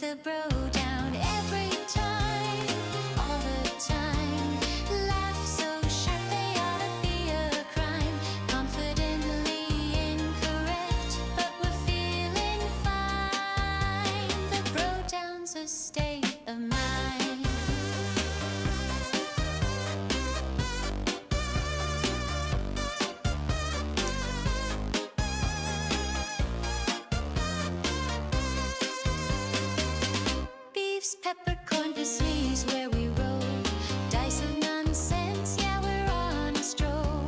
the BroDown every time, all the time. Laugh so sharp they ought to be a crime. Confidently incorrect, but we're feeling fine. The BroDown's a state of mind. Beefs, peppercorn, disease, where we roll. Dice of nonsense, yeah, we're on a stroll.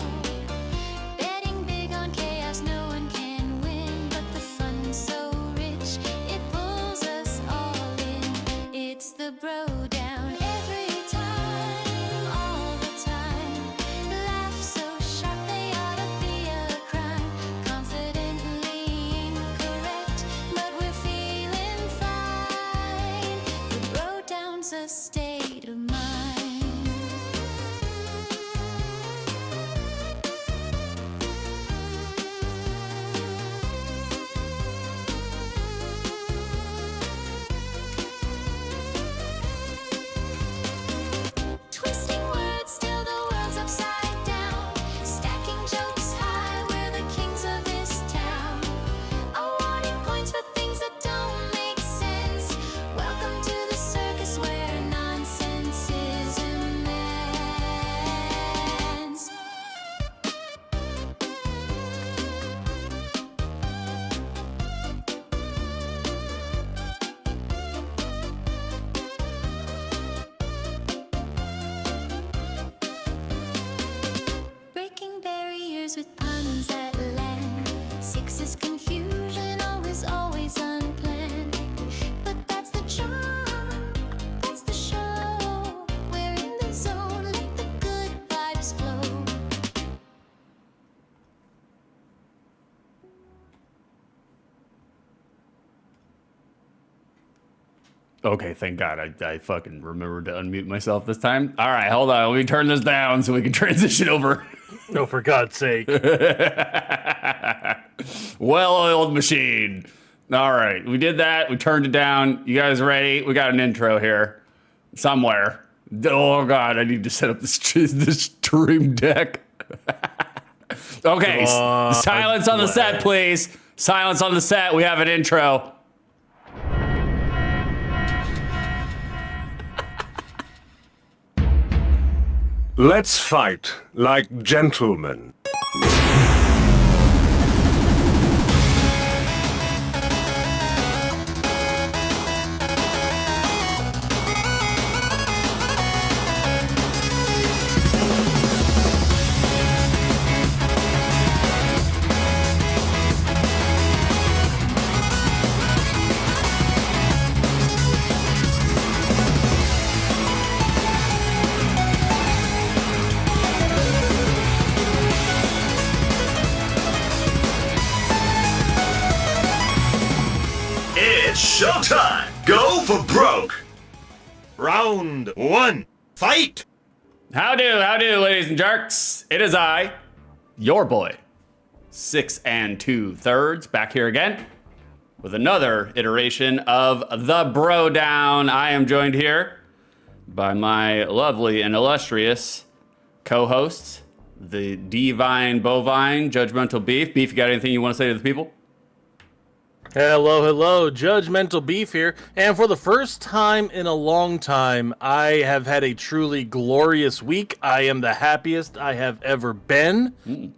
Betting big on chaos, no one can win. But the fun's so rich, it pulls us all in. It's the BroDown every time, all the time. Laugh so sharp they ought to be a crime. Confidently incorrect, but we're feeling fine. The BroDown's a state of mind. Twisting words till the world's upside down. Stacking jokes high, we're the kings of this town. Awarding points for things that don't make sense. Welcome to the circus where nonsense is immense. Breaking barriers with puns that land. Six is confusion, always, always unplanned. But that's the charm, that's the show. We're in the zone, let the good vibes flow. Okay, thank God. I fucking remembered to unmute myself this time. All right, hold on. Let me turn this down so we can transition over. No, for God's sake. Well-oiled machine. All right, we did that. We turned it down. You guys ready? We got an intro here somewhere. Oh, God, I need to set up this stream deck. Okay, silence on the set, please. Silence on the set. We have an intro. Let's fight like gentlemen. It's showtime! Go for broke! Round one, fight! How do, ladies and jerks? It is I, your boy, 6 2/3, back here again with another iteration of the BroDown. I am joined here by my lovely and illustrious co-hosts, the divine bovine, judgmental beef. Beef, you got anything you want to say to the people? Hello, hello, Judgmental Beef here, and for the first time in a long time, I have had a truly glorious week. I am the happiest I have ever been.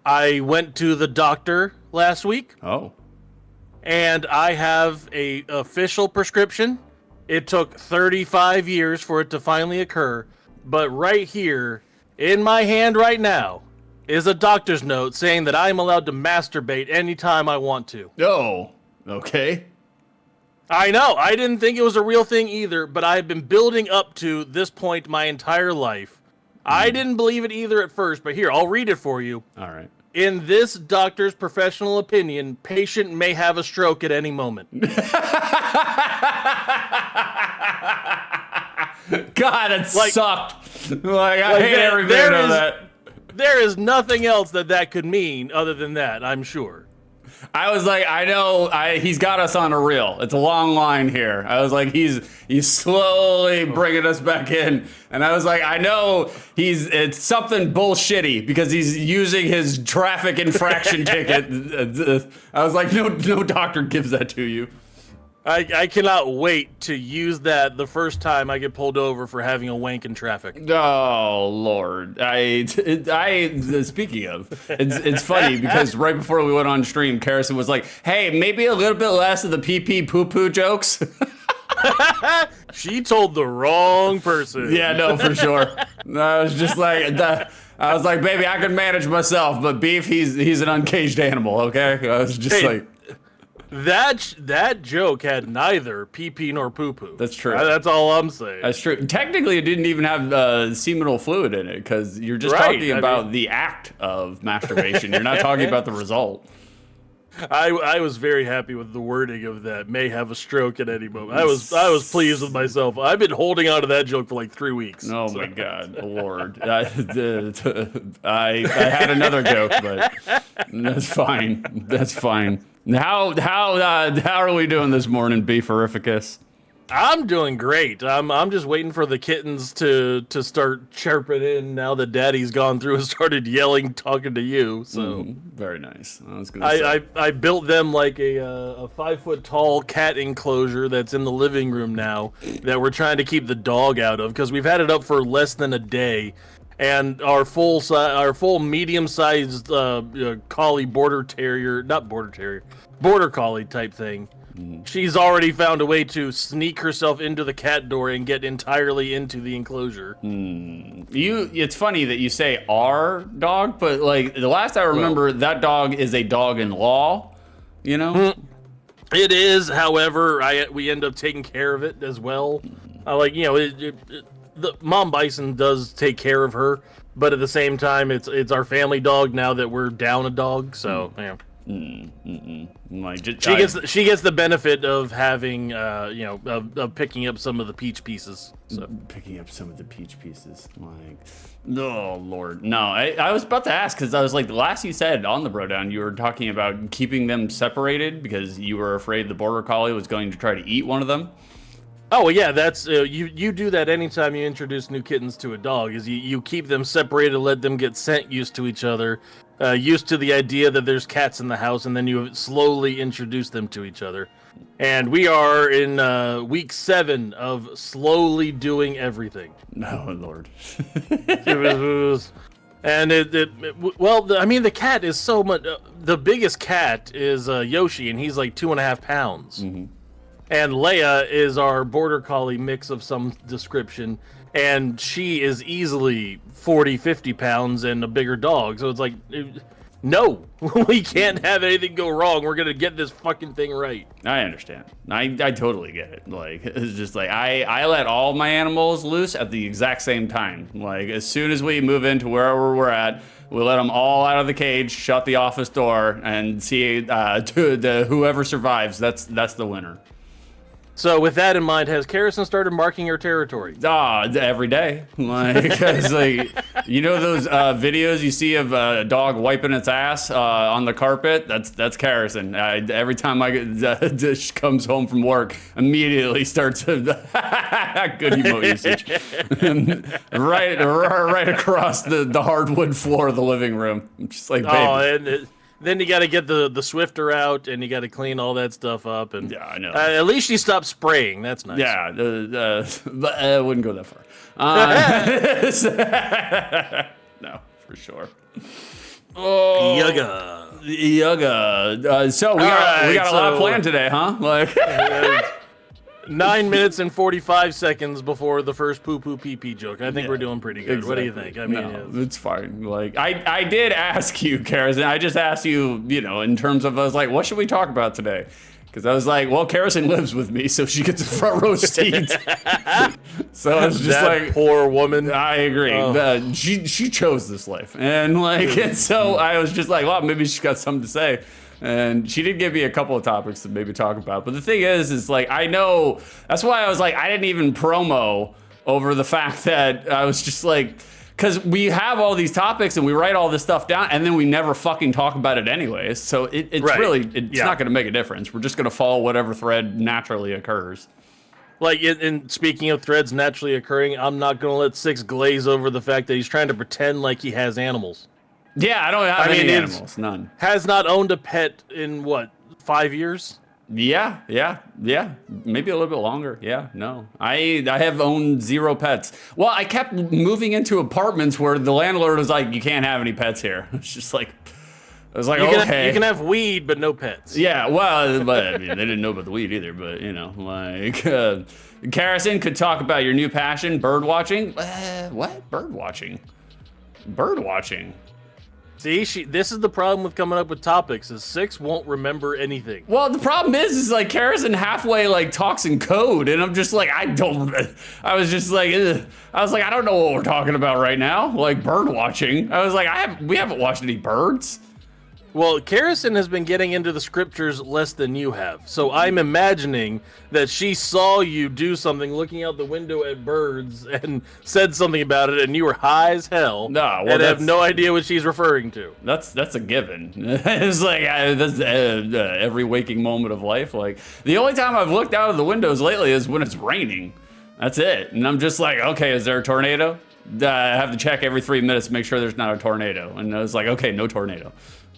I went to the doctor last week, Oh. and I have a official prescription. It took 35 years for it to finally occur, but right here, in my hand right now, is a doctor's note saying that I'm allowed to masturbate anytime I want to. Oh, okay. I know, I didn't think it was a real thing either, but I've been building up to this point my entire life. I didn't believe it either at first, but here, I'll read it for you. All right. In this doctor's professional opinion, patient may have a stroke at any moment. God, it Like- sucked. Like, I hate every there minute of is- that. There is nothing else that could mean other than that, I'm sure. I was like, I know, he's got us on a reel. It's a long line here. I was like, he's slowly bringing us back in, and I was like, I know it's something bullshitty because he's using his traffic infraction ticket. I was like, no doctor gives that to you. I cannot wait to use that the first time I get pulled over for having a wank in traffic. Oh Lord! I speaking of, it's funny because right before we went on stream, Karison was like, "Hey, maybe a little bit less of the pee pee poo poo jokes." She told the wrong person. Yeah, no, for sure. I was just like, I was like, baby, I can manage myself, but Beef, he's an uncaged animal. Okay, I was just like. That joke had neither pee-pee nor poo-poo. That's true. That's all I'm saying. That's true. Technically, it didn't even have seminal fluid in it because you're just talking about the act of masturbation. You're not talking about the result. I was very happy with the wording of that. May have a stroke at any moment. I was pleased with myself. I've been holding on to that joke for like 3 weeks. Oh my God, Lord! I had another joke, but that's fine. That's fine. How are we doing this morning, Beeferificus? I'm doing great. I'm just waiting for the kittens to start chirping in now that Daddy's gone through and started yelling, talking to you. So very nice. I built them like a 5 foot tall cat enclosure that's in the living room now that we're trying to keep the dog out of because we've had it up for less than a day. And our full medium-sized collie border collie type thing. She's already found a way to sneak herself into the cat door and get entirely into the enclosure. It's funny that you say our dog, but like the last I remember, that dog is a dog-in-law. You know. It is, however, we end up taking care of it as well. The mom bison does take care of her, but at the same time, it's our family dog now that we're down a dog. So yeah, she gets the benefit of having of picking up some of the peach pieces. So picking up some of the peach pieces, like oh Lord, no. I was about to ask because I was like, the last you said on the BroDown, you were talking about keeping them separated because you were afraid the border collie was going to try to eat one of them. Oh well, yeah, that's you do that anytime you introduce new kittens to a dog. Is you keep them separated, let them get scent used to each other, used to the idea that there's cats in the house, and then you slowly introduce them to each other. And we are in week 7 of slowly doing everything. Oh Lord. And the cat is so much. The biggest cat is Yoshi, and he's like 2.5 pounds. And Leia is our border collie mix of some description, and she is easily 40, 50 pounds and a bigger dog. So it's like, no, we can't have anything go wrong. We're going to get this fucking thing right. I understand. I totally get it. Like, it's just like, I let all my animals loose at the exact same time. Like, as soon as we move into wherever we're at, we let them all out of the cage, shut the office door, and see whoever survives, that's the winner. So with that in mind, has Karison started marking her territory? Every day. Like, it's like, you know those videos you see of a dog wiping its ass on the carpet? That's Karison. Every time she comes home from work, immediately starts good emote usage. right across the hardwood floor of the living room. I'm just like, baby. Then you got to get the Swifter out, and you got to clean all that stuff up. And yeah, I know. At least she stopped spraying. That's nice. Yeah, but I wouldn't go that far. No, for sure. Oh, Yugga. So we got a lot planned today, huh? Like 9 minutes and 45 seconds before the first poo-poo pee-pee joke. I think we're doing pretty good. Exactly. What do you think? I mean, it's fine. Like, I did ask you, Karison. I just asked you, in terms of, I was like, what should we talk about today? Because I was like, well, Karison lives with me, so she gets a front row seat. So I was just that like, poor woman. I agree. She chose this life, and and so I was just like, well, maybe she's got something to say. And she did give me a couple of topics to maybe talk about. But the thing is like, I know, that's why I was like, I didn't even promo over the fact that I was just like, because we have all these topics and we write all this stuff down, and then we never fucking talk about it anyways. So it's Right. really not going to make a difference. We're just going to follow whatever thread naturally occurs. Like, and speaking of threads naturally occurring, I'm not going to let Six glaze over the fact that he's trying to pretend like he has animals. Yeah, I don't have any it's- animals. None. Has not owned a pet in, what, 5 years? Yeah. Maybe a little bit longer. Yeah, no. I have owned 0 pets. Well, I kept moving into apartments where the landlord was like, you can't have any pets here. It's just like, I was like, okay. You can have weed, but no pets. Yeah, well, but I mean, they didn't know about the weed either, but you know, like, Carrison could talk about your new passion, bird watching. What? Bird watching? Bird watching. See, this is the problem with coming up with topics, is Six won't remember anything. Well, the problem is like Carrison halfway like talks in code, and I'm just like, I was just like, ugh. I was like, I don't know what we're talking about right now. Like bird watching. I was like, we haven't watched any birds. Well, Carrison has been getting into the scriptures less than you have, so I'm imagining that she saw you do something looking out the window at birds and said something about it, and you were high as hell and have no idea what she's referring to. That's a given. It's like that's every waking moment of life. Like the only time I've looked out of the windows lately is when it's raining. That's it, and I'm just like, okay, is there a tornado? I have to check every 3 minutes to make sure there's not a tornado, and I was like, okay, no tornado.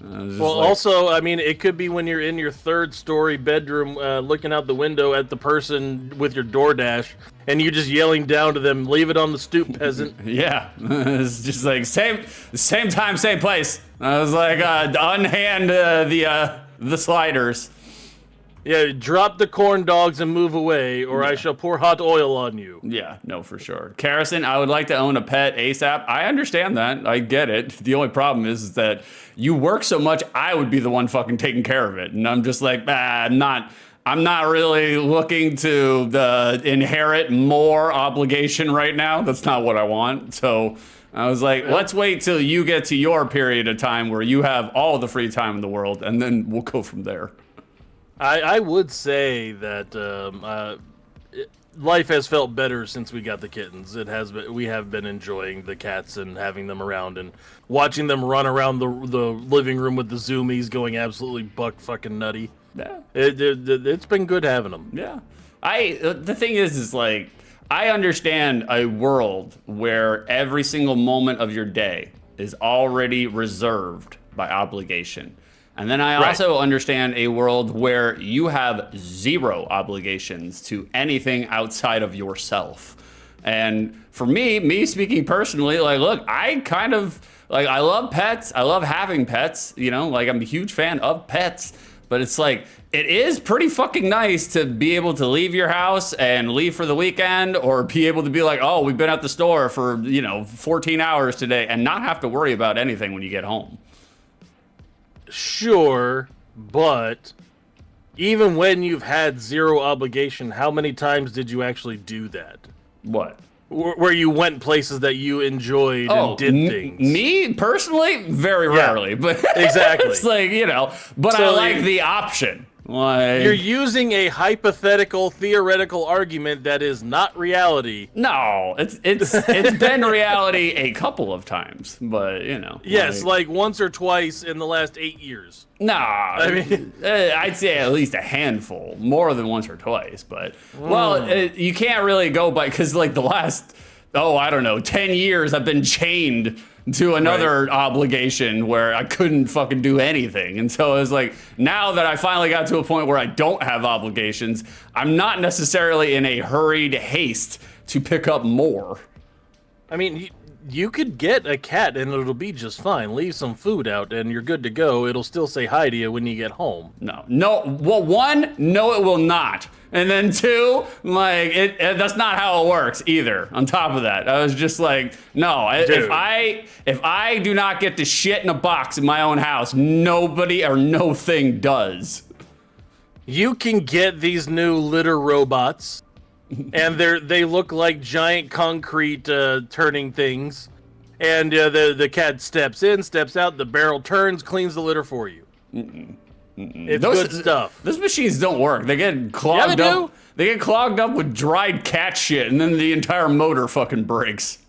Well, also, I mean, it could be when you're in your 3rd-story bedroom looking out the window at the person with your DoorDash, and you're just yelling down to them, leave it on the stoop, peasant. Yeah, it's just like, same time, same place. I was like, unhand the sliders. Yeah, drop the corn dogs and move away, or I shall pour hot oil on you. Yeah, no, for sure. Carrison, I would like to own a pet ASAP. I understand that. I get it. The only problem is that you work so much, I would be the one fucking taking care of it. And I'm just like, I'm not really looking to inherit more obligation right now. That's not what I want. So I was like, let's wait till you get to your period of time where you have all the free time in the world, and then we'll go from there. I would say that life has felt better since we got the kittens. It has been. We have been enjoying the cats and having them around and watching them run around the living room with the zoomies going absolutely buck fucking nutty. Yeah. It's been good having them. Yeah. The thing is like, I understand a world where every single moment of your day is already reserved by obligation. And then I also understand a world where you have 0 obligations to anything outside of yourself. And for me speaking personally, like, look, I kind of, like, I love pets. I love having pets, you know, like, I'm a huge fan of pets. But it's like, it is pretty fucking nice to be able to leave your house and leave for the weekend, or be able to be like, oh, we've been at the store for, 14 hours today, and not have to worry about anything when you get home. Sure, but even when you've had 0 obligation, how many times did you actually do that? What? Where you went places that you enjoyed and did things. Me personally, very rarely, but exactly. It's like, but So I like the option. Like, you're using a hypothetical, theoretical argument that is not reality. No, it's been reality a couple of times, but Yes, like once or twice in the last 8 years. Nah, I mean, I'd say at least a handful, more than once or twice. But you can't really go by, because like the last 10 years I've been chained to another obligation where I couldn't fucking do anything. And so it was like, now that I finally got to a point where I don't have obligations, I'm not necessarily in a hurried haste to pick up more. I mean, you could get a cat and it'll be just fine. Leave some food out and you're good to go. It'll still say hi to you when you get home. No. Well, 1, no, it will not. And then 2, like, that's not how it works either. On top of that, I was just like, no, if I do not get to shit in a box in my own house, nobody or no thing does. You can get these new litter robots, and they look like giant concrete turning things, and the cat steps in, steps out, the barrel turns, cleans the litter for you. It's good stuff. Those machines don't work. They get clogged up. They get clogged up with dried cat shit, and then the entire motor fucking breaks.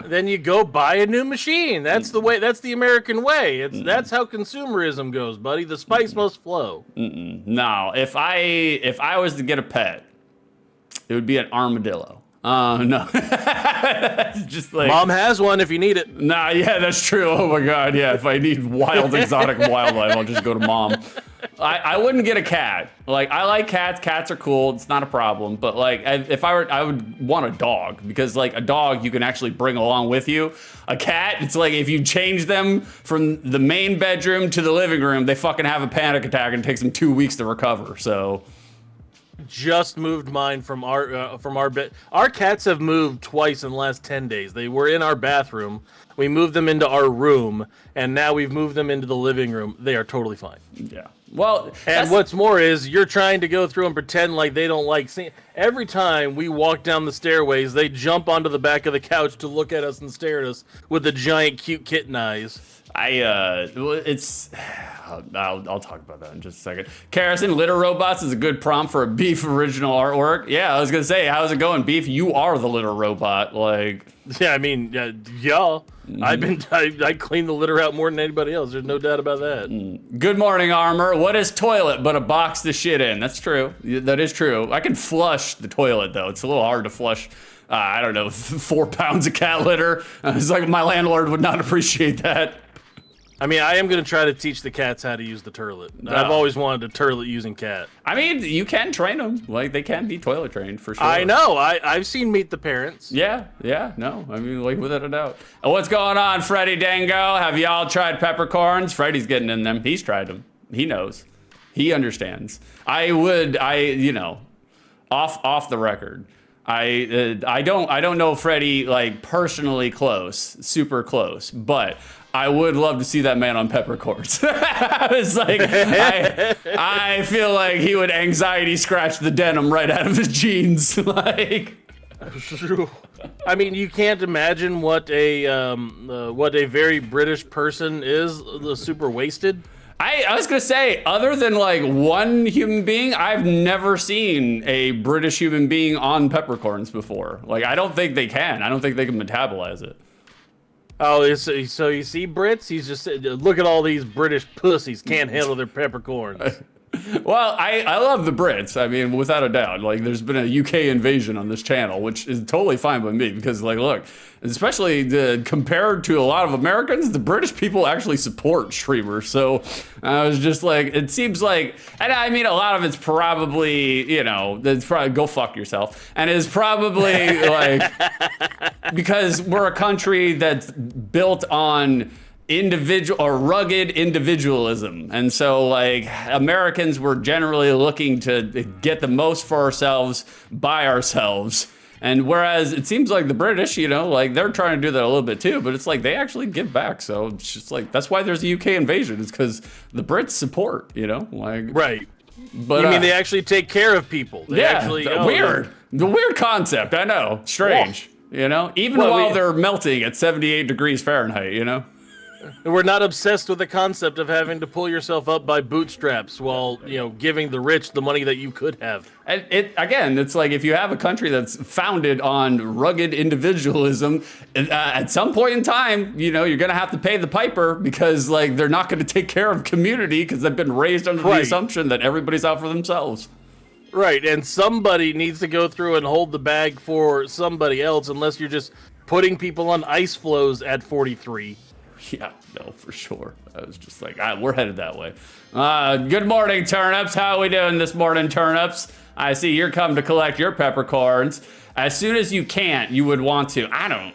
then you go buy a new machine. That's the way. That's the American way. That's how consumerism goes, buddy. The spice must flow. No, if I was to get a pet, it would be an armadillo. No, just like Mom has one if you need it. Nah, yeah, that's true. Oh my god, yeah. If I need wild exotic wildlife, I'll just go to Mom. I wouldn't get a cat. Like, I like cats. Cats are cool. It's not a problem. But like, if I would want a dog, because like a dog you can actually bring along with you. A cat, it's like if you change them from the main bedroom to the living room, they fucking have a panic attack and it takes them 2 weeks to recover. So. Just moved mine from our bed. Our cats have moved twice in the last 10 days. They were in our bathroom. We moved them into our room, and now we've moved them into the living room. They are totally fine. Yeah. Well, and what's more is you're trying to go through and pretend like they don't like seeing. Every time we walk down the stairways, they jump onto the back of the couch to look at us and stare at us with the giant, cute kitten eyes. I'll talk about that in just a second. Carrison, litter robots is a good prompt for a Beef original artwork. Yeah, I was gonna say, how's it going, Beef? You are the litter robot. Like, yeah, I mean, yeah. I clean the litter out more than anybody else. There's no doubt about that. Good morning, Armor. What is toilet but a box to shit in? That's true. That is true. I can flush the toilet though. It's a little hard to flush. I don't know, 4 pounds of cat litter. It's like my landlord would not appreciate that. I mean, I am going to try to teach the cats how to use the turlet. I've always wanted a turlet using cat. I mean, you can train them. Like, they can be toilet trained for sure. I know. I've seen Meet the Parents. Yeah, no. I mean, like, without a doubt. What's going on, Freddy Dango? Have y'all tried peppercorns? Freddy's getting in them. He's tried them. He knows. He understands. Off the record. I don't know Freddy like personally close, super close, but I would love to see that man on peppercorns. I was like, I feel like he would anxiety scratch the denim right out of his jeans. Like, I mean, you can't imagine what a very British person is, super wasted. I was gonna say, other than like one human being, I've never seen a British human being on peppercorns before. Like, I don't think they can. I don't think they can metabolize it. Oh, so you see Brits? He's just look at all these British pussies can't handle their peppercorns. Well, I love the Brits. I mean, without a doubt. Like, there's been a UK invasion on this channel, which is totally fine with me because, like, look, especially compared to a lot of Americans, the British people actually support streamers. So I was just like, it seems like, and I mean, a lot of it's probably, it's probably go fuck yourself. And it's probably like, because we're a country that's built on individual or rugged individualism, and so like Americans were generally looking to get the most for ourselves by ourselves, and whereas it seems like the British, like they're trying to do that a little bit too, but it's like they actually give back. So it's just like that's why there's a UK invasion, is because the Brits support, like right. But you mean they actually take care of people? They actually, the weird concept. I know, strange. Even while they're melting at 78 degrees Fahrenheit. We're not obsessed with the concept of having to pull yourself up by bootstraps while, giving the rich the money that you could have. It's like if you have a country that's founded on rugged individualism, at some point in time, you're going to have to pay the piper because, like, they're not going to take care of community because they've been raised under the assumption that everybody's out for themselves. Right, and somebody needs to go through and hold the bag for somebody else unless you're just putting people on ice floes at 43. Yeah, no, for sure. I was just like, we're headed that way. Good morning, turnips. How are we doing this morning, turnips? I see you're come to collect your peppercorns. As soon as you can't, you would want to. I don't.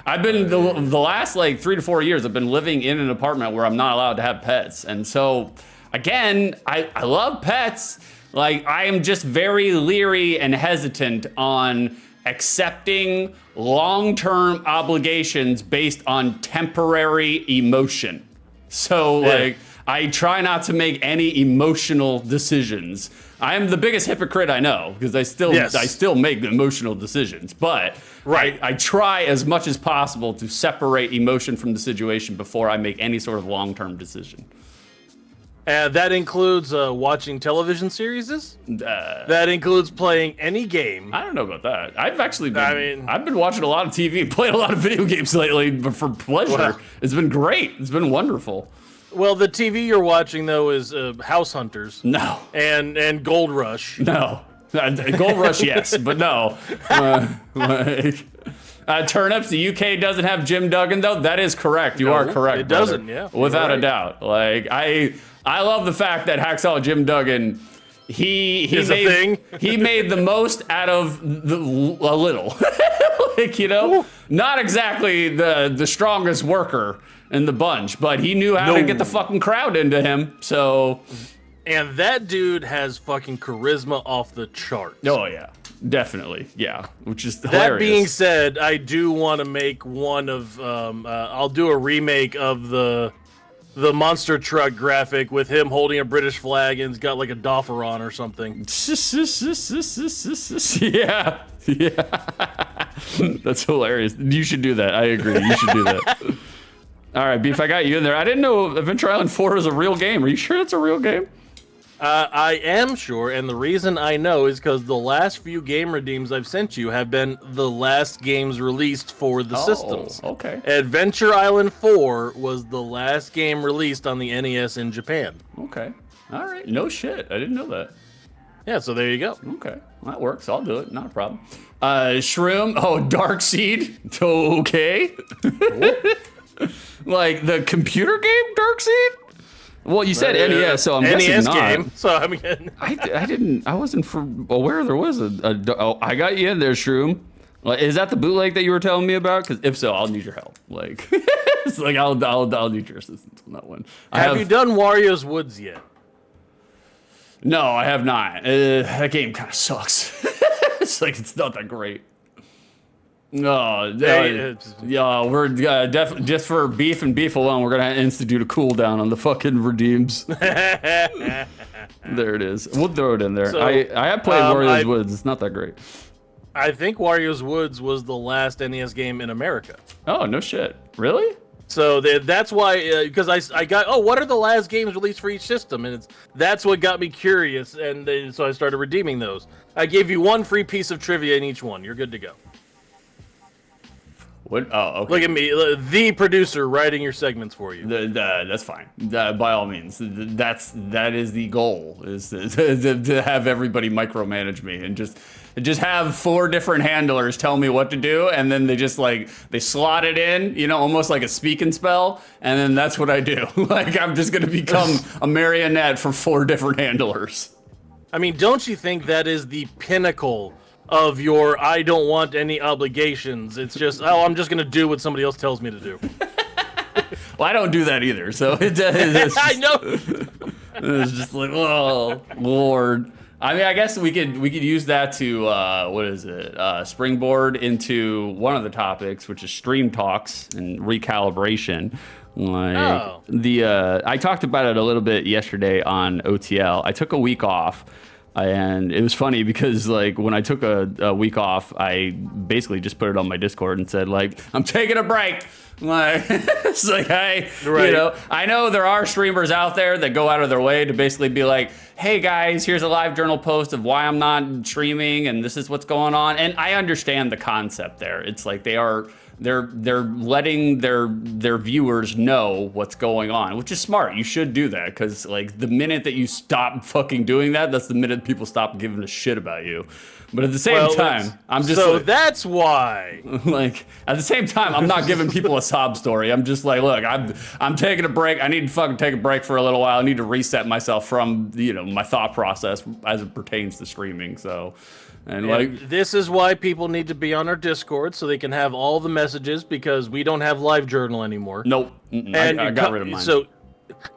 I've been the last like 3 to 4 years, I've been living in an apartment where I'm not allowed to have pets. And so, again, I love pets. Like, I am just very leery and hesitant on accepting long-term obligations based on temporary emotion. So, like, I try not to make any emotional decisions. I am the biggest hypocrite I know because I still make emotional decisions. But I try as much as possible to separate emotion from the situation before I make any sort of long-term decision. That includes watching television series. That includes playing any game. I don't know about that. I've actually been, I've been watching a lot of TV, playing a lot of video games lately, but for pleasure. Well, it's been great. It's been wonderful. Well, the TV you're watching though is House Hunters. No. And Gold Rush. No. Gold Rush, yes, but no. Turnips, the UK doesn't have Jim Duggan though. That is correct. You are correct. It doesn't, brother. yeah. Without a doubt. Like I love the fact that Hacksaw Jim Duggan, he made the most out of a little. Like, you know, not exactly the strongest worker in the bunch, but he knew how to get the fucking crowd into him. So, and that dude has fucking charisma off the charts. Oh yeah, definitely, yeah. Which is hilarious. That being said, I do want to make one of I'll do a remake of the monster truck graphic with him holding a British flag and he's got like a doffer on or something. Yeah. That's hilarious. You should do that. I agree. You should do that. All right, Beef, I got you in there. I didn't know Adventure Island 4 is a real game. Are you sure it's a real game? I am sure, and the reason I know is because the last few game redeems I've sent you have been the last games released for the systems. Okay. Adventure Island 4 was the last game released on the NES in Japan. Okay. All right. No shit. I didn't know that. Yeah, so there you go. Okay. Well, that works. I'll do it. Not a problem. Shroom. Oh, Dark Seed. Okay. Like the computer game Dark Seed? Well, you said NES, so I'm guessing NES not. game. So I mean, I wasn't aware there was oh, I got you in there, Shroom. Like, is that the bootleg that you were telling me about? Because if so, I'll need your help. Like, it's like I'll need your assistance on that one. Have you done Wario's Woods yet? No, I have not. That game kind of sucks. It's like it's not that great. No, yeah, we're just for beef and beef alone. We're gonna institute a cooldown on the fucking redeems. There it is. We'll throw it in there. So, I have played Wario's Woods. It's not that great. I think Wario's Woods was the last NES game in America. Oh no shit! Really? So that's why, because I got, what are the last games released for each system? And that's what got me curious, and so I started redeeming those. I gave you one free piece of trivia in each one. You're good to go. What? Oh, okay. Look at me, the producer writing your segments for you. That's fine. By all means, that is the goal, is to have everybody micromanage me and just have 4 different handlers tell me what to do, and then they slot it in, you know, almost like a speak and spell, and then that's what I do. Like, I'm just gonna become a marionette for 4 different handlers. I mean, don't you think that is the pinnacle of your I don't want any obligations? It's just, I'm just gonna do what somebody else tells me to do. Well, I don't do that either, so it's I know. It's just like, oh Lord. I mean, I guess we could use that to springboard into one of the topics, which is stream talks and recalibration. Like I talked about it a little bit yesterday on OTL. I took a week off. And it was funny because, like, when I took a week off, I basically just put it on my Discord and said, like, I'm taking a break. Like, it's like, you know, I know there are streamers out there that go out of their way to basically be like, hey guys, here's a live journal post of why I'm not streaming and this is what's going on. And I understand the concept there. It's like they're letting their viewers know what's going on, which is smart. You should do that, because like the minute that you stop fucking doing that, that's the minute people stop giving a shit about you. But at the same time, I'm just so like, that's why. Like, at the same time, I'm not giving people a sob story. I'm just like, look, I'm taking a break. I need to fucking take a break for a little while. I need to reset myself from, you know, my thought process as it pertains to streaming. So. And like, this is why people need to be on our Discord, so they can have all the messages, because we don't have live journal anymore. Nope. I got rid of mine. So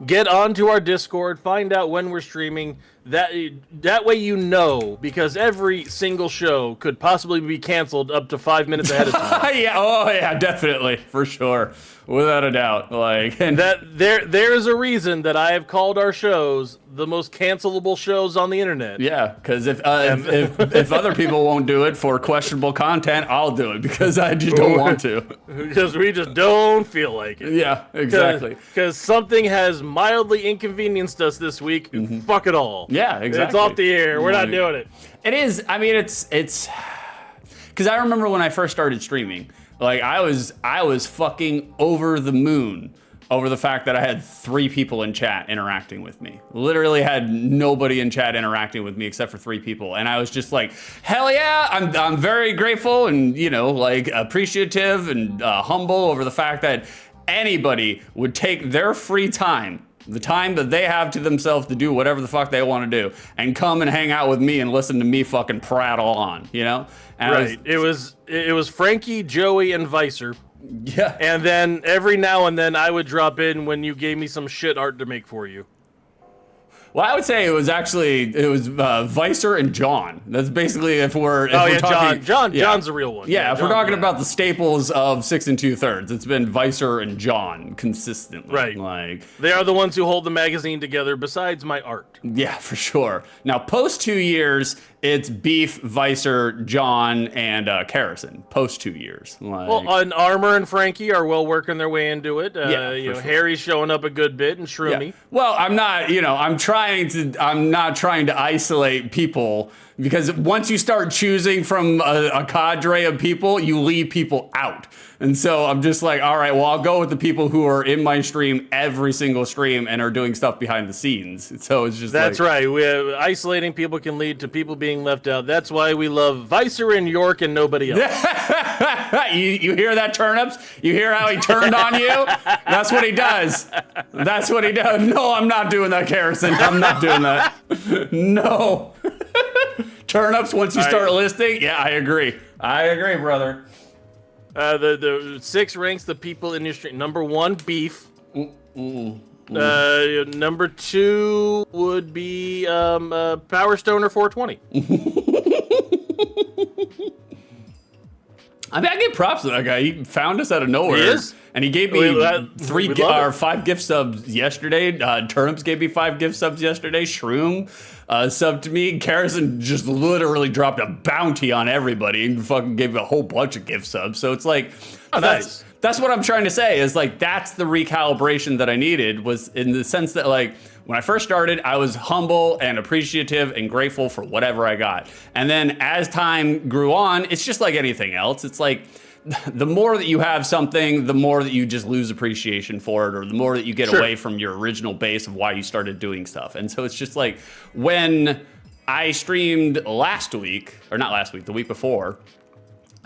get onto our Discord, find out when we're streaming, that way you know, because every single show could possibly be canceled up to 5 minutes ahead of time. Yeah, oh yeah, definitely, for sure, without a doubt. Like, and That there's a reason that I have called our shows the most cancelable shows on the internet. yeah, because if other people won't do it for questionable content, I'll do it because I just don't want to. Because we just don't feel like it. Yeah, exactly. Because something has mildly inconvenienced us this week. Fuck it all. Yeah, exactly. It's off the air. We're not doing it. It is. I mean, it's because I remember when I first started streaming, like I was fucking over the moon over the fact that I had 3 people in chat interacting with me. Literally had nobody in chat interacting with me except for 3 people, and I was just like, hell yeah! I'm very grateful and like appreciative and humble over the fact that anybody would take their free time, the time that they have to themselves to do whatever the fuck they want to do, and come and hang out with me and listen to me fucking prattle on, And Right. It was Frankie, Joey, and Vicer. Yeah. And then every now and then I would drop in when you gave me some shit art to make for you. Well, I would say it was Vicer and John. That's basically if we're talking, John's a real one. Yeah, if John, we're talking about the staples of 6 2/3, it's been Vicer and John consistently. Right. Like, they are the ones who hold the magazine together besides my art. yeah, for sure. Now, post 2 years, it's Beef, Vicer, John, and Carrison. Post 2 years. Like, Well, and Armor and Frankie are well working their way into it. Yeah, for sure. Harry's showing up a good bit, and Shroomy. yeah. Well, I'm not, I'm not trying to isolate people, because once you start choosing from a cadre of people, you leave people out. And so I'm just like, all right, well, I'll go with the people who are in my stream every single stream and are doing stuff behind the scenes. So it's just That's right. Isolating people can lead to people being left out. That's why we love Vicer and York and nobody else. You hear that, Turnips? You hear how he turned on you? That's what he does. That's what he does. No, I'm not doing that, Harrison. I'm not doing that. No. Turnips, once you start listing, yeah, I agree. I agree, brother. The 6 ranks the people in your stream. Number 1, Beef. Number 2 would be Power Stoner 420. I mean, I give props to that guy. He found us out of nowhere. He is? And he gave me 5 gift subs yesterday. Turnips gave me 5 gift subs yesterday. Shroom subbed to me. Carrison just literally dropped a bounty on everybody and fucking gave a whole bunch of gift subs. So it's like, nice. That's what I'm trying to say, is like, that's the recalibration that I needed, was in the sense that, like, when I first started, I was humble and appreciative and grateful for whatever I got. And then as time grew on, it's just like anything else. It's like, the more that you have something, the more that you just lose appreciation for it, or the more that you get away from your original base of why you started doing stuff. And so it's just like, when I streamed last week, or not last week, the week before,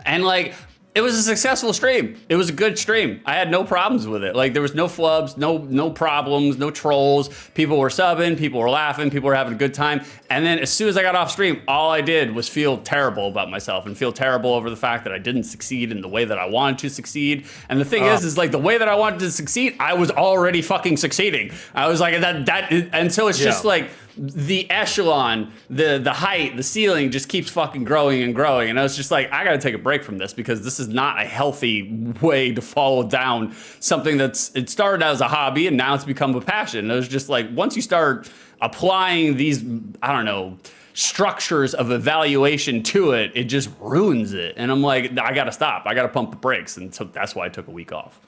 and like, it was a successful stream. It was a good stream. I had no problems with it. Like, there was no flubs, no problems, no trolls. People were subbing, people were laughing, people were having a good time. And then as soon as I got off stream, all I did was feel terrible about myself and feel terrible over the fact that I didn't succeed in the way that I wanted to succeed. And the thing is like, the way that I wanted to succeed, I was already fucking succeeding. I was like, and so it's just like, the echelon, the height, the ceiling just keeps fucking growing and growing. And I was just like, I gotta take a break from this, because this is not a healthy way to follow down something it started as a hobby and now it's become a passion. And it was just like, once you start applying these, I don't know, structures of evaluation to it, it just ruins it. And I'm like, I gotta stop. I gotta pump the brakes. And so that's why I took a week off.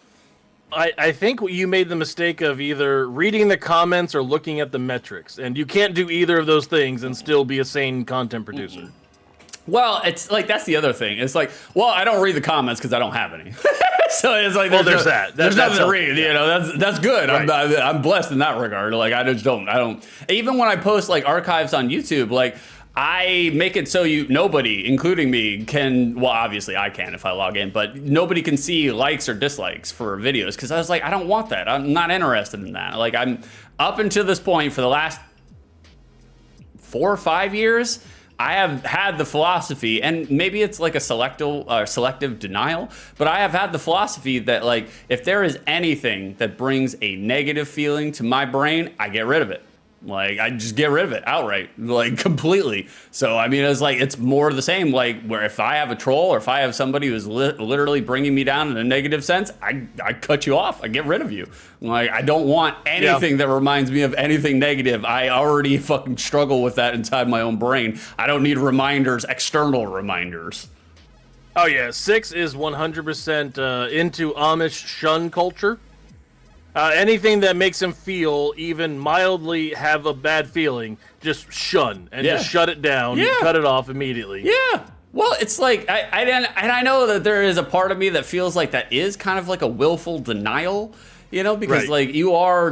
I think you made the mistake of either reading the comments or looking at the metrics, and you can't do either of those things and still be a sane content producer. Well, it's like, that's the other thing. It's like, well, I don't read the comments because I don't have any. So it's like, there's that. There's nothing to read. Yeah. That's good. Right. I'm blessed in that regard. Like, I don't. Even when I post like archives on YouTube, like, I make it so nobody, including me, can, well, obviously I can if I log in, but nobody can see likes or dislikes for videos, because I was like, I don't want that. I'm not interested in that. Like, I'm up until this point, for the last 4 or 5 years, I have had the philosophy, and maybe it's like a selective denial, but I have had the philosophy that, like, if there is anything that brings a negative feeling to my brain, I get rid of it. Like, I just get rid of it outright, like completely. So, I mean, it's like, it's more the same. Like, where if I have a troll or if I have somebody who's literally bringing me down in a negative sense, I cut you off. I get rid of you. Like, I don't want anything that reminds me of anything negative. I already fucking struggle with that inside my own brain. I don't need reminders, external reminders. Oh yeah, 6 is 100% into Amish shun culture. Anything that makes him feel even mildly have a bad feeling, just shun and just shut it down, cut it off immediately. Yeah. Well, it's like I know that there is a part of me that feels like that is kind of like a willful denial, you know, because like you are.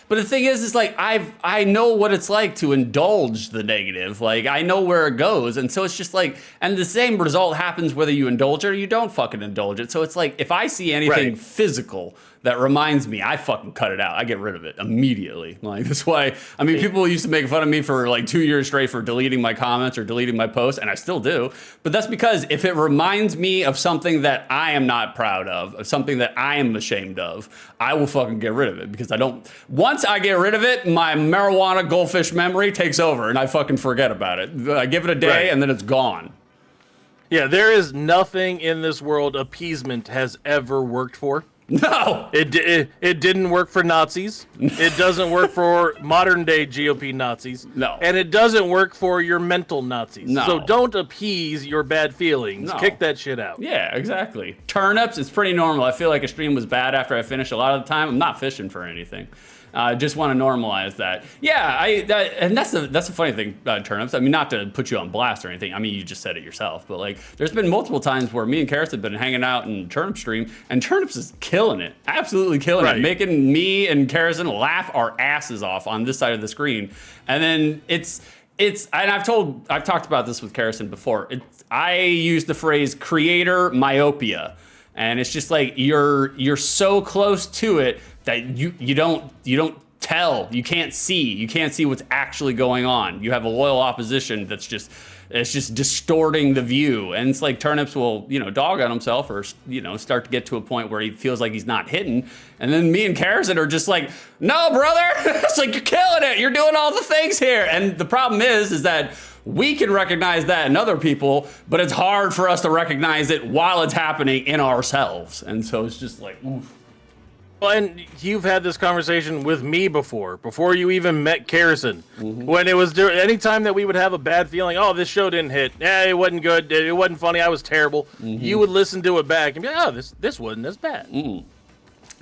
But the thing is like I know what it's like to indulge the negative. Like I know where it goes, and so it's just like, and the same result happens whether you indulge it or you don't fucking indulge it. So it's like if I see anything physical that reminds me, I fucking cut it out. I get rid of it immediately. Like that's why, I mean, people used to make fun of me for like 2 years straight for deleting my comments or deleting my posts, and I still do. But that's because if it reminds me of something that I am not proud of something that I am ashamed of, I will fucking get rid of it because I don't. Once I get rid of it, my marijuana goldfish memory takes over and I fucking forget about it. I give it a day and then it's gone. Yeah, there is nothing in this world appeasement has ever worked for. No, it didn't work for Nazis. It doesn't work for modern day GOP Nazis. No, and it doesn't work for your mental Nazis. No. So don't appease your bad feelings. No. Kick that shit out. Yeah, exactly. Turnips, it's pretty normal. I feel like a stream was bad after I finished a lot of the time. I'm not fishing for anything. I just want to normalize that. Yeah, and that's the funny thing about turnips. I mean, not to put you on blast or anything. I mean, you just said it yourself. But like, there's been multiple times where me and Karis have been hanging out in turnip stream, and turnips is killing it, absolutely killing it, making me and Karison laugh our asses off on this side of the screen. And then it's and I've talked about this with Karison before. I use the phrase creator myopia. And it's just like you're so close to it that you don't tell, you can't see what's actually going on. You have a loyal opposition that's just distorting the view, and it's like turnips will dog on himself or start to get to a point where he feels like he's not hitting, and then me and Karison are just like, no brother, it's like you're killing it, you're doing all the things here, and the problem is that we can recognize that in other people, but it's hard for us to recognize it while it's happening in ourselves. And so it's just like, oof. Well, and you've had this conversation with me before you even met Karison. When it was anytime that we would have a bad feeling, oh, this show didn't hit. It wasn't good. It wasn't funny. I was terrible. You would listen to it back and be like, oh, this wasn't as bad.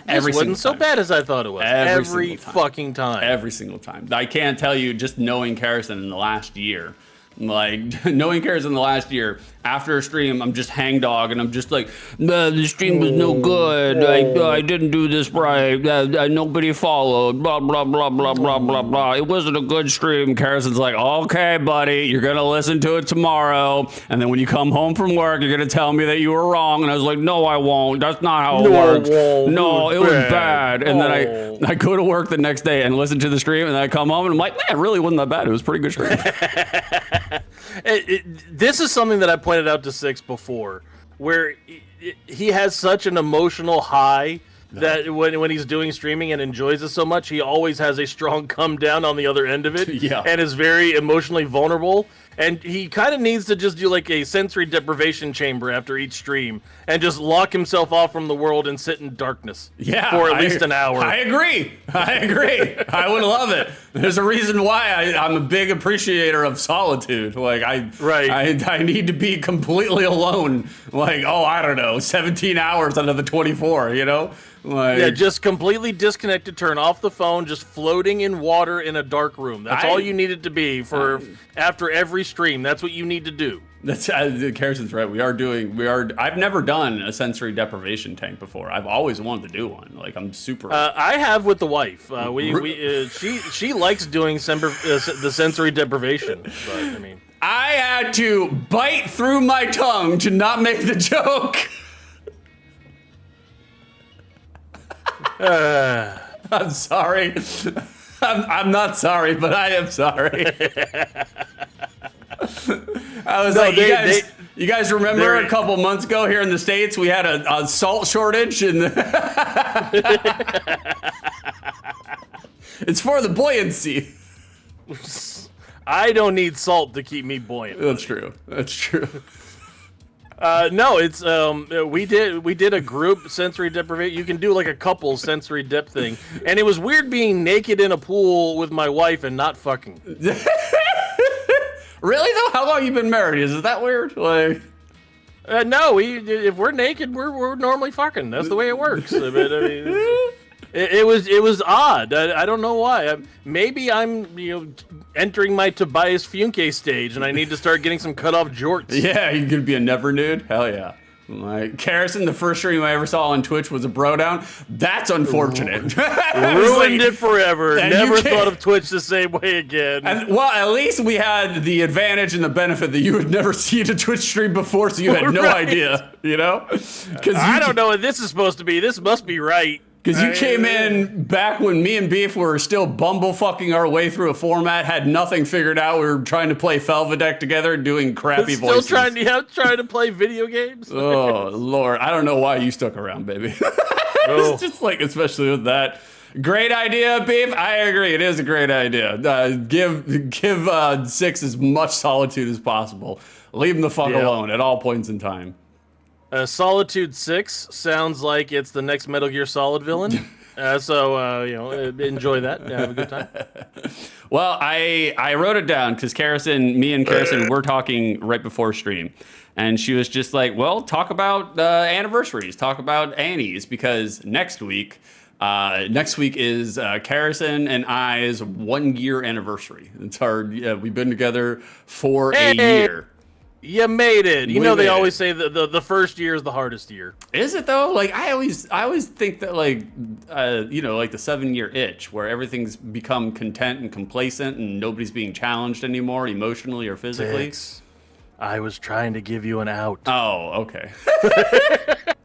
This wasn't so bad as I thought it was. Every fucking time. Every single time. I can't tell you, just knowing Karison in the last year, like knowing Karison in the last year, after a stream, I'm just hangdog, and I'm just like, the stream was no good. I didn't do this right. Nobody followed. Blah blah blah blah blah blah blah. It wasn't a good stream. Karison's like, okay, buddy, you're gonna listen to it tomorrow, and then when you come home from work, you're gonna tell me that you were wrong. And I was like, no, I won't. That's not how it works. No, it was bad. And then I go to work the next day and listen to the stream, and then I come home and I'm like, man, it really wasn't that bad. It was a pretty good stream. This is something that I pointed out to Six before, where he has such an emotional high that when he's doing streaming and enjoys it so much, he always has a strong come down on the other end of it, and is very emotionally vulnerable. And he kind of needs to just do like a sensory deprivation chamber after each stream and just lock himself off from the world and sit in darkness for at least an hour. I agree. I would love it. There's a reason why I'm a big appreciator of solitude. Like I need to be completely alone. Like, I don't know, 17 hours out of the 24, Like, yeah, just completely disconnected, turn off the phone, just floating in water in a dark room. That's all you need it to be for after every stream. That's what you need to do. That's Karison's right. I've never done a sensory deprivation tank before. I've always wanted to do one. Like I'm super. I have with the wife. She likes doing the sensory deprivation. But I mean, I had to bite through my tongue to not make the joke. I'm sorry. I'm not sorry, but I am sorry. I was you guys remember a couple months ago here in the States, we had a salt shortage and it's for the buoyancy. I don't need salt to keep me buoyant. That's true. That's true. No, it's we did a group sensory deprivation. You can do like a couple sensory dip thing, and it was weird being naked in a pool with my wife and not fucking. Really though? How long you been married? Is it that weird? Like, no, if we're naked, we're normally fucking. That's the way it works. I mean, it was odd. I don't know why. Maybe I'm entering my Tobias Funke stage, and I need to start getting some cut off jorts. yeah, you could be a never nude? Hell yeah. Like, Carrison, the first stream I ever saw on Twitch was a BroDown. That's unfortunate. Ruined it forever. And Never you can't- thought of Twitch the same way again. And, well, at least we had the advantage and the benefit that you had never seen a Twitch stream before, so you had no Right. idea, Because I don't know what this is supposed to be. This must be right. Because you came in back when me and Beef were still bumblefucking our way through a format, had nothing figured out. We were trying to play Felvedec together, doing crappy Still voices. trying to play video games. Oh, Lord. I don't know why you stuck around, baby. Oh. It's just like, especially with that. Great idea, Beef. I agree. It is a great idea. Give Six as much solitude as possible. Leave him the fuck Yeah. alone at all points in time. Solitude 6 sounds like it's the next Metal Gear Solid villain. So enjoy that. Have a good time. Well, I wrote it down because me and Carson were talking right before stream. And she was just like, well, talk about anniversaries, talk about Annie's, because next week is Carson and I's 1 year anniversary. It's we've been together for a year. You made it. We They made always it. say that the first year is the hardest year. Is it though? Like I always think that like like the 7-year itch where everything's become content and complacent and nobody's being challenged anymore emotionally or physically. Six. I was trying to give you an out. Oh, okay.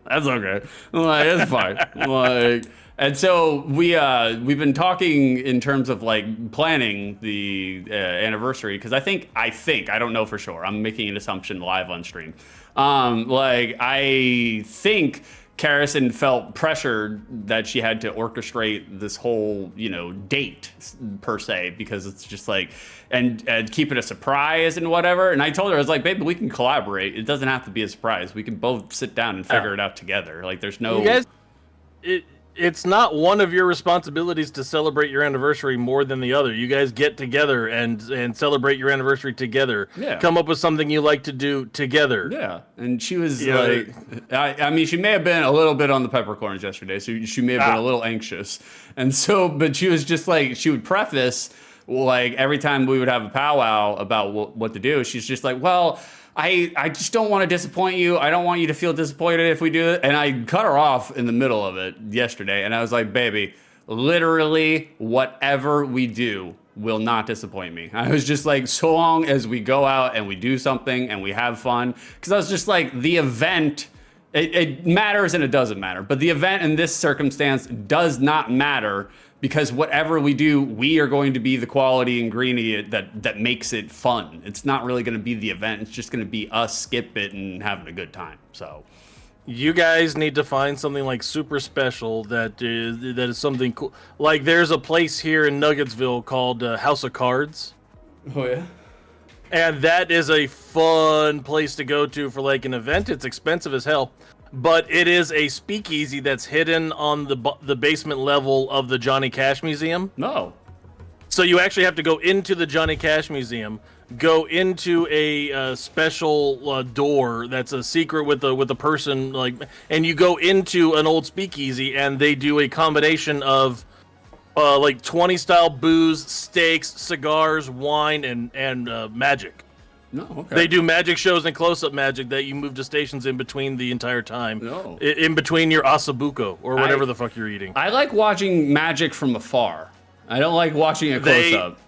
That's okay. Like, it's fine. Like, and so we've been talking in terms of like planning the anniversary because I think I don't know for sure. I'm making an assumption live on stream. I think Carison felt pressured that she had to orchestrate this whole, date per se, because it's just like, and keep it a surprise and whatever. And I told her, I was like, baby, we can collaborate. It doesn't have to be a surprise. We can both sit down and figure it out together. Like there's no... You guys, it's not one of your responsibilities to celebrate your anniversary more than the other. You guys get together and celebrate your anniversary together. Yeah. Come up with something you like to do together. Yeah, and she was Yeah. like, I mean, she may have been a little bit on the peppercorns yesterday, so she may have been a little anxious. And so, but she was just like, she would preface, like, every time we would have a powwow about what to do, she's just like, well, I just don't want to disappoint you. I don't want you to feel disappointed if we do it. And I cut her off in the middle of it yesterday, and I was like, baby, literally whatever we do will not disappoint me. I was just like, so long as we go out and we do something and we have fun. Because I was just like, the event, it matters and it doesn't matter. But the event in this circumstance does not matter, because whatever we do, we are going to be the quality ingredient that makes it fun. It's not really going to be the event. It's just going to be us skip it and having a good time. So You guys need to find something like super special that is something cool. Like there's a place here in Nuggetsville called House of Cards. Oh yeah. And that is a fun place to go to for like an event. It's expensive as hell, but it is a speakeasy that's hidden on the basement level of the Johnny Cash Museum. No. So you actually have to go into the Johnny Cash Museum, go into a special door that's a secret with a person, like, and you go into an old speakeasy, and they do a combination of like 20 style booze, steaks, cigars, wine, and magic. No. Okay. They do magic shows and close-up magic that you move to stations in between the entire time. No. In between your asabuco or whatever the fuck you're eating. I like watching magic from afar. I don't like watching it close up.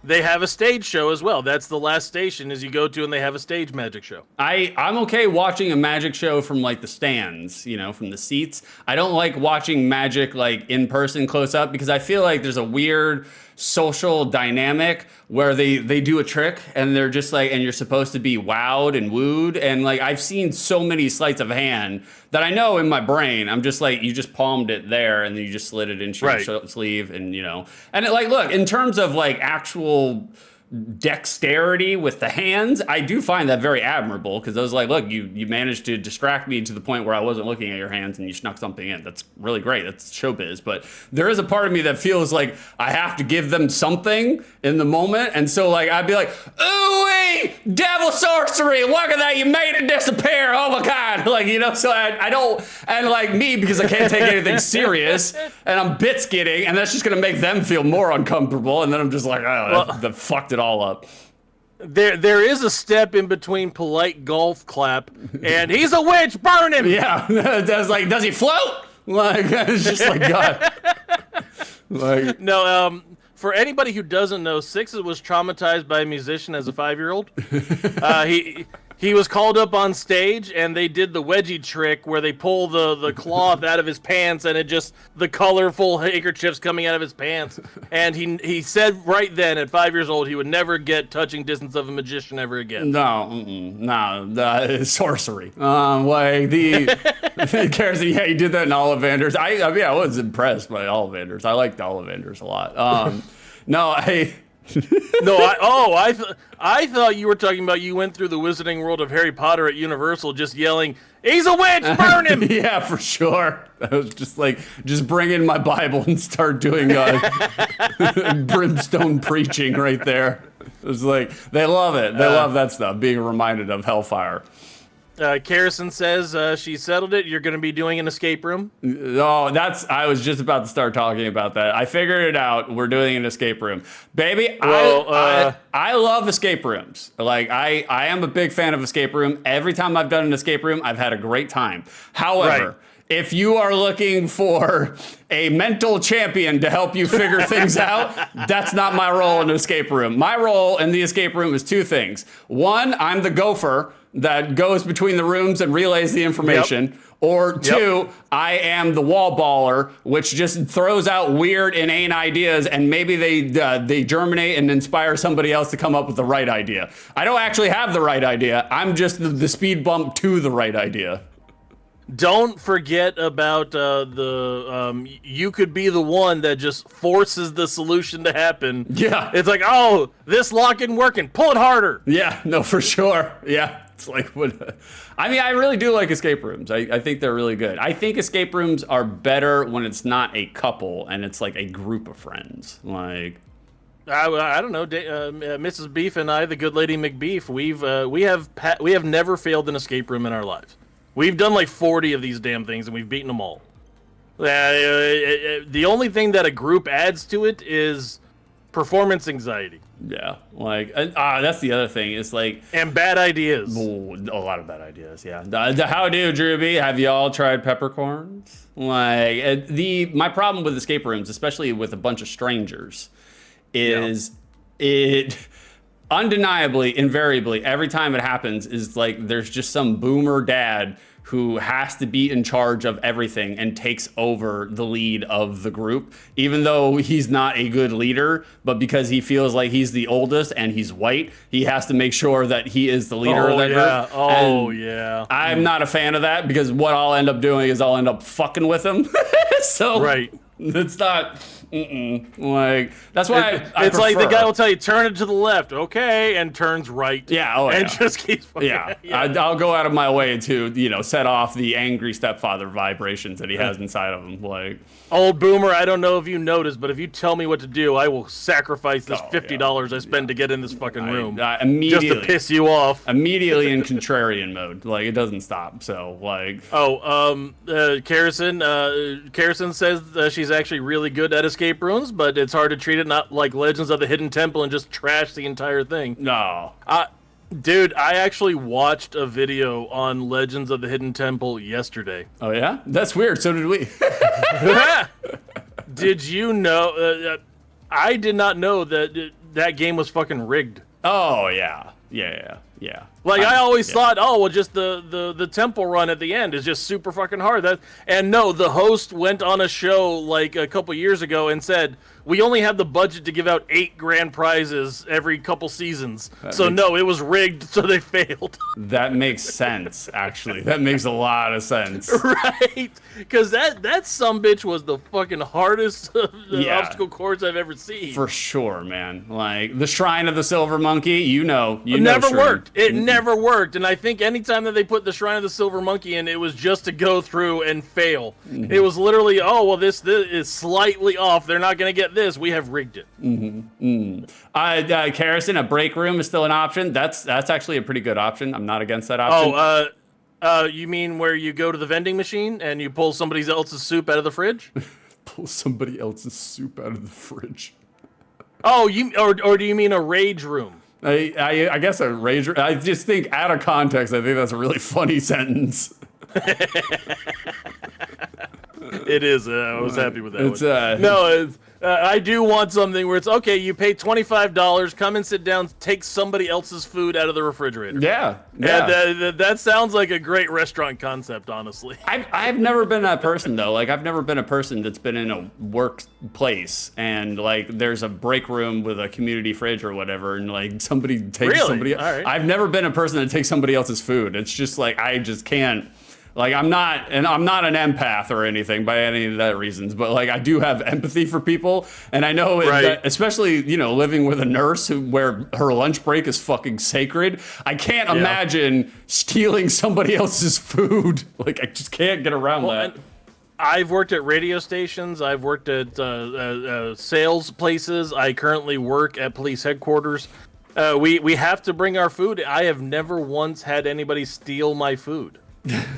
They have a stage show as well. That's the last station is you go to, and they have a stage magic show. I'm okay watching a magic show from like the stands, from the seats. I don't like watching magic like in person close up, because I feel like there's a weird social dynamic where they do a trick and they're just like, and you're supposed to be wowed and wooed. And like, I've seen so many sleights of hand that I know in my brain, I'm just like, you just palmed it there and then you just slid it into your sleeve and, you know, and it, like, look, in terms of like actual dexterity with the hands, I do find that very admirable because I was like, look, you managed to distract me to the point where I wasn't looking at your hands and you snuck something in. That's really great. That's showbiz. But there is a part of me that feels like I have to give them something in the moment. And so like, I'd be like, ooh, devil sorcery. Look at that. You made it disappear. Oh my God. Like, you know, so I don't, and like me, because I can't take anything serious and I'm bits getting, and that's just going to make them feel more uncomfortable. And then I'm just like, oh, that fucked it all up. There is a step in between polite golf clap and he's a witch, burn him. Yeah, that's like, does he float? Like, it's just like God. Like, no, for anybody who doesn't know, Six was traumatized by a musician as a 5-year-old. He was called up on stage, and they did the wedgie trick where they pull the cloth out of his pants, and it just, the colorful handkerchiefs coming out of his pants. And he said right then, at 5 years old, he would never get touching distance of a magician ever again. No, that is sorcery. Like the Kerosene, yeah, he did that in Ollivanders. I mean, I was impressed by Ollivanders. I liked Ollivanders a lot. No, I thought you were talking about you went through the Wizarding World of Harry Potter at Universal just yelling, "He's a witch, burn him!" Yeah, for sure. I was just like, just bring in my Bible and start doing brimstone preaching right there. It was like, they love it. They love that stuff, being reminded of hellfire. Kerosene says she settled it. You're going to be doing an escape room. Oh, I was just about to start talking about that. I figured it out. We're doing an escape room. Baby, well, I love escape rooms. Like, I am a big fan of escape room. Every time I've done an escape room, I've had a great time. However, if you are looking for a mental champion to help you figure things out, that's not my role in an escape room. My role in the escape room is two things. One, I'm the gopher that goes between the rooms and relays the information. Yep. Or two, I am the wall baller, which just throws out weird, inane ideas, and maybe they germinate and inspire somebody else to come up with the right idea. I don't actually have the right idea. I'm just the speed bump to the right idea. Don't forget about you could be the one that just forces the solution to happen. Yeah. It's like, oh, this lock isn't working. Pull it harder. Yeah, no, for sure. Yeah. It's like, I mean, I really do like escape rooms. I think they're really good. I think escape rooms are better when it's not a couple and it's like a group of friends. Like, I don't know, Mrs. Beef and I, the good lady McBeef, we have never failed an escape room in our lives. We've done like 40 of these damn things and we've beaten them all. The only thing that a group adds to it is performance anxiety. Yeah, like, that's the other thing. It's like, and bad ideas. A lot of bad ideas. Yeah. How do, Drewby? Have y'all tried peppercorns? Like, my problem with escape rooms, especially with a bunch of strangers, is it undeniably, invariably, every time it happens, is like there's just some boomer dad who has to be in charge of everything and takes over the lead of the group, even though he's not a good leader, but because he feels like he's the oldest and he's white, he has to make sure that he is the leader of that group. Oh, I'm not a fan of that, because what I'll end up doing is I'll end up fucking with him. So it's not... Like, that's why it's like the guy will tell you, turn it to the left, okay, and turns right. Yeah, and just keeps fucking, I'll go out of my way to, you know, set off the angry stepfather vibrations that he has inside of him. Like, old boomer, I don't know if you noticed, but if you tell me what to do, I will sacrifice this $50 I spend to get in this fucking room immediately, just to piss you off. Immediately in contrarian mode. Like, it doesn't stop. So, like, Kerosene says she's actually really good at escape rooms, but it's hard to treat it not like Legends of the Hidden Temple and just trash the entire thing. No. Dude, I actually watched a video on Legends of the Hidden Temple yesterday. Oh, yeah? That's weird. So did we. Did you know? I did not know that game was fucking rigged. Oh, yeah. Yeah. Yeah. Like I always thought, oh well, just the temple run at the end is just super fucking hard. And no, the host went on a show like a couple years ago and said we only have the budget to give out 8 grand prizes every couple seasons. No, it was rigged, so they failed. That makes sense, actually. That makes a lot of sense. Right? Because that sumbitch was the fucking hardest of the obstacle course I've ever seen. For sure, man. Like the Shrine of the Silver Monkey, you know never Shrine. worked. It never worked. And I think anytime that they put the Shrine of the Silver Monkey in, it was just to go through and fail. Mm-hmm. It was literally, oh well, this is slightly off. They're not gonna get this. We have rigged it. Kerosene, a break room is still an option. That's actually a pretty good option. I'm not against that option. You mean where you go to the vending machine and you pull somebody else's soup out of the fridge? Pull somebody else's soup out of the fridge. Oh, or do you mean a rage room? I guess a rage room. I just think out of context, I think that's a really funny sentence. It is. I was happy with that. It's I do want something where it's okay. You pay $25, come and sit down, take somebody else's food out of the refrigerator. Yeah. And that sounds like a great restaurant concept, honestly. I've never been that person though. Like I've never been a person that's been in a workplace and like there's a break room with a community fridge or whatever, and like somebody takes somebody. All right. I've never been a person that takes somebody else's food. It's just like I just can't. Like I'm not an empath or anything by any of that reasons, but like I do have empathy for people, and I know, especially living with a nurse where her lunch break is fucking sacred. I can't imagine stealing somebody else's food. Like I just can't get around that. I've worked at radio stations. I've worked at sales places. I currently work at police headquarters. We have to bring our food. I have never once had anybody steal my food.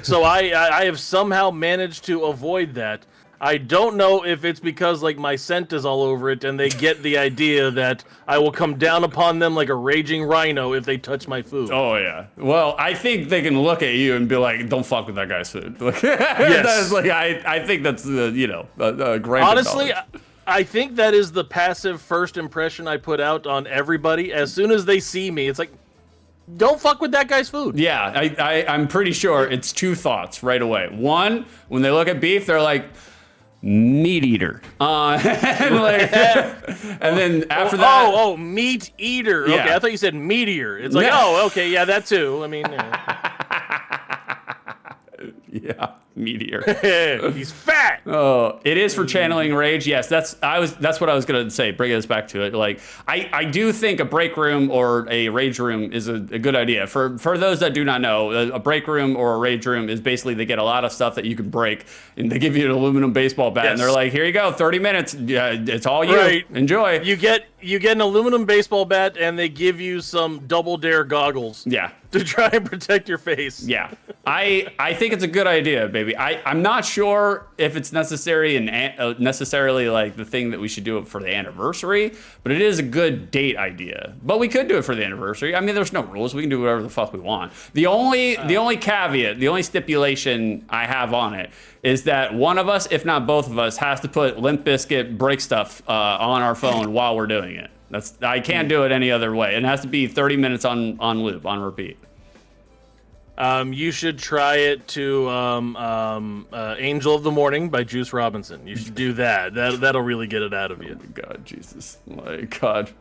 So I have somehow managed to avoid that. I don't know if it's because like my scent is all over it and they get the idea that I will come down upon them like a raging rhino if they touch my food. Oh yeah. Well, I think they can look at you and be like, "Don't fuck with that guy's food." Like, yes. That's like I think that's a great. Honestly, I think that is the passive first impression I put out on everybody. As soon as they see me, it's like, don't fuck with that guy's food. Yeah, I'm pretty sure it's 2 thoughts right away. One, when they look at beef, they're like, meat eater. And then after that... Oh, meat eater. Yeah. Okay, I thought you said meteor. It's like, okay, yeah, that too. I mean... Yeah, meteor. He's fat. Oh, it is for channeling rage. Yes, that's what I was gonna say. Bringing us back to it, like I do think a break room or a rage room is a good idea. For those that do not know, a break room or a rage room is basically they get a lot of stuff that you can break, and they give you an aluminum baseball bat, and they're like, here you go, 30 minutes. Yeah, it's all you. Right. Enjoy. You get an aluminum baseball bat, and they give you some Double Dare goggles. Yeah. To try and protect your face. Yeah, I think it's a good idea, baby. I'm not sure if it's necessary and necessarily like the thing that we should do it for the anniversary, but it is a good date idea. But we could do it for the anniversary. I mean, there's no rules. We can do whatever the fuck we want. The only caveat, the only stipulation I have on it is that one of us, if not both of us, has to put Limp Bizkit break stuff on our phone while we're doing it. I can't do it any other way. It has to be 30 minutes on loop, on repeat. You should try it to Angel of the Morning by Juice Robinson. You should do that. That'll really get it out of you. Oh my God, Jesus. My God.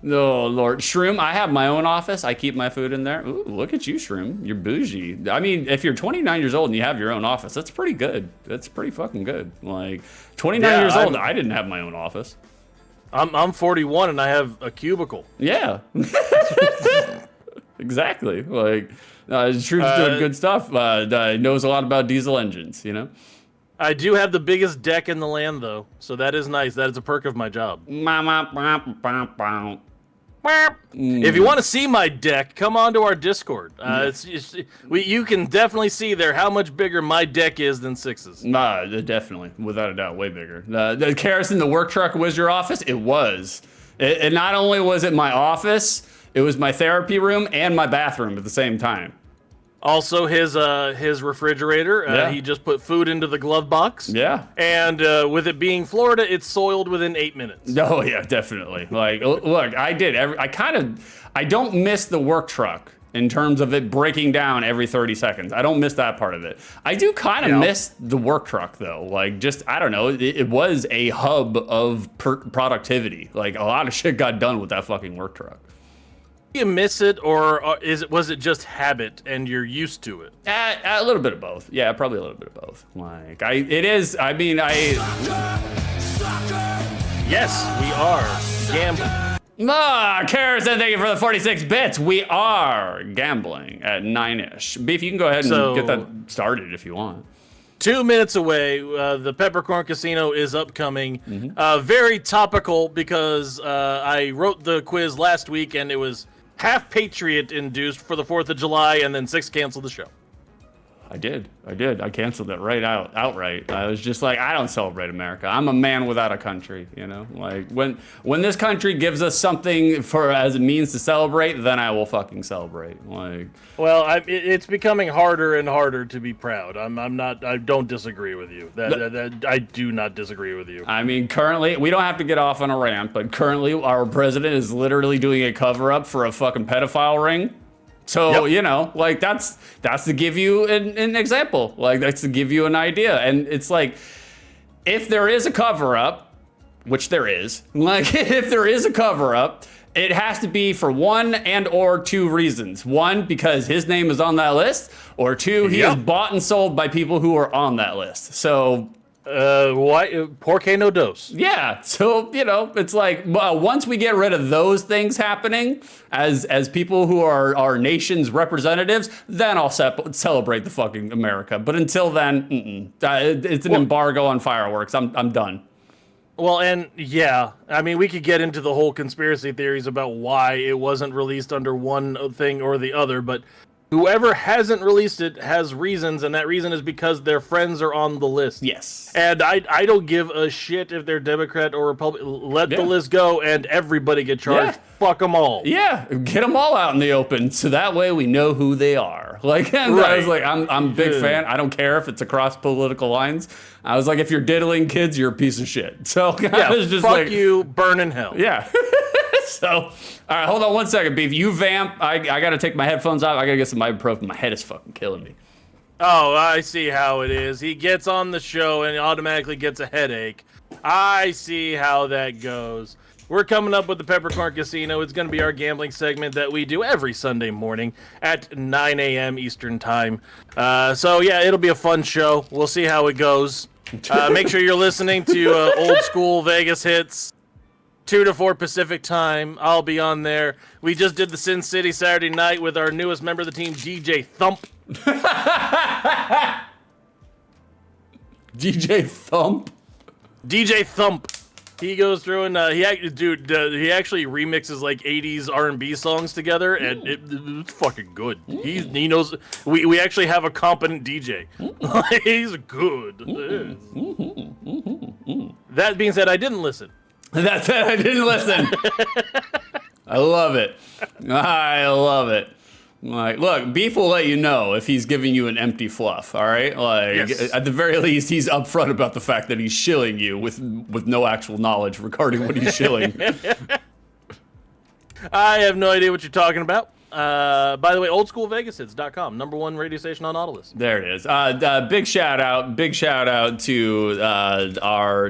No, Lord. Shroom, I have my own office. I keep my food in there. Ooh, look at you, Shroom. You're bougie. I mean, if you're 29 years old and you have your own office, that's pretty good. That's pretty fucking good. Like, 29 years old, I didn't have my own office. I'm 41 and I have a cubicle. Yeah. Exactly. Like, Shroom's doing good stuff. Knows a lot about diesel engines, you know? I do have the biggest deck in the land, though, so that is nice. That is a perk of my job. If you want to see my deck, come on to our Discord. You can definitely see there how much bigger my deck is than Six's. Definitely, without a doubt, way bigger. The Kerosene, the work truck was your office? It was. It not only was it my office, it was my therapy room and my bathroom at the same time. Also, his refrigerator. He just put food into the glove box. Yeah. And with it being Florida, it's soiled within 8 minutes. Oh yeah, definitely. Like, look, I don't miss the work truck in terms of it breaking down every 30 seconds. I don't miss that part of it. I do kind of miss the work truck though. Like just, I don't know, it was a hub of productivity. Like a lot of shit got done with that fucking work truck. You miss it, or was it just habit and you're used to it? A little bit of both. Yeah, probably a little bit of both. Like yes, we are gambling. Carson, thank you for the 46 bits. We are gambling at 9-ish. Beef, you can go ahead and get that started if you want. 2 minutes away, the Peppercorn Casino is upcoming. Very topical because I wrote the quiz last week and it was half Patriot induced for the 4th of July, and then 6 canceled the show. I did. I canceled it outright. I was just like, I don't celebrate America. I'm a man without a country, you know? Like, when this country gives us something as a means to celebrate, then I will fucking celebrate. Like, well, it's becoming harder and harder to be proud. I don't disagree with you. I do not disagree with you. I mean, currently, we don't have to get off on a rant, but currently our president is literally doing a cover-up for a fucking pedophile ring. So, you know, like that's to give you an example. Like that's to give you an idea. And it's like, if there is a cover up, which there is, like if there is a cover up, it has to be for one and or two reasons. One, because his name is on that list, or two, he is bought and sold by people who are on that list. So why? Por qué no dos? Yeah, so, you know, it's like, once we get rid of those things happening as people who are our nation's representatives, then I'll celebrate the fucking America. But until then, it's an embargo on fireworks. I'm done. Well, and yeah, I mean, we could get into the whole conspiracy theories about why it wasn't released under one thing or the other, but whoever hasn't released it has reasons, and that reason is because their friends are on the list. Yes. And I don't give a shit if they're Democrat or Republican. Let the list go and everybody get charged. Yeah. Fuck them all. Yeah, get them all out in the open, so that way we know who they are. Like, and I was like, I'm a big fan. I don't care if it's across political lines. I was like, if you're diddling kids, you're a piece of shit. So I was just fuck like, you, burn in hell. Yeah. So, all right, hold on one second, Beef. You vamp. I got to take my headphones off. I got to get some ibuprofen. My head is fucking killing me. Oh, I see how it is. He gets on the show and automatically gets a headache. I see how that goes. We're coming up with the Peppercorn Casino. It's going to be our gambling segment that we do every Sunday morning at 9 a.m. Eastern Time. So, yeah, it'll be a fun show. We'll see how it goes. Make sure you're listening to old school Vegas hits. 2 to 4 Pacific time. I'll be on there. We just did the Sin City Saturday night with our newest member of the team, DJ Thump. DJ Thump? DJ Thump. He goes through and he actually remixes like 80s R&B songs together, and it's fucking good. He knows. We actually have a competent DJ. He's good. That being said, I didn't listen. That's it. I didn't listen. I love it. I love it. Like, look, Beef will let you know if he's giving you an empty fluff, all right? Like, at the very least, he's upfront about the fact that he's shilling you with no actual knowledge regarding what he's shilling. I have no idea what you're talking about. By the way, oldschoolvegashits.com, #1 radio station on Nautilus. There it is. Big shout out to our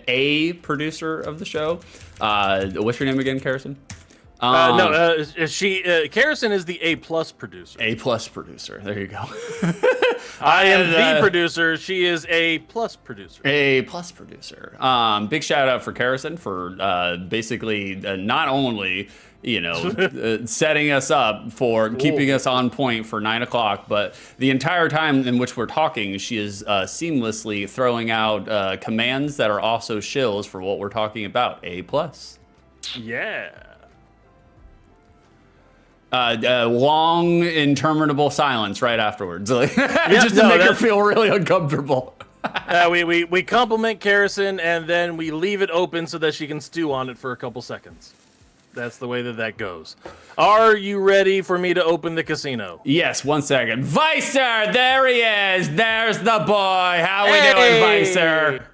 A producer of the show. What's your name again, Carson? Karrison is the A+ producer. A+ producer. There you go. I am the producer. She is A+ producer. A+ producer. Big shout out for Karrison for basically not only setting us up for keeping us on point for 9 o'clock, but the entire time in which we're talking, she is seamlessly throwing out commands that are also shills for what we're talking about. A+. Yeah. Long, interminable silence right afterwards, just to make her feel really uncomfortable. We compliment Karrison, and then we leave it open so that she can stew on it for a couple seconds. That's the way that goes. Are you ready for me to open the casino? Yes, 1 second. Vicer, there he is. There's the boy. How we doing, Vicer?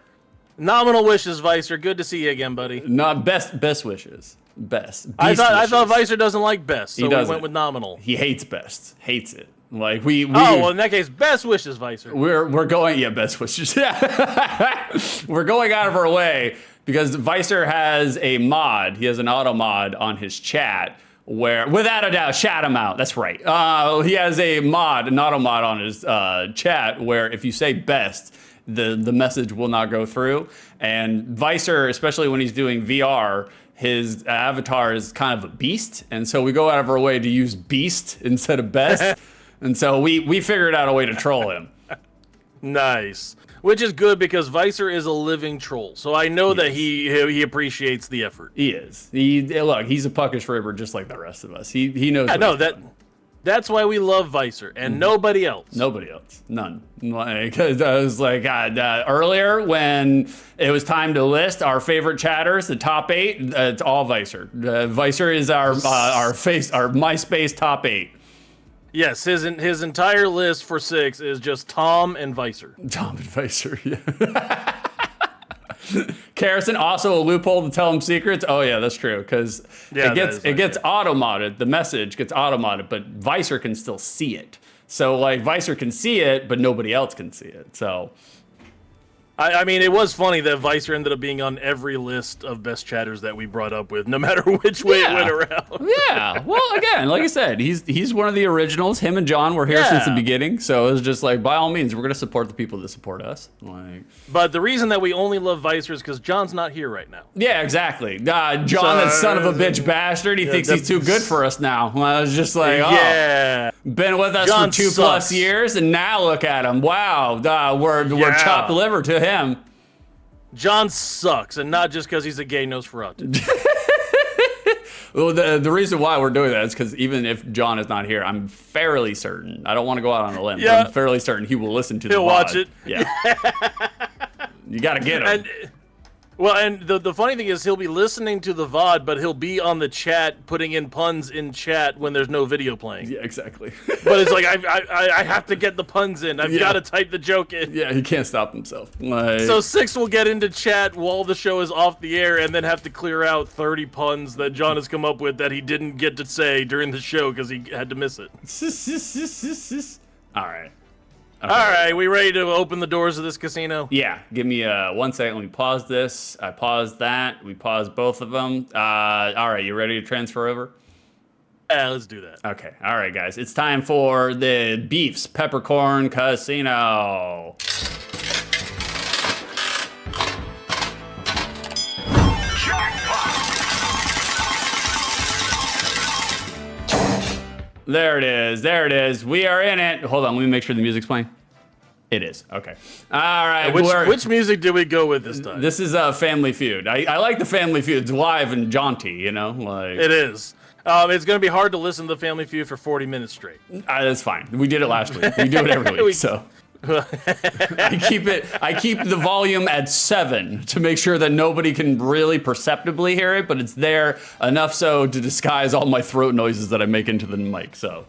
Nominal wishes, Vicer. Good to see you again, buddy. Not best wishes. Best. I Beast thought wishes. Vicer doesn't like best, so we doesn't. went with nominal. He hates best. Hates it. Like we Oh, well, in that case, best wishes, Vicer. we're going best wishes. We're going out of our way because Vicer has a mod. He has an auto mod on his chat where, without a doubt, shout him out. That's right. He has an auto mod on his chat where if you say best, the message will not go through. And Vicer, especially when he's doing VR, his avatar is kind of a beast, and so we go out of our way to use beast instead of best. And so we figured out a way to troll him. Nice. Which is good because Vicer is a living troll, so I know that he appreciates the effort. He is. Look, he's a puckish ribber just like the rest of us. He knows. I what know he's that. doing. That's why we love Vicer and nobody else. Nobody else. None. Like, I was like, earlier when it was time to list our favorite chatters, the top 8, it's all Vicer. Vicer is our MySpace top 8. Yes, his entire list for 6 is just Tom and Vicer. Tom and Vicer, yeah. Carrison, also a loophole to tell him secrets. Oh yeah, that's true because it gets auto modded. The message gets auto modded, but Vicer can still see it. So like Vicer can see it, but nobody else can see it. So I mean, it was funny that Vicer ended up being on every list of best chatters that we brought up with, no matter which way it went around. Yeah. Well, again, like I said, he's one of the originals. Him and John were here since the beginning, so it was just like, by all means, we're gonna support the people that support us. Like, but the reason that we only love Vicer is because John's not here right now. yeah, exactly. John, that son of a bitch bastard, he thinks he's too good for us now. I was just like, been with us John for 2+ years, and now look at him. Wow, we're chopped liver to him. John sucks, and not just because he's a gay Nosferatu. Well, the reason why we're doing that is because even if John is not here, I'm fairly certain. I don't want to go out on a limb, but I'm fairly certain he will listen to the VOD. He'll watch it. Yeah. You got to get him. And the funny thing is he'll be listening to the VOD, but he'll be on the chat putting in puns in chat when there's no video playing. Yeah, exactly. But it's like, I have to get the puns in. I've got to type the joke in. Yeah, he can't stop himself. Like, So 6 will get into chat while the show is off the air and then have to clear out 30 puns that John has come up with that he didn't get to say during the show because he had to miss it. All right. Okay. All right, we ready to open the doors of this casino? Yeah, give me 1 second. Let me pause this. I paused that. We paused both of them. All right, you ready to transfer over? Yeah, let's do that. Okay, all right, guys. It's time for the Beef's Peppercorn Casino. There it is. There it is. We are in it. Hold on. Let me make sure the music's playing. It is. Okay. All right. Which music did we go with this time? This is a Family Feud. I like the Family Feud. It's live and jaunty, you know? Like, it is. It's going to be hard to listen to the Family Feud for 40 minutes straight. That's fine. We did it last week. We do it every week, so. I keep the volume at 7 to make sure that nobody can really perceptibly hear it, but it's there enough so to disguise all my throat noises that I make into the mic. So,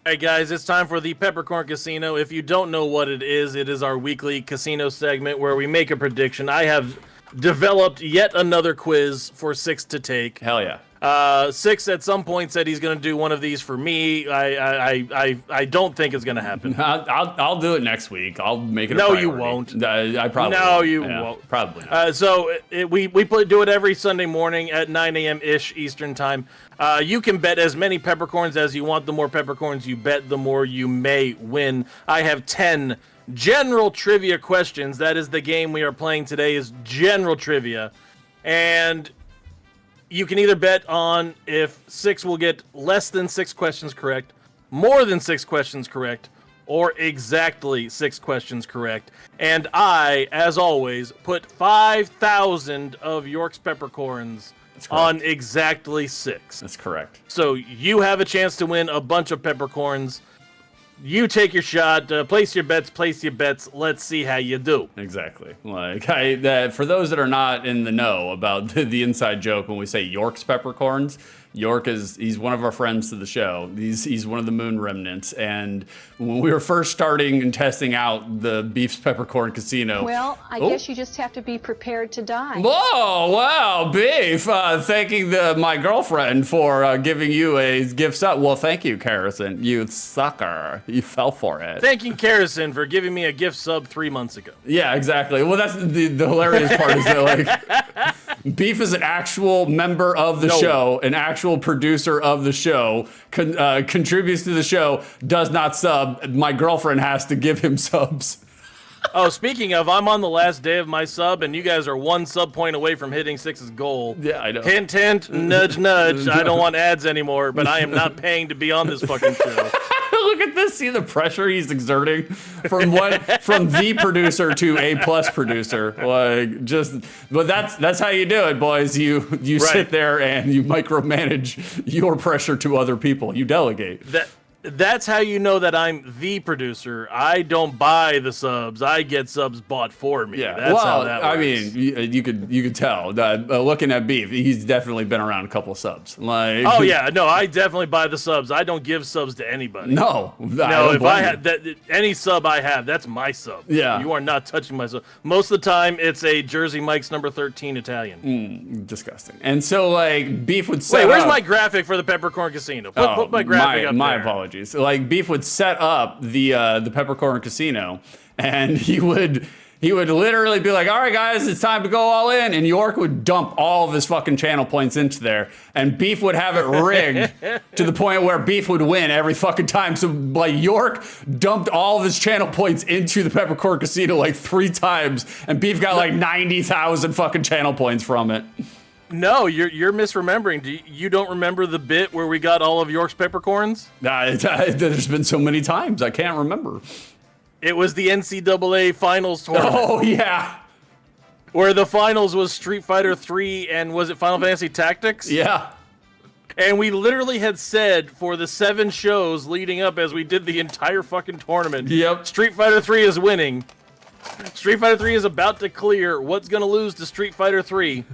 hey guys, it's time for the Peppercorn Casino. If you don't know what it is our weekly casino segment where we make a prediction. I have developed yet another quiz for 6 to take. Hell yeah. 6 at some point said he's going to do one of these for me. I don't think it's going to happen. I'll do it next week. I'll make it. No, a priority. you won't. I probably. No, won't. you Yeah, won't. Probably. Not. We do it every Sunday morning at 9 a.m. ish Eastern time. You can bet as many peppercorns as you want. The more peppercorns you bet, the more you may win. I have 10 general trivia questions. That is the game we are playing today. Is general trivia, and you can either bet on if 6 will get less than 6 questions correct, more than 6 questions correct, or exactly 6 questions correct. And I, as always, put 5,000 of York's peppercorns on exactly 6. That's correct. So you have a chance to win a bunch of peppercorns. You take your shot, place your bets, let's see how you do. Exactly. Like, for those that are not in the know about the inside joke when we say York's peppercorns, York he's one of our friends to the show. He's one of the moon remnants. And when we were first starting and testing out the Beef's Peppercorn Casino. Well, I guess you just have to be prepared to die. Whoa, wow, Beef, thanking my girlfriend for giving you a gift sub. Well, thank you, Carrison. You sucker. You fell for it. Thanking Carrison for giving me a gift sub 3 months ago. Yeah, exactly. Well, that's the hilarious part is that, like, Beef is an actual member of the show, an actual producer of the show, contributes to the show, does not sub. My girlfriend has to give him subs. Oh, speaking of, I'm on the last day of my sub, and you guys are 1 sub point away from hitting Six's goal. Yeah, I know. Hint, hint, nudge, nudge. I don't want ads anymore, but I am not paying to be on this fucking show. Look at this. See the pressure he's exerting from the producer to A+ producer. But that's how you do it, boys. You Right. sit there and you micromanage your pressure to other people. You delegate. That's how you know that I'm the producer. I don't buy the subs. I get subs bought for me. Yeah, That's how that works. I mean, you could tell that looking at Beef, he's definitely been around a couple of subs. Like, oh yeah, no, I definitely buy the subs. I don't give subs to anybody. No, No, if I had that, any sub I have, that's my sub. Yeah. You are not touching my sub. Most of the time, it's a Jersey Mike's number 13 Italian. disgusting. And so, like, Beef would set Wait, where's up, my graphic for the Peppercorn Casino? Put my graphic up my there. apologies. Like, Beef would set up the Peppercorn Casino, and he would literally be like, all right, guys, it's time to go all in. And York would dump all of his fucking channel points into there. And Beef would have it rigged to the point where Beef would win every fucking time. So, like, York dumped all of his channel points into the Peppercorn Casino like 3 times. And Beef got like 90,000 fucking channel points from it. No, you're misremembering. You don't remember the bit where we got all of York's peppercorns? There's been so many times. I can't remember. It was the NCAA Finals tournament. Oh, yeah. Where the finals was Street Fighter 3 and was it Final Fantasy Tactics? Yeah. And we literally had said for the 7 shows leading up as we did the entire fucking tournament, Yep. Street Fighter 3 is winning. Street Fighter 3 is about to clear. What's going to lose to Street Fighter 3?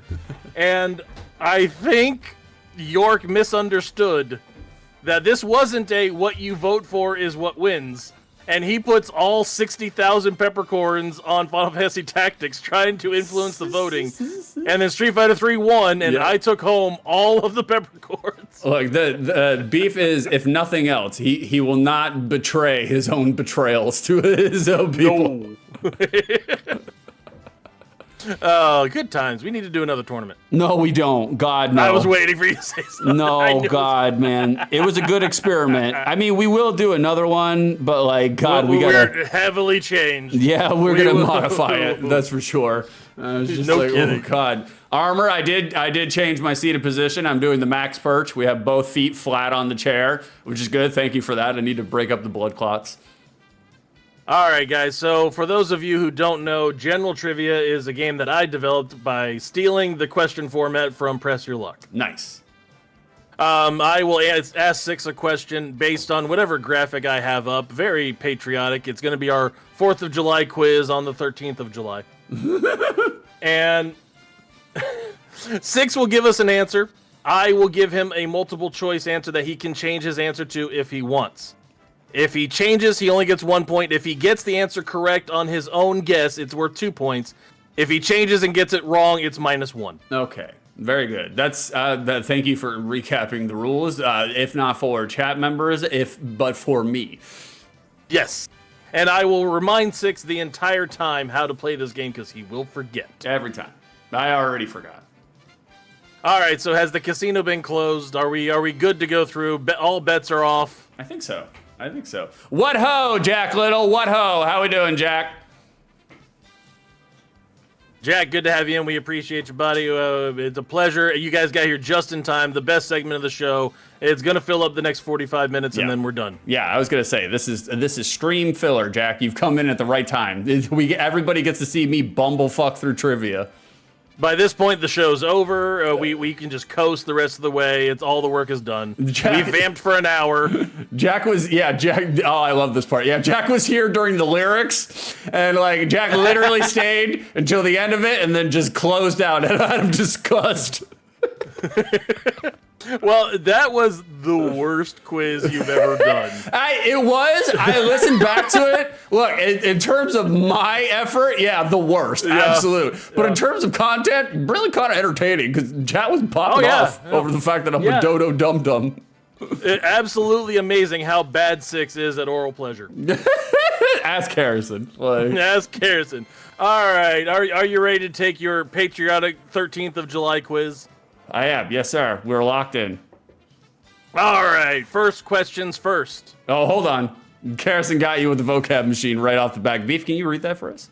And I think York misunderstood that this wasn't a what you vote for is what wins. And he puts all 60,000 peppercorns on Final Fantasy Tactics trying to influence the voting. And then Street Fighter 3 won, and Yeah. I took home all of the peppercorns. Look, the Beef is, if nothing else, he will not betray his own betrayals to his own people. Oh, good times. We need to do another tournament. No, we don't. God, no. I was waiting for you to say something. I No, knew it. God, man. It was a good experiment. I mean, we will do another one, but, like, God, we gotta... We're heavily changed. Yeah, we're We gonna will. modify it. That's for sure. I was just No like, kidding. oh God. Armor, I did change my seated position. I'm doing the max perch. We have both feet flat on the chair, which is good. Thank you for that. I need to break up the blood clots. All right, guys. So for those of you who don't know, General Trivia is a game that I developed by stealing the question format from Press Your Luck. Nice. I will ask Six a question based on whatever graphic I have up. Very patriotic. It's going to be our 4th of July quiz on the 13th of July. And Six will give us an answer. I will give him a multiple choice answer that he can change his answer to if he wants. If he changes, he only gets 1 point. If he gets the answer correct on his own guess, it's worth 2 points. If he changes and gets it wrong, it's -1. Okay. Very good. That's thank you for recapping the rules. If not for chat members, but for me. Yes. And I will remind Six the entire time how to play this game because he will forget. Every time. I already forgot. All right, so has the casino been closed? Are we good to go through? All bets are off. I think so. What ho, Jack Little? What ho? How we doing, Jack? Jack, good to have you in. We appreciate you, buddy. It's a pleasure. You guys got here just in time. The best segment of the show. It's gonna fill up the next 45 minutes, and then we're done. Yeah, I was gonna say this is stream filler, Jack. You've come in at the right time. Everybody gets to see me bumblefuck through trivia. By this point, the show's over. We can just coast the rest of the way. It's all the work is done. Jack- We vamped for an hour. Jack. Oh, I love this part. Yeah, Jack was here during the lyrics, and like Jack literally stayed until the end of it, and then just closed out out of disgust. Well, that was the worst quiz you've ever done. It was. I listened back to it. Look, in terms of my effort, yeah, the worst. Absolute. But in terms of content, really kind of entertaining because chat was popping off over the fact that I'm a dodo dum dum. Absolutely amazing how bad Six is at oral pleasure. Ask Harrison. Ask Harrison. All right. Are you ready to take your patriotic 13th of July quiz? I am. Yes, sir. We're locked in. All right. First questions first. Oh, hold on. Harrison got you with the vocab machine right off the back. Beef, can you read that for us?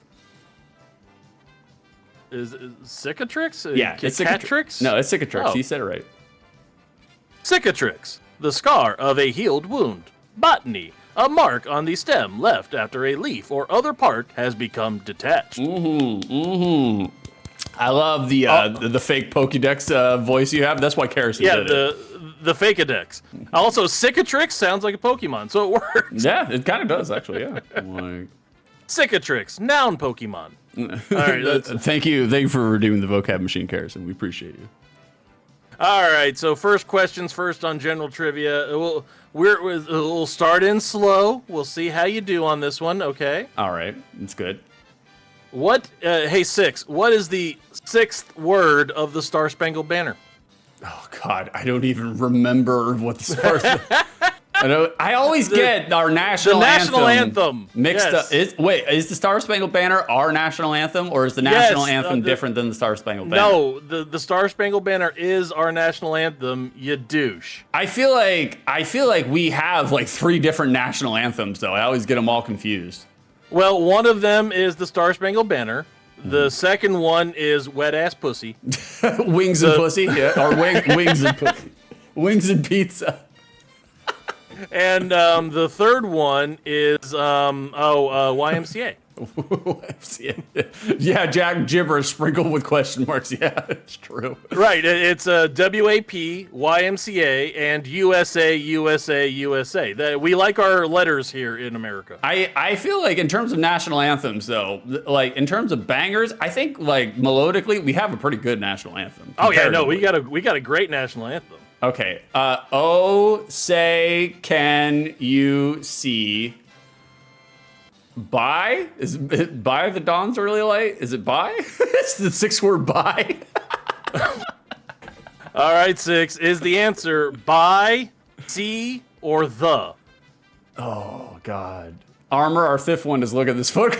Is cicatrix? Yeah, it's cicatrix. No, it's cicatrix. Oh. You said it right. Cicatrix, the scar of a healed wound. Botany, a mark on the stem left after a leaf or other part has become detached. I love the fake Pokédex voice you have. That's why Harrison did it. The Fakeadex. Also, Cicatrix sounds like a Pokemon, so it works. Yeah, it kind of does, actually, yeah. Cicatrix, noun Pokemon. All right, Thank you for redeeming the vocab machine, Harrison. We appreciate you. All right, so first questions first on general trivia. We'll start in slow. We'll see how you do on this one, okay? All right, it's good. Hey, Six, what is the sixth word of the Star Spangled Banner? Oh, God, I don't even remember what the stars. I always get our national anthem mixed up. Is the Star Spangled Banner our national anthem, or is the national anthem different than the Star Spangled Banner? No, the Star Spangled Banner is our national anthem. You douche. I feel like we have like 3 different national anthems, though. I always get them all confused. Well, one of them is the Star Spangled Banner. The second one is Wet Ass Pussy. Wings and pussy, yeah, or wings and pussy, wings and pizza. And the third one is YMCA. Yeah, Jack gibberish sprinkled with question marks. Yeah, it's true. Right, it's WAP, YMCA, and USA, USA, USA. We like our letters here in America. I feel like in terms of national anthems, though, like in terms of bangers, I think like melodically we have a pretty good national anthem. Oh yeah, no, we got a great national anthem. Okay. Oh, say, can you see? Bye? Is it by the dawn's early light? Is it bye? It's the 6-word bye. All right, Six. Is the answer by, see, or the? Oh, God. Armor, our 5th one, is look at this photo.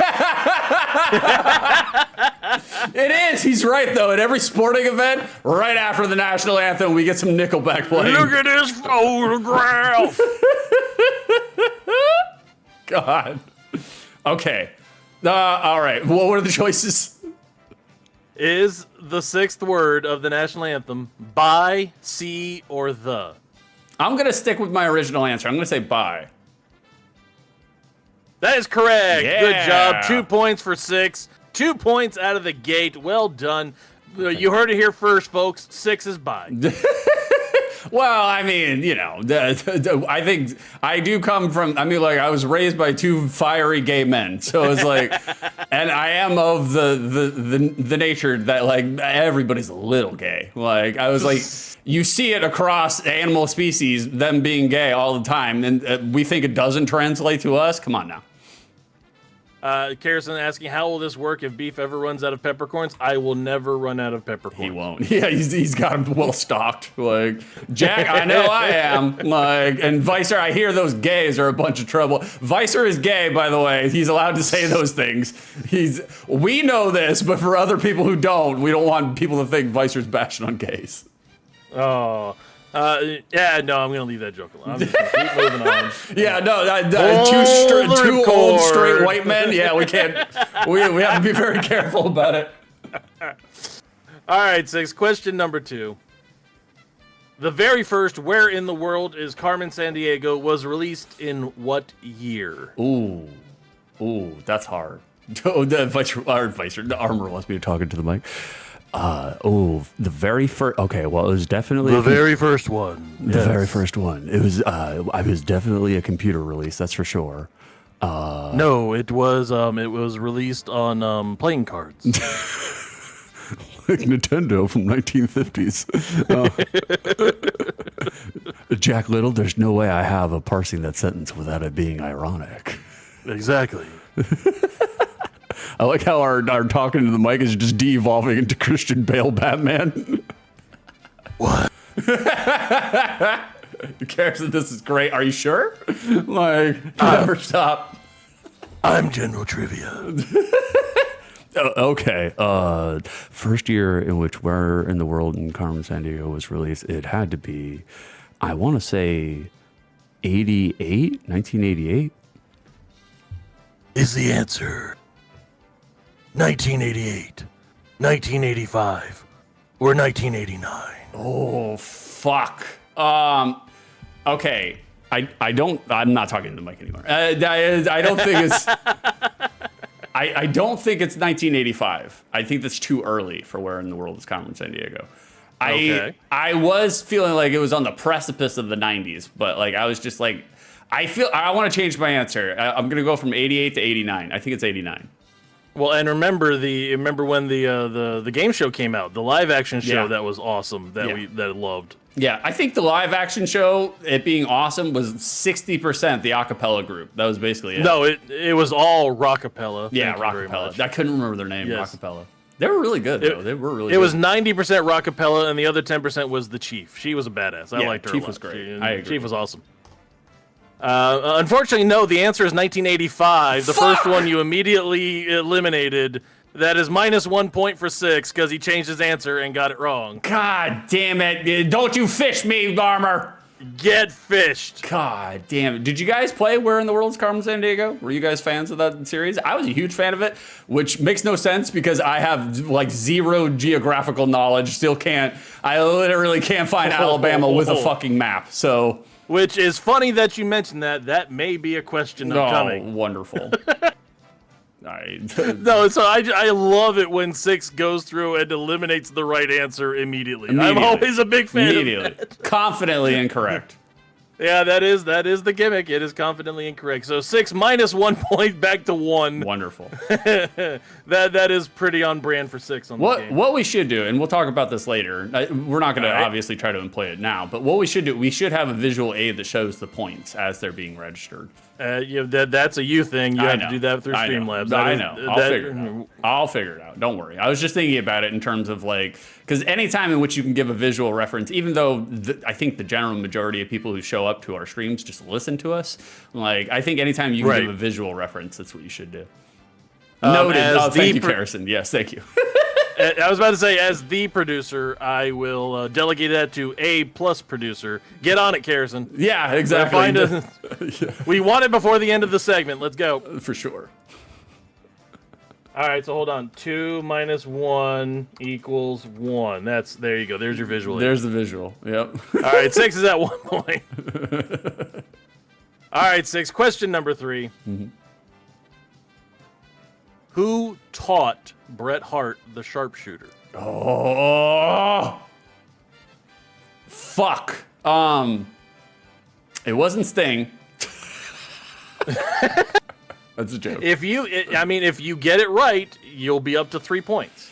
It is. He's right, though. At every sporting event, right after the national anthem, we get some Nickelback playing. Look at this photograph. God. Okay. All right. What were the choices? Is the 6th word of the national anthem by, see, or the? I'm going to stick with my original answer. I'm going to say bye. That is correct. Yeah. Good job. 2 points for Six. 2 points out of the gate. Well done. You heard it here first, folks. Six is by. Well, I mean, you know, I think I do come from, I mean, like, I was raised by 2 fiery gay men. So it's like, and I am of the nature that, like, everybody's a little gay. Like, I was like, you see it across animal species, them being gay all the time. And we think it doesn't translate to us. Come on now. Carrison asking, how will this work if Beef ever runs out of peppercorns? I will never run out of peppercorns. He won't. Yeah, he's got him well stocked. Like, Jack, I know I am. Like, and Vicer, I hear those gays are a bunch of trouble. Vicer is gay, by the way. He's allowed to say those things. We know this, but for other people who don't, we don't want people to think Vicer's bashing on gays. Oh. Yeah, no, I'm gonna leave that joke alone. I'm just gonna keep moving on. Yeah, no, two old straight white men. Yeah, we can't. We have to be very careful about it. All right, Six. Question number 2. The very first "Where in the World is Carmen Sandiego" was released in what year? Ooh, that's hard. Oh, the Armor wants me to talk into the mic. The very first. Okay, well, it was definitely the very first one. The very first one. It was. It was definitely a computer release. That's for sure. No, it was. It was released on playing cards. Nintendo from 1950s. Jack Little, there's no way I have a parsing that sentence without it being ironic. Exactly. I like how our talking to the mic is just de-evolving into Christian Bale Batman. What? Garrison, this is great. Are you sure? Like, never stop. I'm General Trivia. Okay. First year in which Where in the World in Carmen Sandiego was released, it had to be, I want to say, 1988? Is the answer 1988, 1985, or 1989? Oh, fuck. Okay. I'm not talking to the mic anymore. I don't think it's, I don't think it's 1985. I think that's too early for Where in the World is Carmen Sandiego. Okay. I was feeling like it was on the precipice of the 90s, but like, I was just like, I want to change my answer. I'm going to go from 88 to 89. I think it's 89. Well, and remember when the game show came out, the live action show Yeah. that was awesome that Yeah. that I loved. Yeah, I think the live action show, it being awesome, was 60% the acapella group. That was basically it. No, it was all rockapella. Yeah, Thank you very Rockapella. much. I couldn't remember their name, Yes. Rockapella. They were really good, though. They were really It good. was 90% rockapella, and the other 10% was the Chief. She was a badass. I Yeah, liked her. Chief a lot. was great. She- I agree. Chief was awesome. Unfortunately, no. The answer is 1985. The first one you immediately eliminated. That is minus 1 point for Six because he changed his answer and got it wrong. God damn it. Don't you fish me, Armor. Get fished. God damn it. Did you guys play Where in the World is Carmen Sandiego? Were you guys fans of that series? I was a huge fan of it, which makes no sense because I have like zero geographical knowledge. I literally can't find Alabama with a fucking map. So. Which is funny that you mentioned that. That may be a question upcoming. Wonderful. No, so I love it when Six goes through and eliminates the right answer immediately. I'm always a big fan of that. Confidently incorrect. Yeah, that is the gimmick. It is confidently incorrect. So Six minus 1 point back to 1. Wonderful. That is pretty on brand for Six on the game. What we should do, and we'll talk about this later. We're not going to obviously try to play it now, but what we should do, we should have a visual aid that shows the points as they're being registered. That's a you thing. You have to do that through Streamlabs. I know. I'll figure it out. Don't worry. I was just thinking about it in terms of like, because any time in which you can give a visual reference, even though I think the general majority of people who show up to our streams just listen to us, like I think anytime you can give a visual reference, that's what you should do. Noted. Thank you, Harrison. Yes, thank you. I was about to say, as the producer, I will delegate that to A+ producer. Get on it, Harrison. Yeah, exactly. We want it before the end of the segment. Let's go. For sure. All right, so hold on. 2 minus 1 equals 1. There you go. There's your visual. There's the visual. Yep. All right, Six is at 1 point. All right, Six. Question number 3. Mm-hmm. Who taught Bret Hart the sharpshooter? Oh, fuck. It wasn't Sting. That's a joke. If you get it right, you'll be up to 3 points.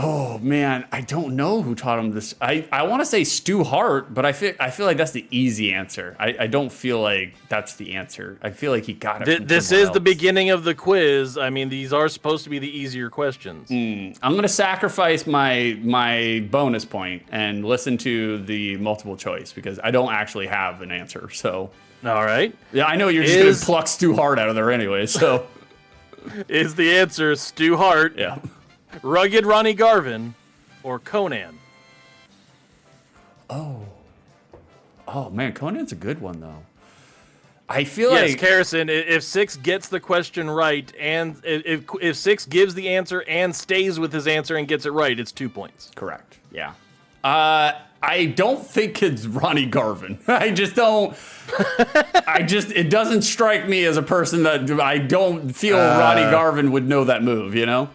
Oh man, I don't know who taught him this. I want to say Stu Hart, but I feel like that's the easy answer. I don't feel like that's the answer. I feel like he got it. This is the beginning of the quiz. I mean, these are supposed to be the easier questions. I'm gonna sacrifice my bonus point and listen to the multiple choice because I don't actually have an answer. So. All right. Yeah, I know you're just gonna pluck Stu Hart out of there anyway. So. Is the answer Stu Hart? Yeah. Rugged Ronnie Garvin, or Conan? Oh man, Conan's a good one though. I feel yes, like Harrison. If Six gets the question right, and if Six gives the answer and stays with his answer and gets it right, it's 2 points. Correct. Yeah. I don't think it's Ronnie Garvin. I just don't. It doesn't strike me as a person that I don't feel Ronnie Garvin would know that move. You know.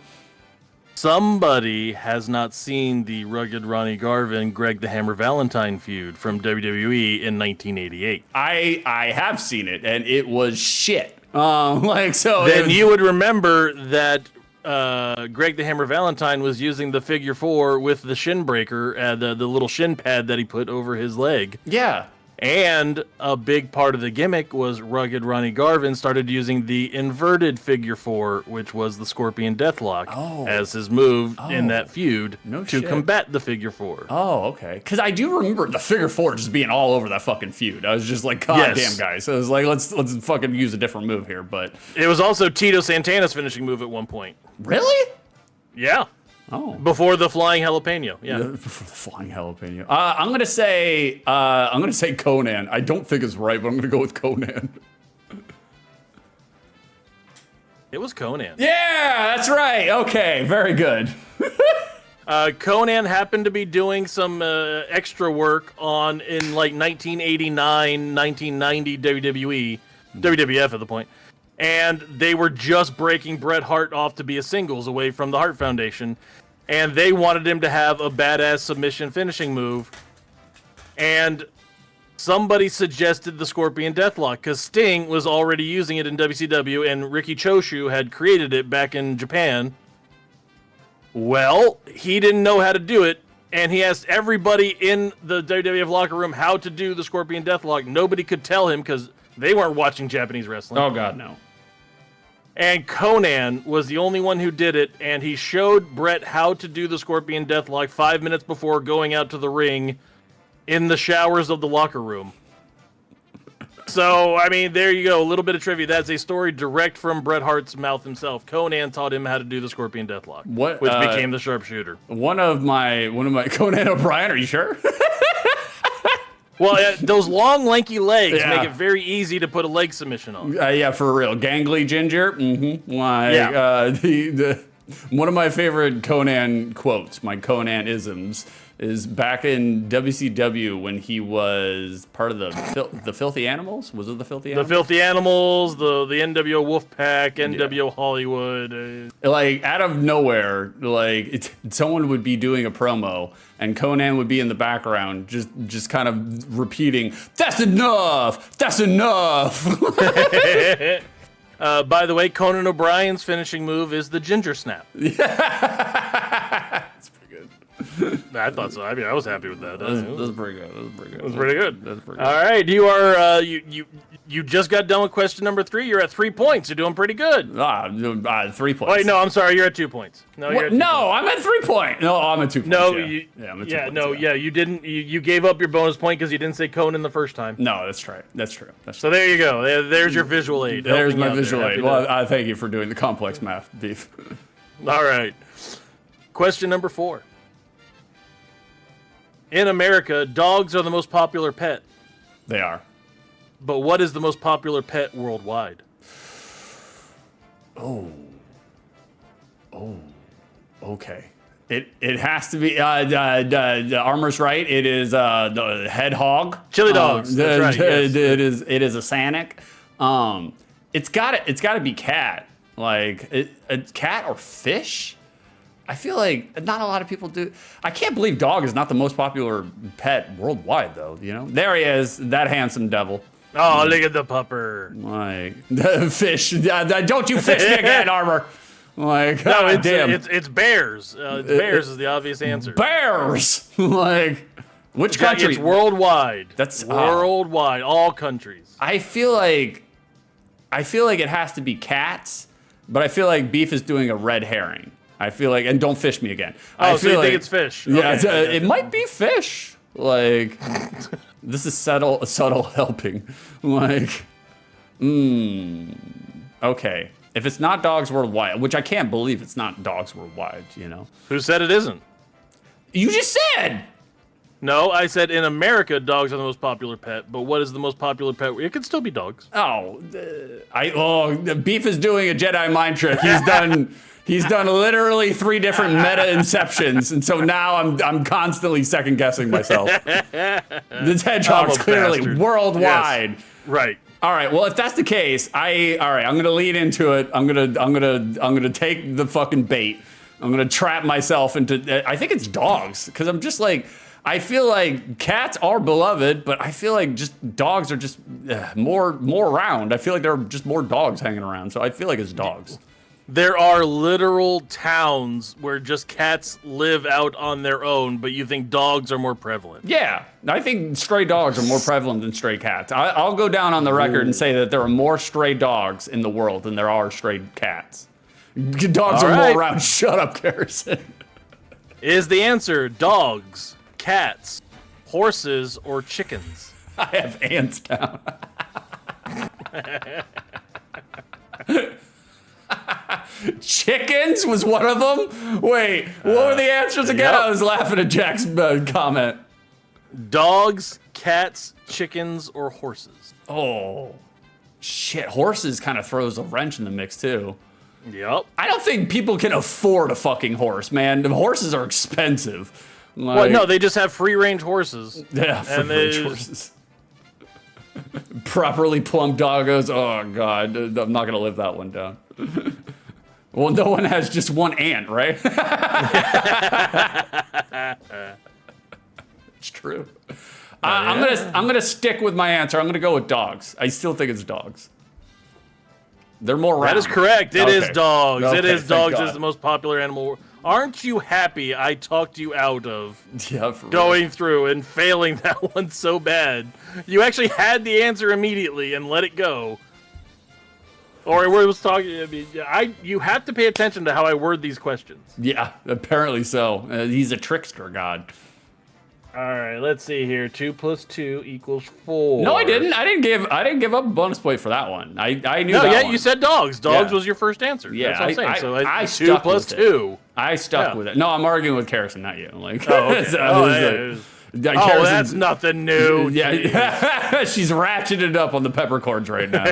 Somebody has not seen the Rugged Ronnie Garvin, Greg the Hammer Valentine feud from WWE in 1988. I have seen it, and it was shit. Then you would remember that Greg the Hammer Valentine was using the figure 4 with the shin breaker, the little shin pad that he put over his leg. Yeah. And a big part of the gimmick was Rugged Ronnie Garvin started using the inverted figure 4, which was the Scorpion Deathlock, as his move in that feud to combat the figure 4. Oh, okay. Because I do remember the figure 4 just being all over that fucking feud. I was just like, God damn, guys. So I was like, let's fucking use a different move here. But it was also Tito Santana's finishing move at one point. Really? Yeah. Oh. Before the flying jalapeno. Yeah. Before the flying jalapeno. I'm gonna say Conan. I don't think it's right, but I'm gonna go with Conan. It was Conan. Yeah, that's right. Okay, very good. Conan happened to be doing some extra work in like 1989, 1990 WWE, WWF at the point. And they were just breaking Bret Hart off to be a singles away from the Hart Foundation. And they wanted him to have a badass submission finishing move. And somebody suggested the Scorpion Deathlock because Sting was already using it in WCW and Riki Choshu had created it back in Japan. Well, he didn't know how to do it. And he asked everybody in the WWF locker room how to do the Scorpion Deathlock. Nobody could tell him because they weren't watching Japanese wrestling. Oh, God, no. And Conan was the only one who did it, and he showed Bret how to do the Scorpion Deathlock 5 minutes before going out to the ring in the showers of the locker room. So, I mean, there you go. A little bit of trivia. That's a story direct from Bret Hart's mouth himself. Conan taught him how to do the Scorpion Deathlock, which became the Sharpshooter. One of my Conan O'Brien, are you sure? Well, those long, lanky legs make it very easy to put a leg submission on. Yeah, for real. Gangly ginger. Mm-hmm. One of my favorite Conan quotes, my Conan isms, is back in WCW when he was part of the Filthy Animals. Was it the Filthy Animals? The Filthy Animals, the NWO Wolfpack, NWO Hollywood. Like out of nowhere, like someone would be doing a promo, and Conan would be in the background, just kind of repeating, "That's enough! That's enough!" By the way, Conan O'Brien's finishing move is the Ginger Snap. That's pretty good. I thought so. I mean, I was happy with that. That was pretty good. That was pretty good. That was pretty good. That's pretty good. All right, you are you just got done with question number 3. You're at 3 points. You're doing pretty good. 3 points. Wait, no, I'm sorry. You're at 2 points. No, you're at 2 points. I'm at 3 points. No, I'm at 2 points. No, I'm at 2 points. You didn't. You gave up your bonus point because you didn't say Conan the first time. No, that's right. That's true. So there you go. There's your visual aid. There's my visual aid. Well, I thank you for doing the complex math, Beef. All right. Question number 4. In America, dogs are the most popular pet. They are. But what is the most popular pet worldwide? Okay. It has to be the Armor's right. It is the head hog. Chili dogs. That's right. Yes. It is a Sanic. It's got to be cat. Like it's cat or fish. I feel like not a lot of people do. I can't believe dog is not the most popular pet worldwide, though. You know, there he is, that handsome devil. Oh, look at the pupper. Like the fish. Don't you fish me again, Armor. Like, no, it's bears. Bears is the obvious answer. Bears. Like, which country? It's worldwide. That's worldwide. All countries. I feel like it has to be cats, but I feel like Beef is doing a red herring. I feel like, and don't fish me again. Oh, so you think it's fish? Yeah, okay. It might be fish. Like, this is subtle helping. Like, okay. If it's not dogs worldwide, which I can't believe it's not dogs worldwide, you know. Who said it isn't? You just said. No, I said in America, dogs are the most popular pet. But what is the most popular pet? It could still be dogs. Beef is doing a Jedi mind trick. He's done literally 3 different meta inceptions, and so now I'm constantly second guessing myself. This hedgehog's clearly bastard. worldwide. Yes. Right. All right. Well, if that's the case, I'm gonna lead into it. I'm gonna take the fucking bait. I'm gonna trap myself into. I think it's dogs because I'm just like. I feel like cats are beloved, but I feel like just dogs are just more around. I feel like there are just more dogs hanging around, so I feel like it's dogs. There are literal towns where just cats live out on their own, but you think dogs are more prevalent. Yeah, I think stray dogs are more prevalent than stray cats. I'll go down on the record and say that there are more stray dogs in the world than there are stray cats. Dogs All are right. more around. Shut up, Garrison. Is the answer dogs, cats, horses, or chickens? I have ants down. Chickens was one of them? Wait, what were the answers again? Yep. I was laughing at Jack's comment. Dogs, cats, chickens, or horses? Oh, shit. Horses kind of throws a wrench in the mix, too. Yep. I don't think people can afford a fucking horse, man. The horses are expensive. Well, Like, no, they just have free-range horses. yeah, and free-range they- horses. Properly plumbed doggos. Oh, God. I'm not going to live that one down. Well, no one has just one ant, right? It's true. I'm gonna stick with my answer. I'm gonna go with dogs. I still think it's dogs. They're more round. That is correct. It is Okay. dogs. It Okay, is thank dogs. God. Is the most popular animal. Aren't you happy I talked you out of Yeah, for real. going through and failing that one so bad? You actually had the answer immediately and let it go. Or we was talking. I mean, you have to pay attention to how I word these questions. Yeah, apparently so. He's a trickster god. All right, let's see here. 2 + 2 = 4. No, I didn't. I didn't give up a bonus point for that one. I knew No, that yeah, one. you said dogs. Dogs Yeah. was your first answer. Yeah, That's what I'm saying. So I 2 stuck + with it. 2. I stuck Yeah. with it. No, I'm arguing with Carrison, not you. Like, Oh, okay. so Oh, it was yeah, like- Oh, Carrison's- that's nothing new. Yeah, she's ratcheted up on the peppercorns right now.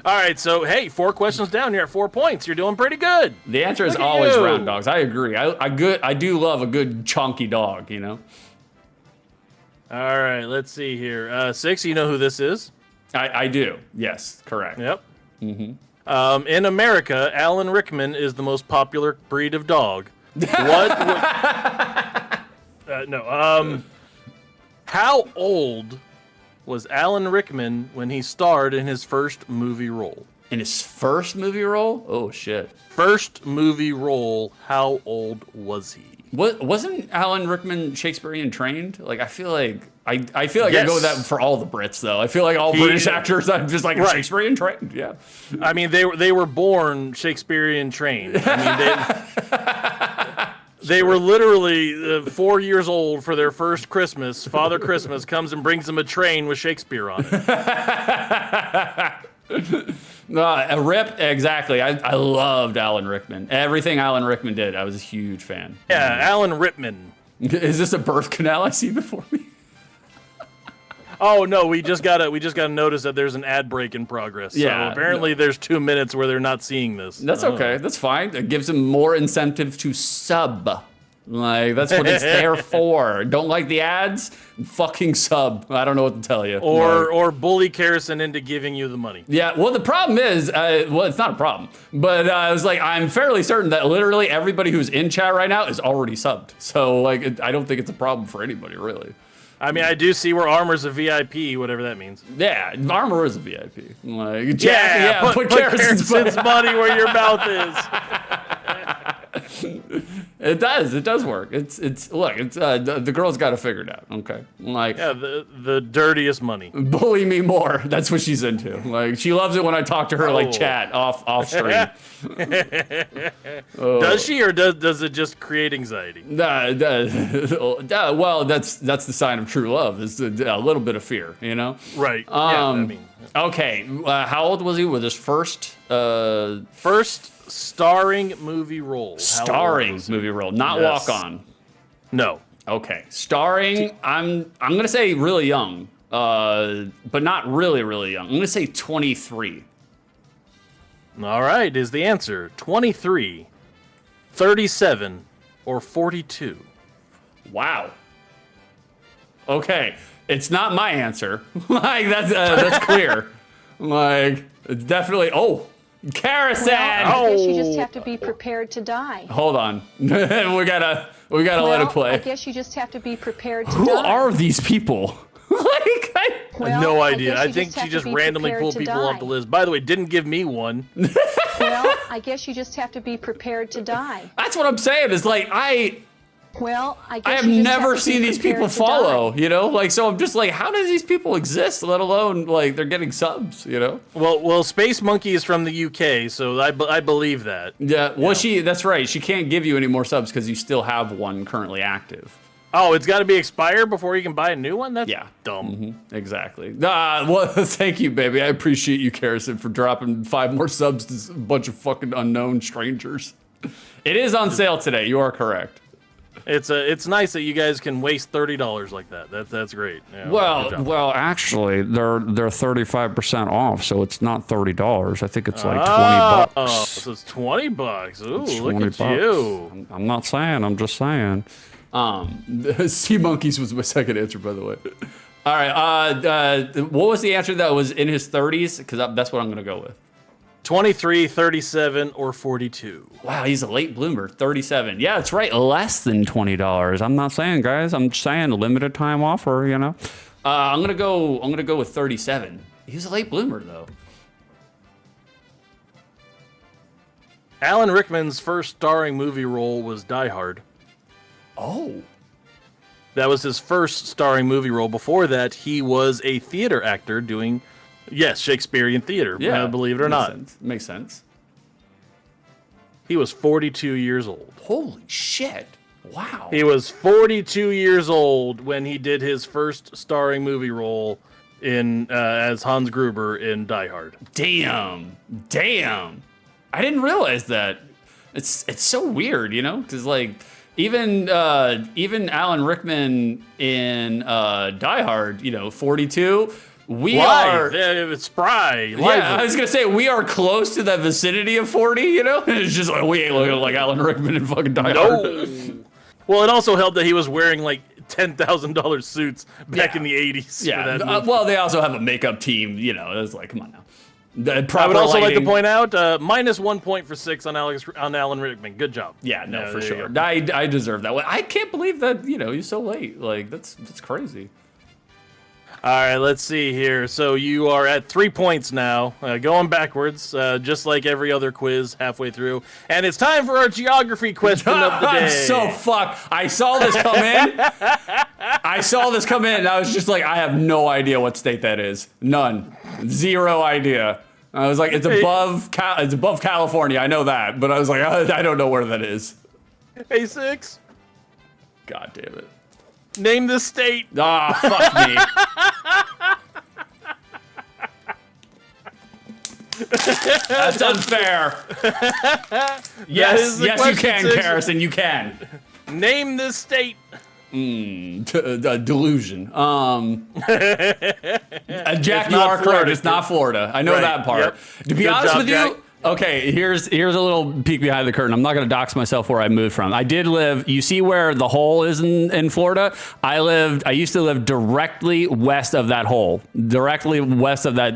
All right, so hey, 4 questions down. You're at 4 points. You're doing pretty good. The answer is Look at always you. round dogs. I agree. I do love a good chunky dog. You know. All right, let's see here. 6, you know who this is? I do. Yes, correct. Yep. Mm-hmm. In America, Alan Rickman is the most popular breed of dog. What? No. How old was Alan Rickman when he starred in his first movie role? In his first movie role? Oh shit. First movie role. How old was he? Wasn't Alan Rickman Shakespearean trained? Like I feel like I feel like I Yes. go with that for all the Brits though. I feel like all He- British actors I'm just like Right. Shakespearean trained. Yeah. I mean, they were born Shakespearean trained. I mean, they were literally 4 years old for their first Christmas. Father Christmas comes and brings them a train with Shakespeare on it. A rip, exactly. I loved Alan Rickman. Everything Alan Rickman did, I was a huge fan. Yeah, Alan Rickman. Is this a birth canal I see before me? Oh no, we just gotta notice that there's an ad break in progress. Yeah, So apparently there's 2 minutes where they're not seeing this. That's okay. That's fine. It gives them more incentive to sub. Like that's what it's there for. Don't like the ads? Fucking sub. I don't know what to tell you. Like- Or bully Carrison into giving you the money. yeah. Well, the problem is, well, it's not a problem, but I was like, I'm fairly certain that literally everybody who's in chat right now is already subbed. So like, I don't think it's a problem for anybody really. I mean, I do see where Armor's a VIP, whatever that means. Yeah, Armor is a VIP. Like, chat, put Carrison's Carrison's money where your mouth is. It does work. It's the girl's got it figured out. Okay, like Yeah, the dirtiest money. bully me more. That's what she's into. Like she loves it when I talk to her like Oh. chat off stream. Does she, or does it just create anxiety? Well, that's the sign of true love. Is a little bit of fear, you know. Right. Yeah, I mean, Okay, how old was he with his first first starring movie role. How old starring was he? movie role, not Yes. walk on? No. Okay, starring. I'm gonna say really young, but not really young. I'm gonna say 23. All right, is the answer 23, 37, or 42? Wow. Okay, it's not my answer. Like that's clear. Like it's definitely. Oh, Carrison. I guess you just have to be prepared to die. Hold on. we gotta let it play. I guess you just have to be prepared to Who die. are these people? Well, No I idea. guess I you think have she to just be randomly prepared pulled to people die. off the list. By the way, didn't give me one. I guess you just have to be prepared to die. That's what I'm saying. Is like Well, I guess I have you just never have to be seen these people prepared to follow, die. you know? Like, so I'm just like, how do these people exist, let alone, like, they're getting subs, you know? Well, Space Monkey is from the UK, so I believe that. Yeah, well, that's right. She can't give you any more subs because you still have one currently active. Oh, it's got to be expired before you can buy a new one? That's dumb. Exactly. Well, thank you, baby. I appreciate you, Karrison, for dropping 5 more subs to a bunch of fucking unknown strangers. It is on sale today. You are correct. It's nice that you guys can waste $30 like that. That's great. Yeah, good job. Well, actually, they're 35% off, so it's not $30. I think it's like $20. Oh, so it's $20. Ooh, It's look at $20. you. I'm not saying. I'm just saying. Sea monkeys was my second answer, by the way. All right. What was the answer that was in his 30s? Because that's what I'm gonna go with. 23, 37, or 42. Wow, he's a late bloomer. 37. Yeah, that's right. Less than $20. I'm not saying, guys. I'm just saying limited time offer. You know. I'm gonna go with 37. He was a late bloomer though. Alan Rickman's first starring movie role was Die Hard. Oh. That was his first starring movie role. Before that, he was a theater actor doing, Shakespearean theater. Yeah, believe it or not. Makes sense. He was 42 years old. Holy shit. Wow. He was 42 years old when he did his first starring movie role in as Hans Gruber in Die Hard. Damn. I didn't realize that. It's so weird, you know? Because, like, even Alan Rickman in Die Hard, 42. It's spry. Yeah, I was gonna say we are close to that vicinity of 40. You know, it's just like we ain't looking like Alan Rickman in fucking Die Hard. Well, it also helped that he was wearing like $10,000 suits back in the 80s. Yeah. For that movie. Well, they also have a makeup team. You know, it's like, come on now. I would also like to point out minus 1 point for 6 on Alan Rickman. Good job. Yeah, no, for there you sure. go. I deserve that. I can't believe that he's so late. Like that's crazy. All right, let's see here. So you are at 3 points now, going backwards, just like every other quiz halfway through. And it's time for our geography question of the day. I'm so fucked. I saw this come in. And I was just like, I have no idea what state that is. None. Zero idea. I was like, it's above California. I know that, but I was like, I don't know where that is. Hey, 6. God damn it. Name the state. Ah, fuck me. That's unfair. Yes, you question, can, 6. Karrison, you can. Name the state. Delusion. Jack, you not are correct. Florida. It's not Florida. I know Right, that part. yep. To be Good honest job, with you, Jack. okay, here's a little peek behind the curtain. I'm not going to dox myself where I moved from. I did live, you see where the hole is in Florida? I used to live directly west of that hole, directly west of that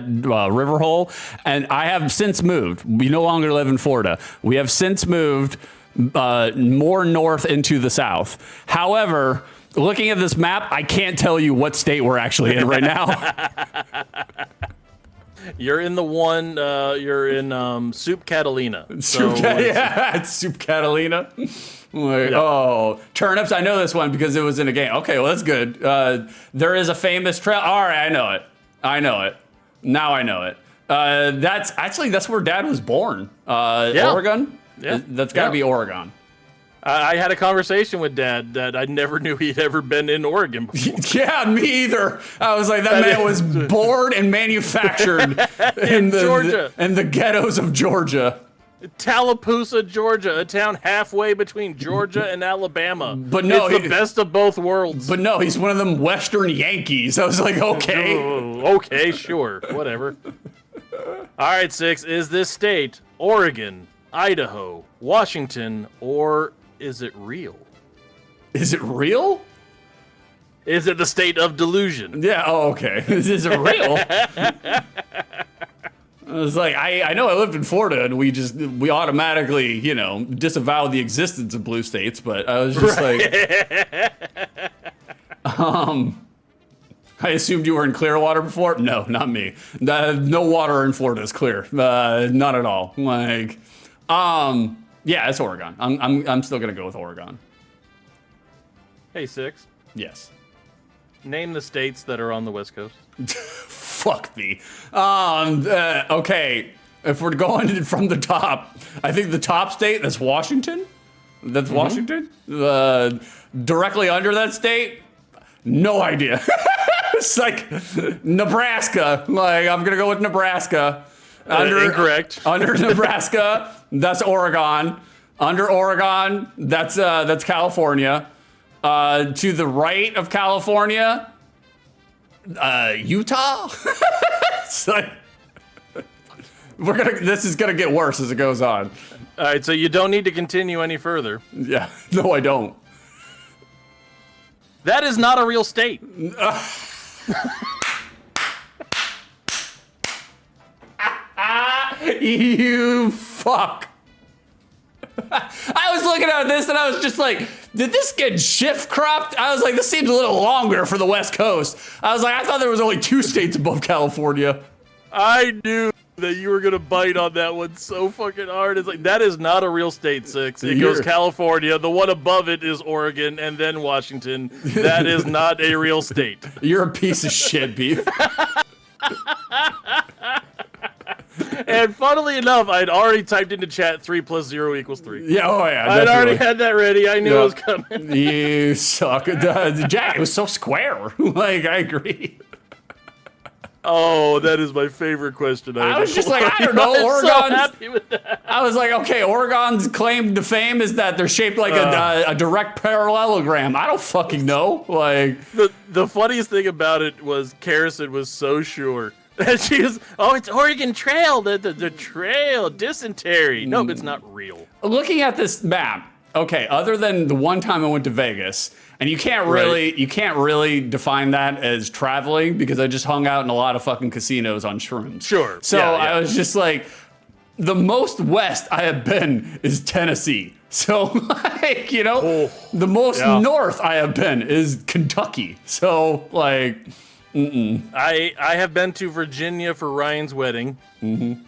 river hole, and I have since moved. We no longer live in Florida. We have since moved more north into the south. However, looking at this map, I can't tell you what state we're actually in right now. You're in the one. You're in Soup Catalina. It's Soup Catalina. Like, oh, turnips. I know this one because it was in a game. Okay, well, that's good. There is a famous trail. All right, I know it. Now I know it. That's where Dad was born. Oregon? Yeah. That's got to be Oregon. I had a conversation with Dad that I never knew he'd ever been in Oregon before. Yeah, me either. I was like, that man was born and manufactured in Georgia. In the ghettos of Georgia. Tallapoosa, Georgia, a town halfway between Georgia and Alabama. But no, it's the best of both worlds. But no, he's one of them Western Yankees. I was like, okay. Okay, sure, whatever. All right, 6. Is this state Oregon, Idaho, Washington, or is it real? Is it real? Is it the state of delusion? Yeah, oh, okay. Is it real? I was like, I know I lived in Florida and we automatically, disavowed the existence of blue states, but I was just like, I assumed you were in Clearwater before? No, not me. No water in Florida is clear. Not at all. Like, Yeah, it's Oregon. I'm still gonna go with Oregon. Hey, Six. Yes. Name the states that are on the West Coast. Fuck me. Okay. If we're going from the top, I think the top state, that's Washington. That's Washington. Directly under that state, no idea. It's like Nebraska. Like, I'm gonna go with Nebraska. Incorrect. Under Nebraska, that's Oregon. Under Oregon, that's California. To the right of California, Utah. It's like, this is gonna get worse as it goes on. All right, so you don't need to continue any further. Yeah, no, I don't. That is not a real state. You fuck. I was looking at this and I was just like, did this get shift cropped? I was like, this seems a little longer for the West Coast. I was like, I thought there was only 2 states above California. I knew that you were gonna bite on that one so fucking hard. It's like, that is not a real state, Six. It goes California. The one above it is Oregon, and then Washington. That is not a real state. You're a piece of shit, Beef. And funnily enough, I'd already typed into chat 3 + 0 = 3. Yeah, oh yeah. I'd definitely. already had that ready. I knew it was coming. You suck. Jack, it was so square. Like, I agree. Oh, that is my favorite question. I was just like, I don't know, I'm Oregon's. so happy with that. I was like, okay, Oregon's claim to fame is that they're shaped like a direct parallelogram. I don't fucking know. Like, The funniest thing about it was Carrison was so sure. And she was, oh, it's Oregon Trail, the trail, dysentery. Nope, it's not real. looking at this map, okay, other than the one time I went to Vegas, and you can't really define that as traveling because I just hung out in a lot of fucking casinos on shrooms. Sure. So yeah. I was just like, the most west I have been is Tennessee. So, like, you know, the most north I have been is Kentucky. So, like, I have been to Virginia for Ryan's wedding. Mm-hmm.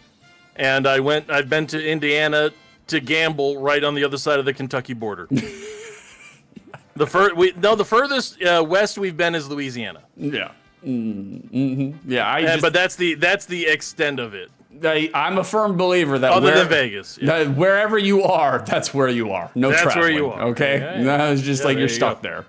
And I've been to Indiana to gamble right on the other side of the Kentucky border. The furthest west we've been is Louisiana. Yeah. Mm-hmm. Yeah, but that's the extent of it. I'm a firm believer that other than Vegas, that wherever you are, that's where you are. No that's traveling. Where you are. Okay, it's just like you're stuck there.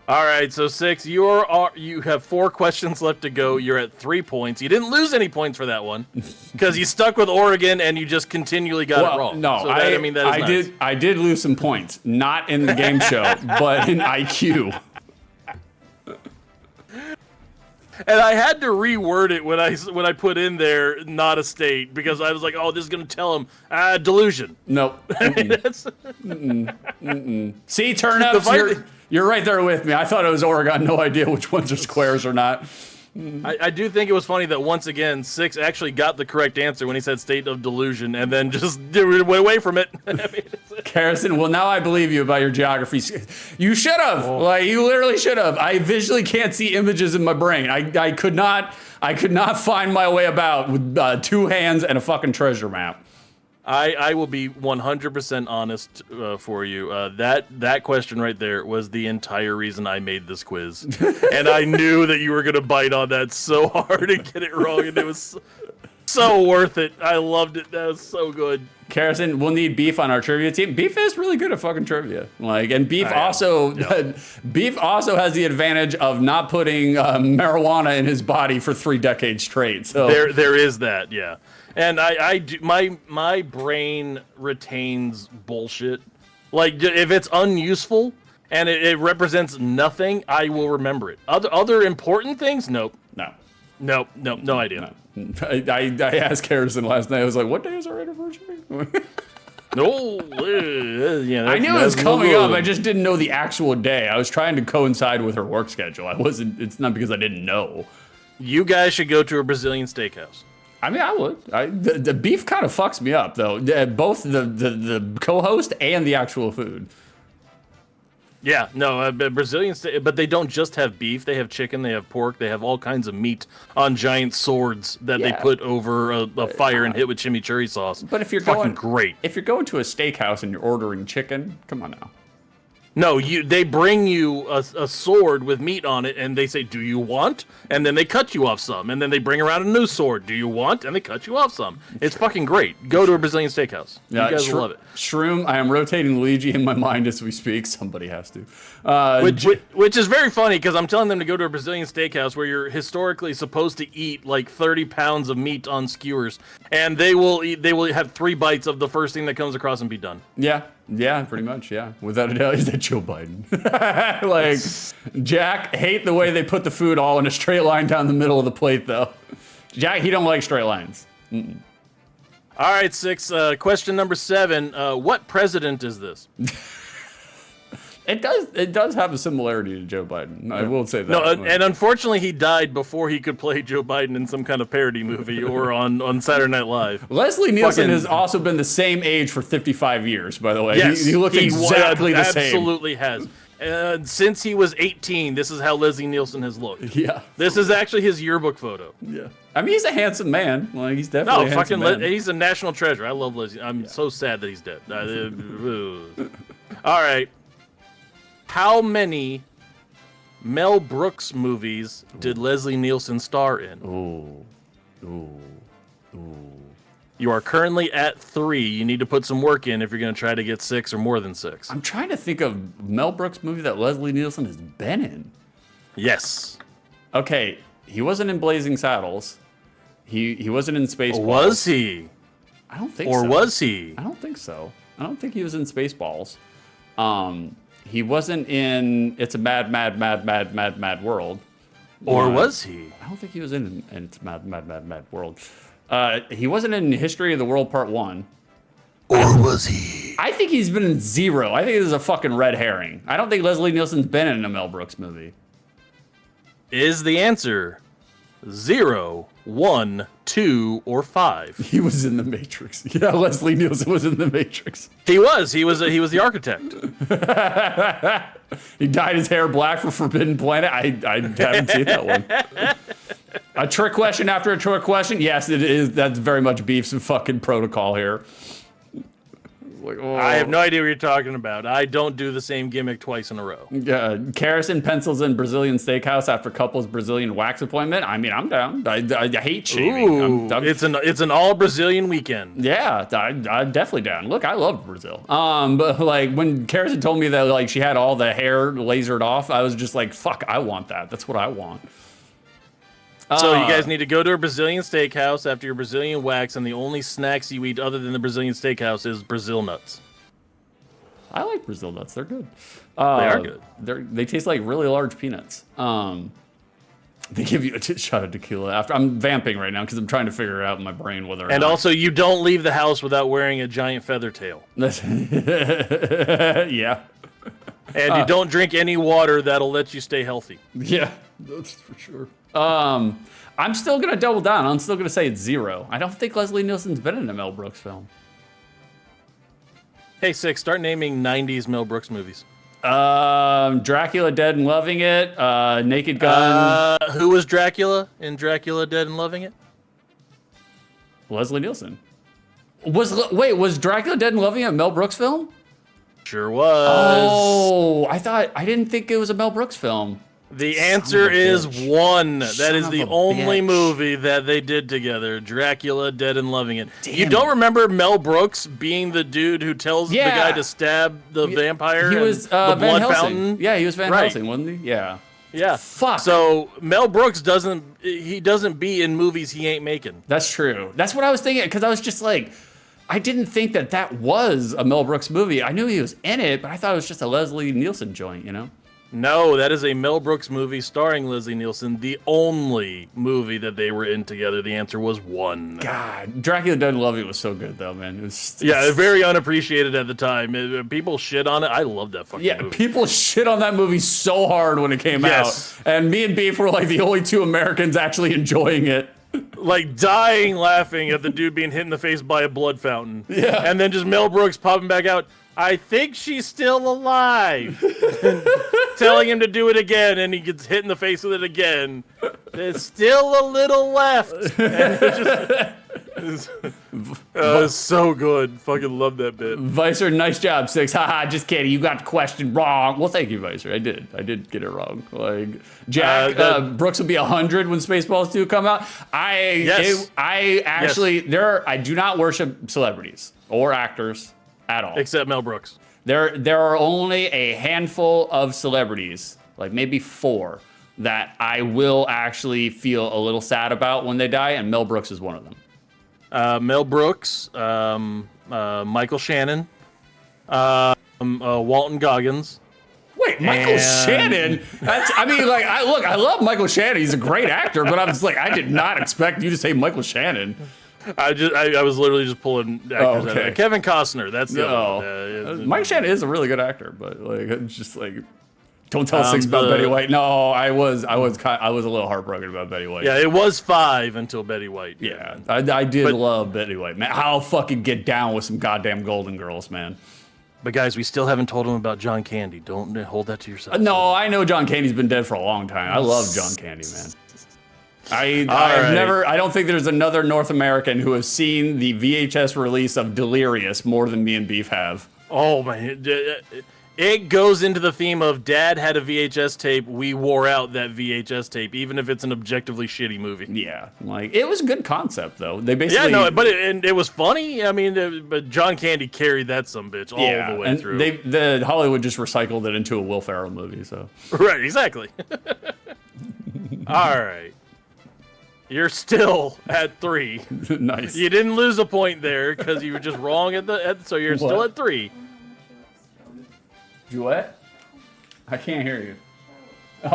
All right, so 6, you have 4 questions left to go. You're at 3 points. You didn't lose any points for that one because you stuck with Oregon and you just continually got it wrong. No, so that is nice. I did lose some points, not in the game show, but in IQ. And I had to reword it when I put in there not a state because I was like, oh, this is gonna tell him delusion. Nope. See, turnips, you're right there with me. I thought it was Oregon. No idea which ones are squares or not. I do think it was funny that once again 6 actually got the correct answer when he said state of delusion and then just went away from it. Harrison, well, now I believe you about your geography. You should have. Like, you literally should have. I visually can't see images in my brain. I could not find my way about with 2 hands and a fucking treasure map. I will be 100% honest for you. That question right there was the entire reason I made this quiz. And I knew that you were going to bite on that so hard and get it wrong. And it was so worth it. I loved it. That was so good. Harrison, we'll need Beef on our trivia team. Beef is really good at fucking trivia. Like, and Beef also has the advantage of not putting marijuana in his body for 3 decades straight. So there is that, yeah. And I do, my brain retains bullshit. Like, if it's unuseful and it represents nothing, I will remember it. Other important things, nope. No idea. No. I asked Harrison last night. I was like, "What day is our anniversary?" No, yeah. I knew it was coming up. I just didn't know the actual day. I was trying to coincide with her work schedule. It's not because I didn't know. You guys should go to a Brazilian steakhouse. I mean, I would. The beef kind of fucks me up, though. Both the co-host and the actual food. Yeah, no, Brazilians, but they don't just have beef. They have chicken, they have pork, they have all kinds of meat on giant swords that they put over a fire and hit with chimichurri sauce. But if you're fucking great. If you're going to a steakhouse and you're ordering chicken, come on now. No, they bring you a sword with meat on it, and they say, "Do you want?" And then they cut you off some, and then they bring around a new sword. "Do you want?" And they cut you off some. It's fucking great. Go to a Brazilian steakhouse. You guys will love it. Shroom, I am rotating Luigi in my mind as we speak. Somebody has to. Which is very funny because I'm telling them to go to a Brazilian steakhouse where you're historically supposed to eat like 30 pounds of meat on skewers, and they will have 3 bites of the first thing that comes across and be done. Yeah, pretty much, yeah. Without a doubt, is that Joe Biden? Like, Jack, hate the way they put the food all in a straight line down the middle of the plate, though. Jack, he don't like straight lines. Mm-mm. All right, 6. Question number 7. What president is this? It does have a similarity to Joe Biden. I will say that. No, and unfortunately, he died before he could play Joe Biden in some kind of parody movie or on Saturday Night Live. Leslie Nielsen has also been the same age for 55 years, by the way. Yes, he looks exactly the same. Absolutely has. Since he was 18, this is how Leslie Nielsen has looked. Yeah. This is actually his yearbook photo. Yeah. I mean, he's a handsome man. Like, he's definitely a handsome man. He's a national treasure. I love Leslie. I'm so sad that he's dead. All right. How many Mel Brooks movies did Leslie Nielsen star in? Ooh. You are currently at 3. You need to put some work in if you're going to try to get 6 or more than 6. I'm trying to think of Mel Brooks movie that Leslie Nielsen has been in. Yes. Okay, he wasn't in Blazing Saddles. He wasn't in Spaceballs. Was he? I don't think so. Or was he? I don't think so. I don't think he was in Spaceballs. He wasn't in It's a Mad, Mad, Mad, Mad, Mad, Mad World. Or was he? I don't think he was in It's a Mad, Mad, Mad, Mad World. He wasn't in History of the World Part 1. Or was he? I think he's been in 0. I think this is a fucking red herring. I don't think Leslie Nielsen's been in a Mel Brooks movie. Is the answer 0, 1, 2, or 5? He was in The Matrix. Yeah, Leslie Nielsen was in The Matrix. He was the architect. He dyed his hair black for Forbidden Planet. I haven't seen that one. A trick question after a trick question. Yes, it is. That's very much Beef's fucking protocol here. Like, oh. I have no idea what you're talking about. I don't do the same gimmick twice in a row. Kerosene pencils in Brazilian steakhouse after couple's Brazilian wax appointment. I mean, I'm down. I hate shaving. It's an all Brazilian weekend. Yeah, I'm definitely down. Look, I love Brazil. But like when Kerosene told me that like she had all the hair lasered off, I was just like, fuck, I want that. That's what I want. So you guys need to go to a Brazilian steakhouse after your Brazilian wax, and the only snacks you eat other than the Brazilian steakhouse is Brazil nuts. I like Brazil nuts. They're good. They are good. They taste like really large peanuts. They give you a shot of tequila after. I'm vamping right now because I'm trying to figure out in my brain whether. And also, you don't leave the house without wearing a giant feather tail. Yeah. And you don't drink any water that'll let you stay healthy. Yeah, that's for sure. I'm still gonna double down. I'm still gonna say it's 0. I don't think Leslie Nielsen's been in a Mel Brooks film. Hey, 6, start naming 90s Mel Brooks movies. Dracula Dead and Loving It, Naked Gun. Who was Dracula in Dracula Dead and Loving It? Leslie Nielsen. Was Dracula Dead and Loving It a Mel Brooks film? Sure was. Oh, I didn't think it was a Mel Brooks film. The answer is 1. That is the only bitch. movie that they did together. Dracula Dead and Loving It. Damn you don't remember Mel Brooks being the dude who tells the guy to stab the vampire? He was the Van blood Helsing. fountain? Yeah, he was Van Helsing, wasn't he? Yeah. Yeah. Fuck. So Mel Brooks doesn't be in movies he ain't making. That's true. That's what I was thinking because I was just like, I didn't think that was a Mel Brooks movie. I knew he was in it, but I thought it was just a Leslie Nielsen joint, you know? No, that is a Mel Brooks movie starring Leslie Nielsen. The only movie that they were in together. The answer was 1. God, Dracula Dead and Loving It was so good though, man. It was very unappreciated at the time. People shit on it. I love that fucking movie. People shit on that movie so hard when it came out, and me and Beef were like the only 2 Americans actually enjoying it. like dying laughing at the dude being hit in the face by a blood fountain. Yeah. And then just Mel Brooks popping back out. I think she's still alive. Telling him to do it again, and he gets hit in the face with it again. There's still a little left. And it's so good. Fucking love that bit. Vicer, nice job, Six. Haha, just kidding. You got the question wrong. Well, thank you, Vicer. I did get it wrong. Like Jack, Brooks will be 100 when Spaceballs 2 come out. I do not worship celebrities or actors at all. Except Mel Brooks. There are only a handful of celebrities, like maybe 4, that I will actually feel a little sad about when they die, and Mel Brooks is one of them. Mel Brooks, Michael Shannon, Walton Goggins. Wait, Michael Shannon? I love Michael Shannon. He's a great actor, but I was like, I did not expect you to say Michael Shannon. I was literally just pulling actors out of it. Kevin Costner, that's the other one. Mike Shannon is a really good actor, but like, it's just like, don't tell Six about Betty White. No, I was a little heartbroken about Betty White. Yeah, it was 5 until Betty White. Yeah, I did love Betty White, man. I'll fucking get down with some goddamn Golden Girls, man. But guys, we still haven't told them about John Candy. Don't hold that to yourself. No, I know John Candy's been dead for a long time. I love John Candy, man. I don't think there's another North American who has seen the VHS release of Delirious more than me and Beef have. Oh man, it goes into the theme of Dad had a VHS tape. We wore out that VHS tape, even if it's an objectively shitty movie. Yeah, like it was a good concept though. They basically it was funny. I mean, but John Candy carried that sumbitch all the way through. The Hollywood just recycled it into a Will Ferrell movie. So right, exactly. All right. You're still at 3. Nice. You didn't lose a point there because you were just wrong so you're still at 3. You what? I can't hear you. We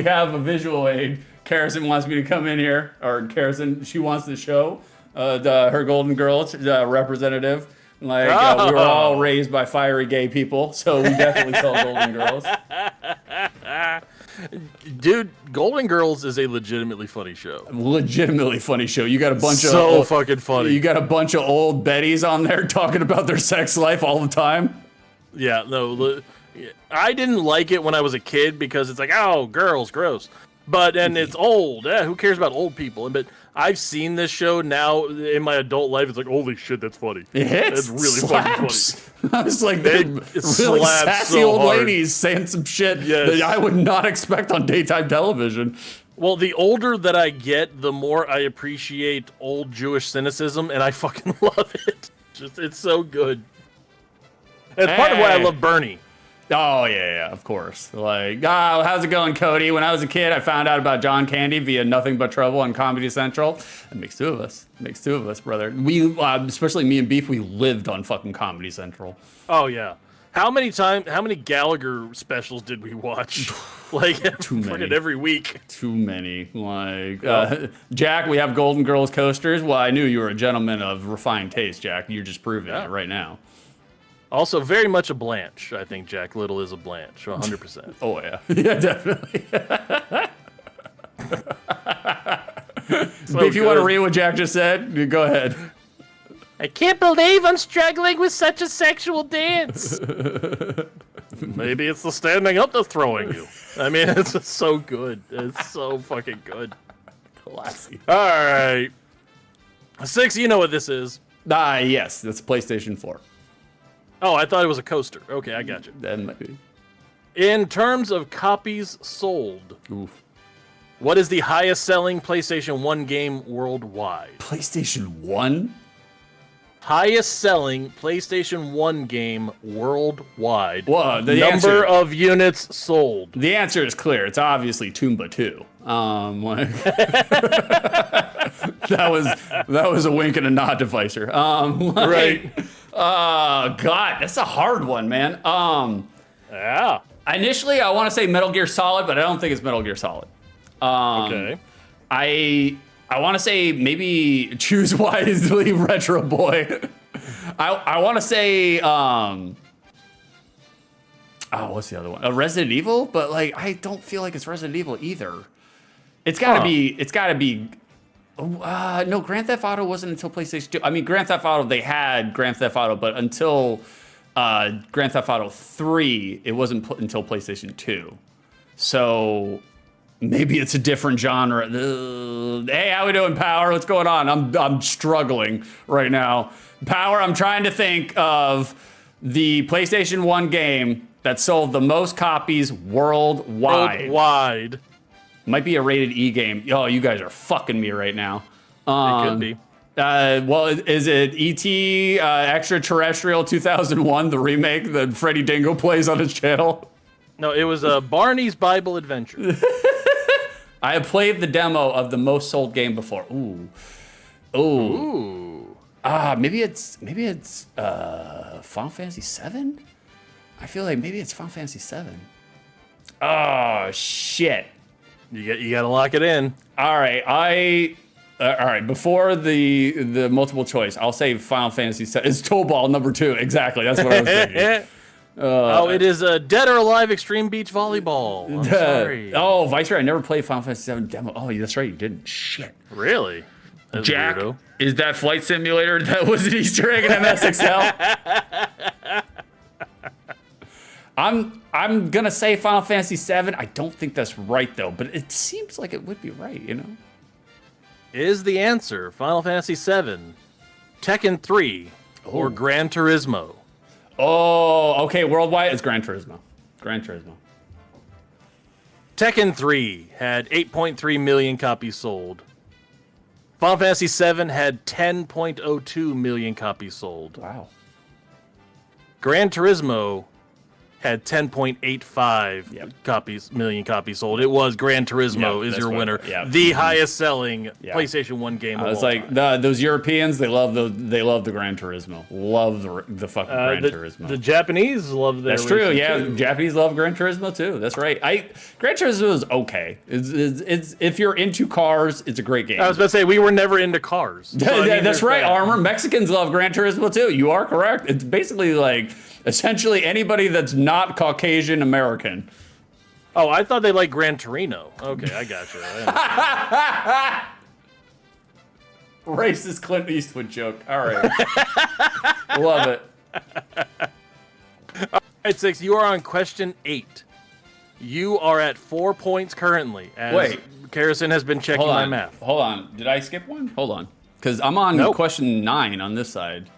have a visual aid. Karrison wants me to come in here, or Karrison, she wants to show her Golden Girls representative. Like we were all raised by fiery gay people, so we definitely saw Golden Girls. Dude, Golden Girls is a legitimately funny show. Legitimately funny show. You got a bunch of so fucking funny. You got a bunch of old Bettys on there talking about their sex life all the time. Yeah, no, I didn't like it when I was a kid because it's like, oh, girls, gross. And it's old. Yeah, who cares about old people? But I've seen this show now in my adult life. It's like, holy shit, that's funny. It hits. That's really fucking funny. I was like, they're really sassy so old hard. ladies saying some shit that I would not expect on daytime television. Well, the older that I get, the more I appreciate old Jewish cynicism, and I fucking love it. It's so good. It's part of why I love Bernie. Oh, yeah, of course. Like, how's it going, Cody? When I was a kid, I found out about John Candy via Nothing But Trouble on Comedy Central. It makes 2 of us. Makes 2 of us, brother. We, especially me and Beef, we lived on fucking Comedy Central. Oh, yeah. How many Gallagher specials did we watch? Like, Too many. Every week. Too many. Like, Jack, we have Golden Girls coasters. Well, I knew you were a gentleman of refined taste, Jack. You're just proving it right now. Also, very much a Blanche. I think Jack Little is a Blanche, 100%. Oh, yeah. Yeah, definitely. If you want to read what Jack just said, go ahead. I can't believe I'm struggling with such a sexual dance. Maybe it's the standing up that's throwing you. I mean, it's just so good. It's so fucking good. Classy. All right. 6, you know what this is. Yes, that's PlayStation 4. Oh, I thought it was a coaster. Okay, I got you. That might be. In terms of copies sold, Oof. what is the highest selling PlayStation 1 game worldwide? PlayStation 1? Highest selling PlayStation 1 game worldwide. Well, the number of units sold. The answer is clear. It's obviously Toomba 2. That was a wink and a nod to Vicer. Right. God, that's a hard one, man. Yeah. Initially, I want to say Metal Gear Solid, but I don't think it's Metal Gear Solid. Okay. I want to say maybe Choose Wisely, Retro Boy. I want to say what's the other one? Resident Evil, but like I don't feel like it's Resident Evil either. It's got to be. No, Grand Theft Auto wasn't until PlayStation 2. I mean, Grand Theft Auto, they had Grand Theft Auto, but until Grand Theft Auto 3, it wasn't until PlayStation 2. So maybe it's a different genre. Hey, how we doing, Power? What's going on? I'm struggling right now. Power, I'm trying to think of the PlayStation 1 game that sold the most copies worldwide. Might be a rated E game. Oh, you guys are fucking me right now. It could be. Well, is it E.T. Extraterrestrial 2001, the remake that Freddie Dingo plays on his channel? No, it was Barney's Bible Adventure. I have played the demo of the most sold game before. Ooh. Maybe it's Final Fantasy 7? I feel like maybe it's Final Fantasy 7. Oh, shit. You gotta lock it in. All right, all right. Before the multiple choice, I'll say Final Fantasy 7. It's Toe Ball number 2. Exactly, that's what I was thinking. It is Dead or Alive Extreme Beach Volleyball. I'm sorry. Oh, Viceroy, I never played Final Fantasy 7 demo. Oh, that's right, you didn't. Shit. Really? That's Jack, weirdo. is that flight simulator that was an Easter egg in MSXL? I'm gonna say Final Fantasy 7. I don't think that's right though, but it seems like it would be right, you know? Is the answer Final Fantasy 7, Tekken 3, or Gran Turismo? Oh, okay, worldwide, it's Gran Turismo. Gran Turismo. Tekken 3 had 8.3 million copies sold. Final Fantasy 7 had 10.02 million copies sold. Wow. Gran Turismo had 10.85 million copies sold. It was Gran Turismo is your winner. The highest selling PlayStation 1 game. It's like those Europeans, they love the Gran Turismo. Love the fucking Gran Turismo. The Japanese love their That's true. Yeah, too. Japanese love Gran Turismo too. That's right. Gran Turismo is okay. It's if you're into cars, it's a great game. I was about to say we were never into cars. So, that's right. Armor. Mexicans love Gran Turismo too. You are correct. It's basically like essentially anybody that's not Caucasian American. Oh, I thought they liked Gran Torino. Okay, I got you. Racist Clint Eastwood joke. All right. Love it. All right, 6, you are on question 8. You are at 4 points currently. Wait. Karrison has been checking my math. Hold on. Did I skip one? Hold on. Because I'm on question 9 on this side.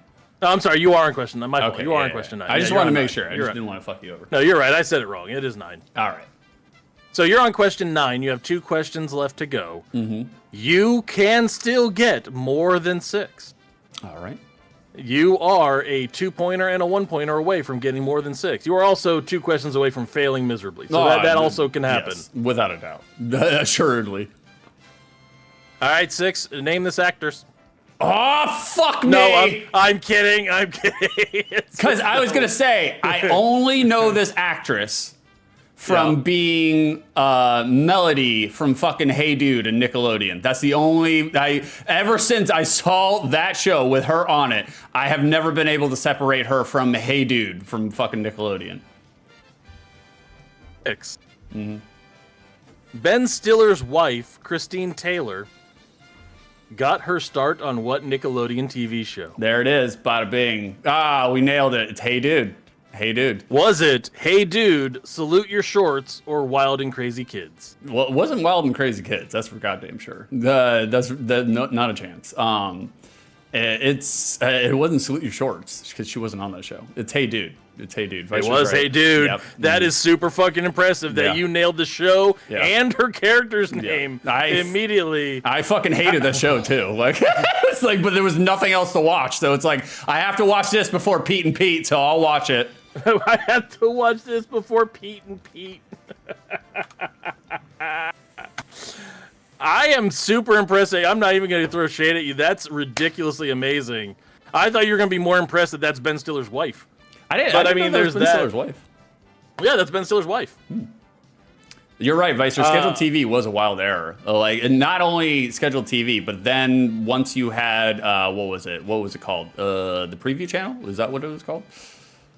No, I'm sorry. You are on question 9. My fault. You are on question 9. I just wanted to make sure. I just didn't want to fuck you over. No, you're right. I said it wrong. It is 9. All right. So you're on question 9. You have 2 questions left to go. Mm-hmm. You can still get more than 6. All right. You are a 2-pointer and a 1-pointer away from getting more than 6. You are also 2 questions away from failing miserably. So that also can happen. Yes, without a doubt. Assuredly. All right, 6. Name this actress. Oh, fuck me! No, I'm kidding. I'm kidding. Because I was going to say, I only know this actress from being Melody from fucking Hey Dude and Nickelodeon. That's the only... ever since I saw that show with her on it, I have never been able to separate her from Hey Dude from fucking Nickelodeon. 6. Mm-hmm. Ben Stiller's wife, Christine Taylor, got her start on what Nickelodeon TV show? There it is, bada bing. We nailed it. It's Hey Dude. Hey Dude. Was it Hey Dude, Salute Your Shorts, or Wild and Crazy Kids? Well, it wasn't Wild and Crazy Kids. That's for goddamn sure. That's not a chance. It wasn't Salute Your Shorts because she wasn't on that show. It's Hey Dude. It's Hey Dude. It was Hey Dude. Yep. That is super fucking impressive that you nailed the show and her character's name immediately. I fucking hated that show too. Like it's like, but there was nothing else to watch, so it's like I have to watch this before Pete and Pete, so I'll watch it. I have to watch this before Pete and Pete. I am super impressed. I'm not even going to throw shade at you. That's ridiculously amazing. I thought you were going to be more impressed that that's Ben Stiller's wife. I didn't. But I mean, there's Ben Stiller's wife. Yeah, that's Ben Stiller's wife. You're right, Vicer. Scheduled TV was a wild error. Like, and not only scheduled TV, but then once you had what was it? What was it called? The preview channel? Was that what it was called?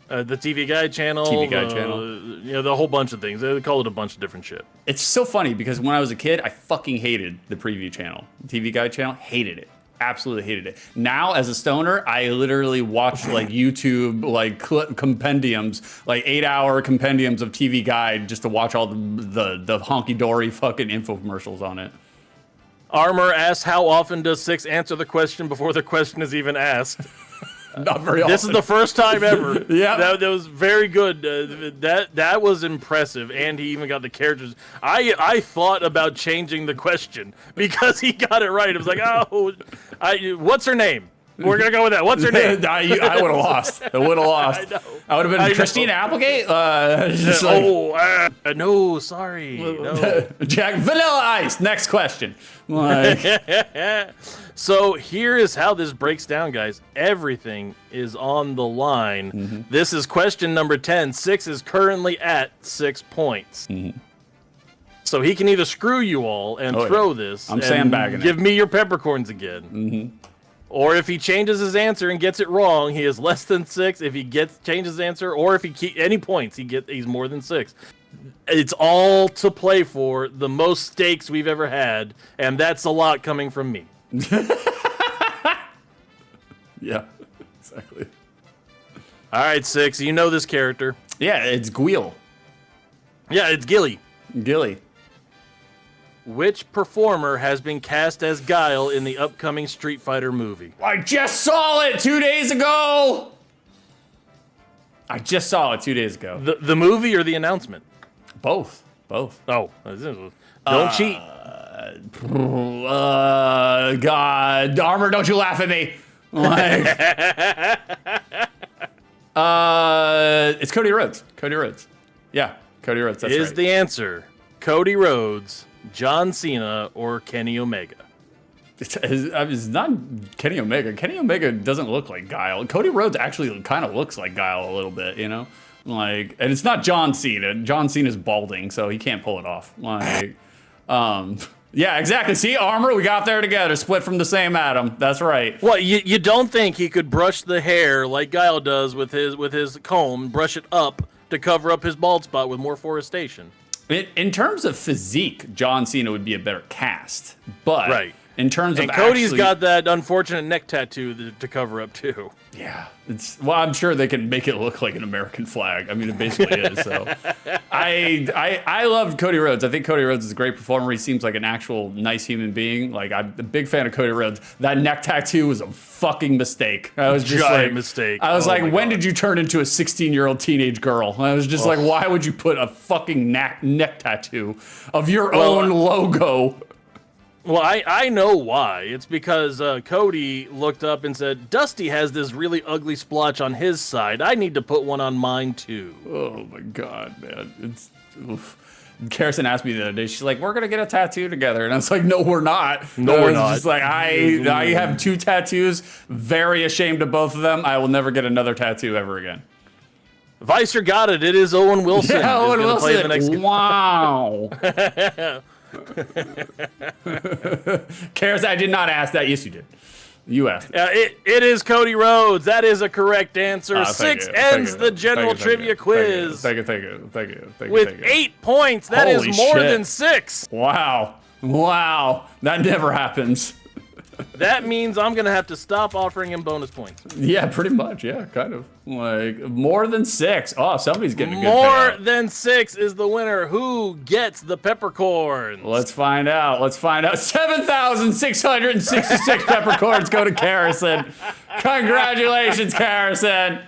The TV Guide channel. TV Guide channel. You know, the whole bunch of things. They call it a bunch of different shit. It's so funny because when I was a kid, I fucking hated the preview channel. TV Guide channel, hated it. Absolutely hated it. Now, as a stoner, I literally watch like YouTube, like compendiums, like 8-hour compendiums of TV Guide just to watch all the honky-dory fucking infomercials on it. Armor asks, how often does Six answer the question before the question is even asked? Not very often. This is the first time ever. Yeah. That was very good. That was impressive, and he even got the characters. I thought about changing the question because he got it right. It was like, oh, what's her name? We're gonna go with that. What's her name? I would have lost. I would have lost. I would have been Christine Applegate. No, sorry. No. Jack Vanilla Ice. Next question. Like, So here is how this breaks down, guys. Everything is on the line. This is question number 10. Six is currently at 6 points. So he can either screw you all and throw this. I'm sandbagging Give it. me your peppercorns again. Or if he changes his answer and gets it wrong, he is less than 6. If he changes his answer, or if he any points, he's more than 6. It's all to play for. The most stakes we've ever had, and that's a lot coming from me. yeah, exactly. All right, Six, you know this character. Yeah, it's Guile. Yeah, it's Gilly. Gilly. Which performer has been cast as Guile in the upcoming Street Fighter movie? I just saw it 2 days ago. The movie or the announcement? Both. Oh, don't cheat. God, Armor, don't you laugh at me. Like, it's Cody Rhodes. Yeah, Cody Rhodes. That's Is right. the answer Cody Rhodes, John Cena, or Kenny Omega? It's not Kenny Omega. Kenny Omega doesn't look like Guile. Cody Rhodes actually kind of looks like Guile a little bit, you know? Like, and it's not John Cena. John Cena's balding, so he can't pull it off. Like, yeah, exactly. See, Armor, we got there together, split from the same atom. That's right. Well, you don't think he could brush the hair like Guile does with his comb, brush it up to cover up his bald spot with more forestation? In terms of physique, John Cena would be a better cast, but Right. in terms And of Cody's actually, got that unfortunate neck tattoo to cover up too. yeah, well, I'm sure they can make it look like an American flag. I mean, it basically is. So, I love Cody Rhodes. I think Cody Rhodes is a great performer. He seems like an actual nice human being. Like, I'm a big fan of Cody Rhodes. That neck tattoo was a fucking mistake. I was just Giant mistake. I was Oh like, my when God. did you turn into a 16-year-old teenage girl? I was just like, why would you put a fucking neck tattoo of your own logo? Well, I know why. It's because Cody looked up and said, Dusty has this really ugly splotch on his side. I need to put one on mine, too. Oh my God, man. It's oof. Karison asked me the other day, she's like, we're going to get a tattoo together. And I was like, no, we're not. No, we're not. Just like, I have 2 tattoos, very ashamed of both of them. I will never get another tattoo ever again. Vicer got it. It is Owen Wilson. Yeah, Owen who's gonna play the Wilson. next Wow. Karison, I did not ask that. Yes, you did. You asked. It is Cody Rhodes. That is a correct answer. Thank 6 you. ends Thank the you. general Thank you. trivia quiz. Thank you. With 8 points. That is Holy more shit. than 6. Wow. That never happens. That means I'm going to have to stop offering him bonus points. Yeah, pretty much. Yeah, kind of. Like, more than 6. Oh, somebody's getting a good More payout. than 6 is the winner. Who gets the peppercorns? Let's find out. 7,666 peppercorns go to Karison. Congratulations, Karison.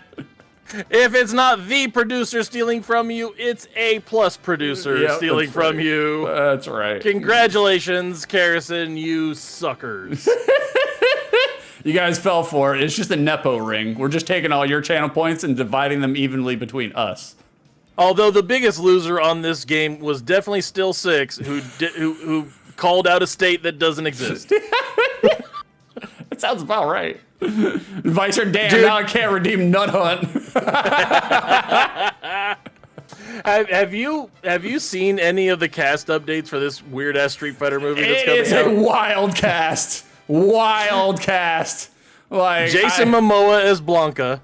If it's not the producer stealing from you, it's A+ producer Yep, stealing that's from right. you. That's right. Congratulations, Karison, you suckers. You guys fell for it. It's just a Nepo ring. We're just taking all your channel points and dividing them evenly between us. Although the biggest loser on this game was definitely still 6, who called out a state that doesn't exist. That sounds about right. Vicer, damn, Dude. now I can't redeem Nut Hunt. Have you seen any of the cast updates for this weird ass Street Fighter movie that's It's a coming out? wild cast. Wild cast. Like Jason Momoa as Blanca.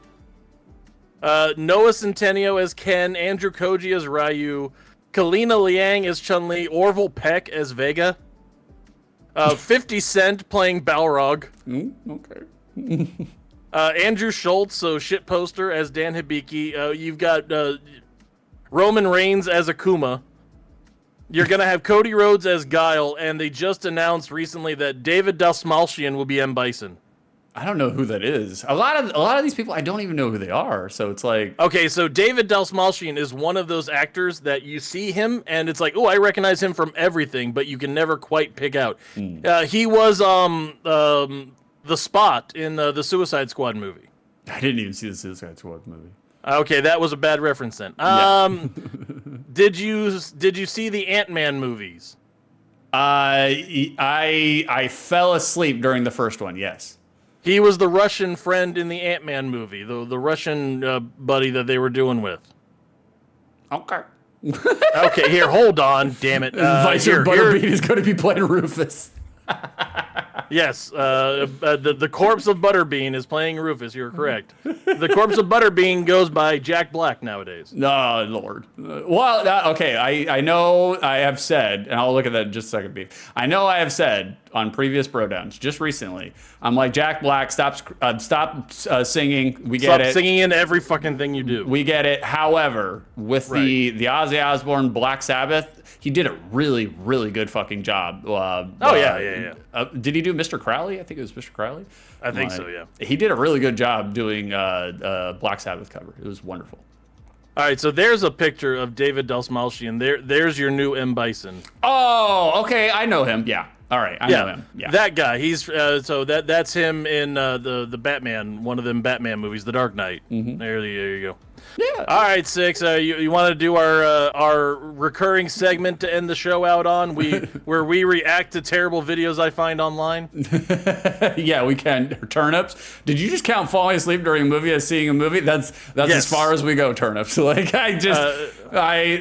Noah Centineo as Ken, Andrew Koji as Ryu, Kalina Liang as Chun-Li, Orville Peck as Vega, 50 Cent playing Balrog, Okay. Andrew Schultz, so shit poster, as Dan Hibiki. You've got Roman Reigns as Akuma. You're gonna have Cody Rhodes as Guile, and they just announced recently that David Dastmalchian will be M. Bison. I don't know who that is. A lot of these people, I don't even know who they are. So it's like, Okay, so David Dastmalchian is one of those actors that you see him, and it's like, oh, I recognize him from everything, but you can never quite pick out. He was the Spot in the Suicide Squad movie. I didn't even see the Suicide Squad movie. Okay, that was a bad reference then. Did you see the Ant-Man movies? I fell asleep during the first one. Yes. He was the Russian friend in the Ant-Man movie, the Russian buddy that they were doing with. Okay. Okay, here, hold on, damn it. Visor Butterbean is going to be playing Rufus. Yes, the corpse of Butterbean is playing Rufus. You're correct. The corpse of Butterbean goes by Jack Black nowadays. Oh, Lord. Okay, I know I have said, and I'll look at that in just a second, Beef. I know I have said on previous Brodowns, just recently, I'm like, Jack Black, stop singing. We get Stop it. singing in every fucking thing you do. We get it. However, with the Ozzy Osbourne Black Sabbath, he did a really, really good fucking job. Yeah. Did he do Mr. Crowley? I think it was Mr. Crowley. I think so, yeah. He did a really good job doing Black Sabbath cover. It was wonderful. All right, so there's a picture of David Dastmalchian. There's your new M. Bison. Oh, okay. I know him. Yeah. All right. I know him. Yeah. That guy. He's so that's him in the Batman, one of them Batman movies, The Dark Knight. There you go. Yeah. All right, Six. You want to do our recurring segment to end the show out on? Where we react to terrible videos I find online. Yeah, we can. Turnips. Did you just count falling asleep during a movie as seeing a movie? That's Yes. as far as we go. Turnips. Like I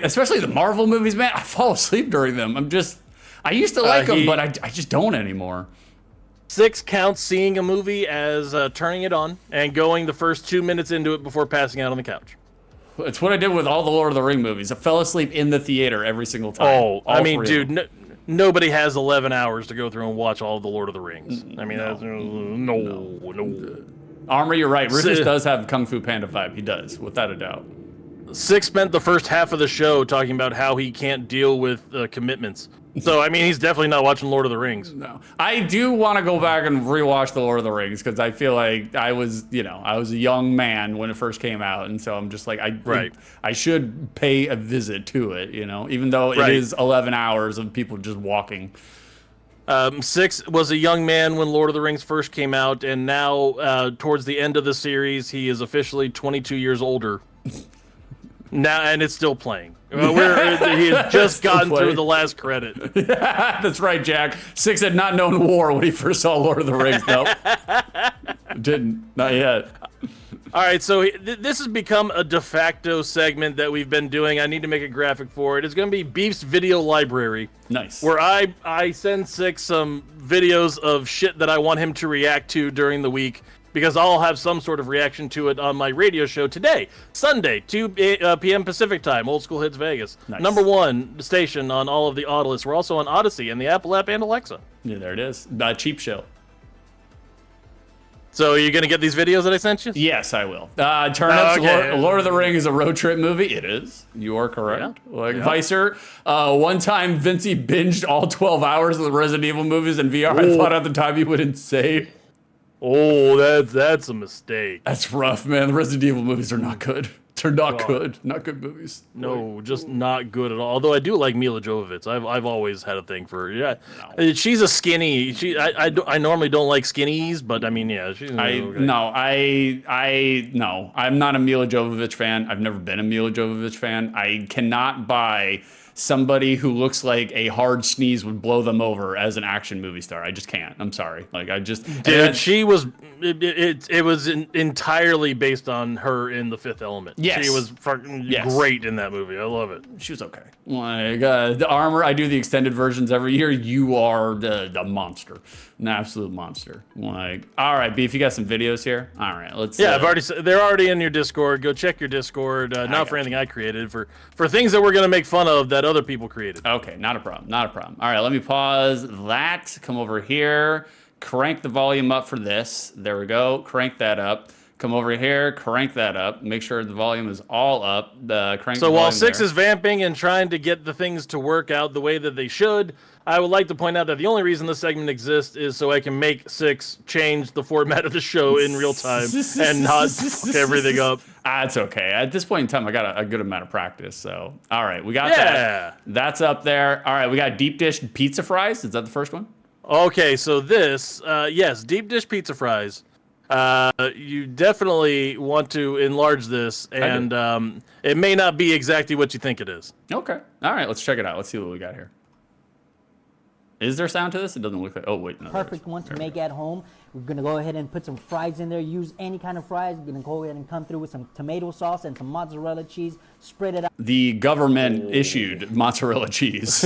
especially the Marvel movies, man. I fall asleep during them. I used to like them, but I just don't anymore. Six counts seeing a movie as turning it on and going the first 2 minutes into it before passing out on the couch. It's what I did with all the Lord of the Ring movies. I fell asleep in the theater every single time. Oh, I All mean, three of dude, them. nobody has 11 hours to go through and watch all of the Lord of the Rings. I mean, no. Armory, you're right. Rufus does have Kung Fu Panda vibe. He does, without a doubt. Six spent the first half of the show talking about how he can't deal with commitments. So, I mean, he's definitely not watching Lord of the Rings. No, I do want to go back and rewatch the Lord of the Rings because I feel like I was a young man when it first came out, and so I'm just like, I should pay a visit to it, even though it is 11 hours of people just walking. Six was a young man when Lord of the Rings first came out, and now towards the end of the series, he is officially 22 years older. Now, and it's still playing. He has just gotten through the last credit. That's right, Jack. Six had not known war when he first saw Lord of the Rings, though. Didn't. Not yet. All right, so this has become a de facto segment that we've been doing. I need to make a graphic for it. It's going to be Beef's Video Library. Nice. Where I send Six some videos of shit that I want him to react to during the week, because I'll have some sort of reaction to it on my radio show today, Sunday, 2 p.m. Pacific time, Old School Hits Vegas. Nice. #1 station on all of the Audilis. We're also on Odyssey and the Apple app and Alexa. Yeah, there it is. Cheap show. So you're going to get these videos that I sent you? Yes, I will. Turnips, Okay. Lord of the Ring is a road trip movie. It is. You are correct. Visor, one time Vincey binged all 12 hours of the Resident Evil movies in VR. I thought at the time he would insane. Oh, that's a mistake. That's rough, man. The Resident Evil movies are not good. They're not good. Not good movies. No, just not good at all. Although I do like Mila Jovovich. I've always had a thing for her. Yeah, she's a skinny. I normally don't like skinnies, but I mean, yeah, she's okay. No, I'm not a Mila Jovovich fan. I've never been a Mila Jovovich fan. I cannot buy somebody who looks like a hard sneeze would blow them over as an action movie star. I just can't. I'm sorry. Like, I just... Dude, she was... It was entirely based on her in The Fifth Element. Yes. She was fucking great in that movie. I love it. She was okay. Like, the Armor, I do the extended versions every year. You are the monster. An absolute monster. Like, all right, Beef, you got some videos here? All right, let's... Yeah, I've already... They're already in your Discord. Go check your Discord. Not for anything I created, for things that we're going to make fun of that other people created. Okay, not a problem. Not a problem. All right, let me pause that. Come over here. Crank the volume up for this. There we go. Crank that up. Come over here. Crank that up. Make sure the volume is all up. So while 6 is vamping and trying to get the things to work out the way that they should, I would like to point out that the only reason this segment exists is so I can make 6 change the format of the show in real time and not fuck everything up. It's okay. At this point in time, I got a good amount of practice. So, all right, we got that. That's up there. All right, we got deep dish pizza fries. Is that the first one? Okay, so this, yes, deep dish pizza fries. You definitely want to enlarge this, and it may not be exactly what you think it is. Okay. All right, let's check it out. Let's see what we got here. Is there sound to this? It doesn't look like... Oh, wait. No, perfect one to make at home. We're going to go ahead and put some fries in there. Use any kind of fries. We're going to go ahead and come through with some tomato sauce and some mozzarella cheese. Spread it out. The government-issued mozzarella cheese.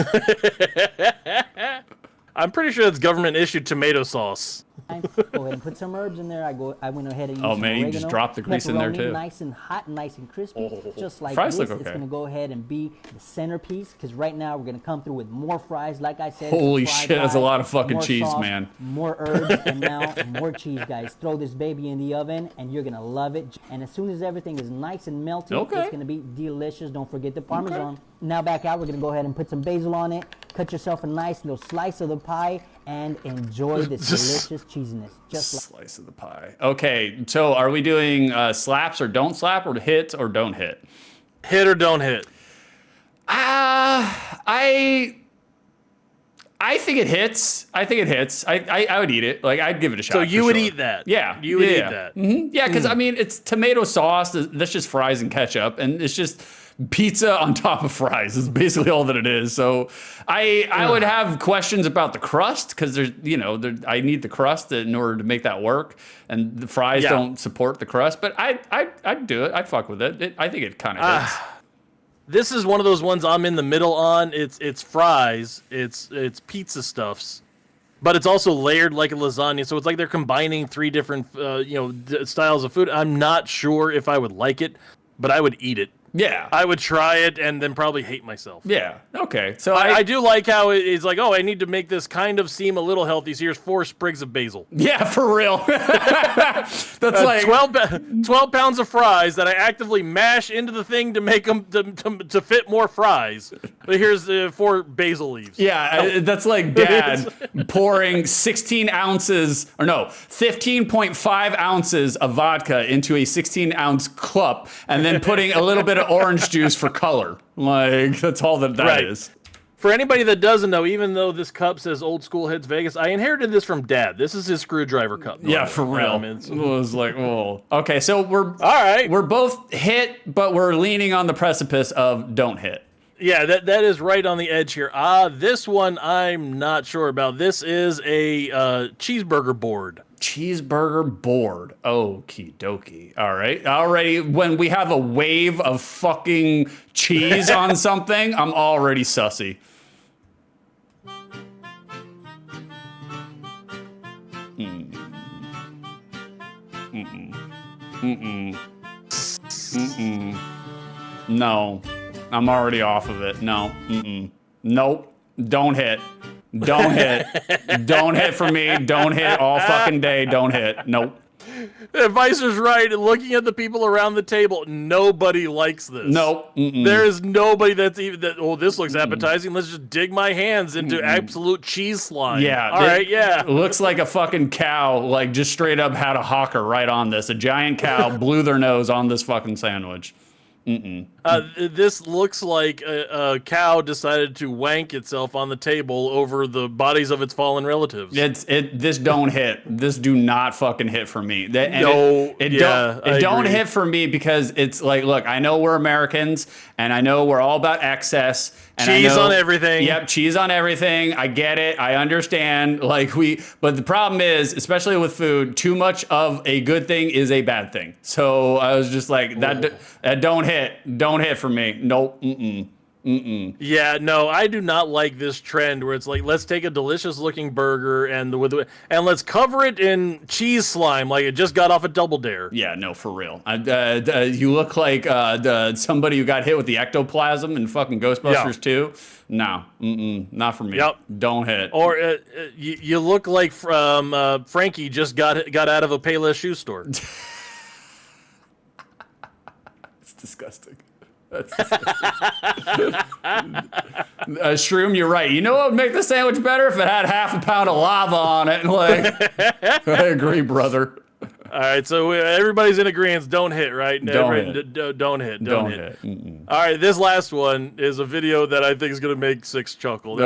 I'm pretty sure it's government-issued tomato sauce. Go ahead and put some herbs in there. I went ahead and used some man, you oregano, just dropped the grease in there, too. Nice and hot, nice and crispy. Just like fries this, look okay. It's going to go ahead and be the centerpiece, because right now we're going to come through with more fries. Like I said, holy shit, that's a lot of fucking cheese, sauce, man. More herbs, and now more cheese, guys. Throw this baby in the oven, and you're going to love it. And as soon as everything is nice and melty, it's going to be delicious. Don't forget the Parmesan. Now back out, we're going to go ahead and put some basil on it. Cut yourself a nice little slice of the pie and enjoy this delicious cheesiness. Just like slice of the pie. Okay, so are we doing slaps or don't slap, or hit or don't hit? Hit or don't hit? I think it hits. I think it hits. I would eat it. Like, I'd give it a shot. So you would sure. eat that? Yeah. You would eat that? Mm-hmm. Yeah, because, I mean, it's tomato sauce. That's just fries and ketchup. And it's just pizza on top of fries is basically all that it is. So I would have questions about the crust, because there's, I need the crust in order to make that work. And the fries don't support the crust. But I'd do it. I'd fuck with it. I think it kind of hits. This is one of those ones I'm in the middle on. It's fries, it's pizza stuffs, but it's also layered like a lasagna. So it's like they're combining 3 different styles of food. I'm not sure if I would like it, but I would eat it. Yeah. I would try it and then probably hate myself. Yeah. Okay. So I do like how it's like, oh, I need to make this kind of seem a little healthy. So here's 4 sprigs of basil. Yeah, for real. That's like 12 pounds of fries that I actively mash into the thing to make them to fit more fries. But here's 4 basil leaves. Yeah, that's like Dad pouring 15.5 ounces of vodka into a 16-ounce cup and then putting a little bit of orange juice for color. Like, that's all that is. For anybody that doesn't know, even though this cup says Old School Hits Vegas, I inherited this from Dad. This is his screwdriver cup. Yeah, for real. It was like, whoa. Okay, so we're all right. We're both hit, but we're leaning on the precipice of don't hit. Yeah, that is right on the edge here. This one I'm not sure about. This is a cheeseburger board. Cheeseburger board. Okie dokie. All right. Already, when we have a wave of fucking cheese on something, I'm already sussy. No. I'm already off of it. No. Nope. Don't hit. Don't hit. Don't hit for me. Don't hit all fucking day. Don't hit. Nope. Advisor's right. Looking at the people around the table, nobody likes this. Nope. There is nobody that's even that. Oh, this looks appetizing. Let's just dig my hands into absolute cheese slime. Yeah. All right. Yeah. Looks like a fucking cow. Like, just straight up had a hawker right on this. A giant cow blew their nose on this fucking sandwich. This looks like a cow decided to wank itself on the table over the bodies of its fallen relatives. This don't hit. This do not fucking hit for me. It don't hit for me because it's like, look, I know we're Americans and I know we're all about excess. And cheese on everything. Yep, cheese on everything. I get it. I understand. But the problem is, especially with food, too much of a good thing is a bad thing. So I was just like, that don't hit. Don't hit for me. Nope. Yeah, no, I do not like this trend where it's like, let's take a delicious looking burger and let's cover it in cheese slime like it just got off a Double Dare. Yeah, no, for real. You look like somebody who got hit with the ectoplasm in fucking Ghostbusters 2. No, not for me. Yep. Don't hit. Or you look like Frankie just got out of a Payless shoe store. It's disgusting. That's Shroom, you're right. You know what would make the sandwich better? If it had half a pound of lava on it. I agree, brother. All right, so everybody's in agreement. Don't hit, right? Don't hit. Don't hit. All right, this last one is a video that I think is gonna make Six chuckle.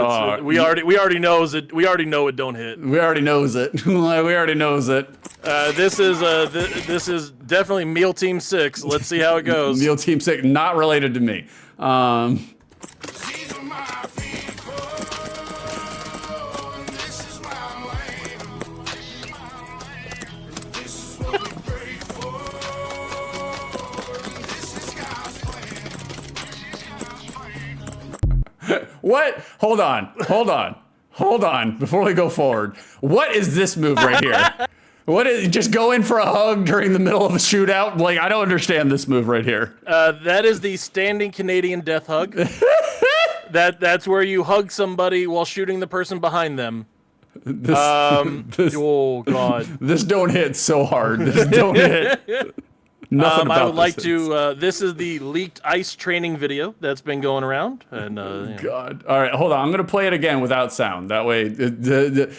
We already knows it. We already know it. Don't hit. We already knows it. We already knows it. This is definitely Meal Team 6. Let's see how it goes. Meal Team 6, not related to me. What? Hold on. Before we go forward, what is this move right here? Just go in for a hug during the middle of a shootout? Like, I don't understand this move right here. That is the standing Canadian death hug. That's where you hug somebody while shooting the person behind them. Oh God. This don't hit so hard. This don't hit. Nothing about I would like this to. This is the leaked ice training video that's been going around, and God. All right, hold on. I'm gonna play it again without sound. That way, this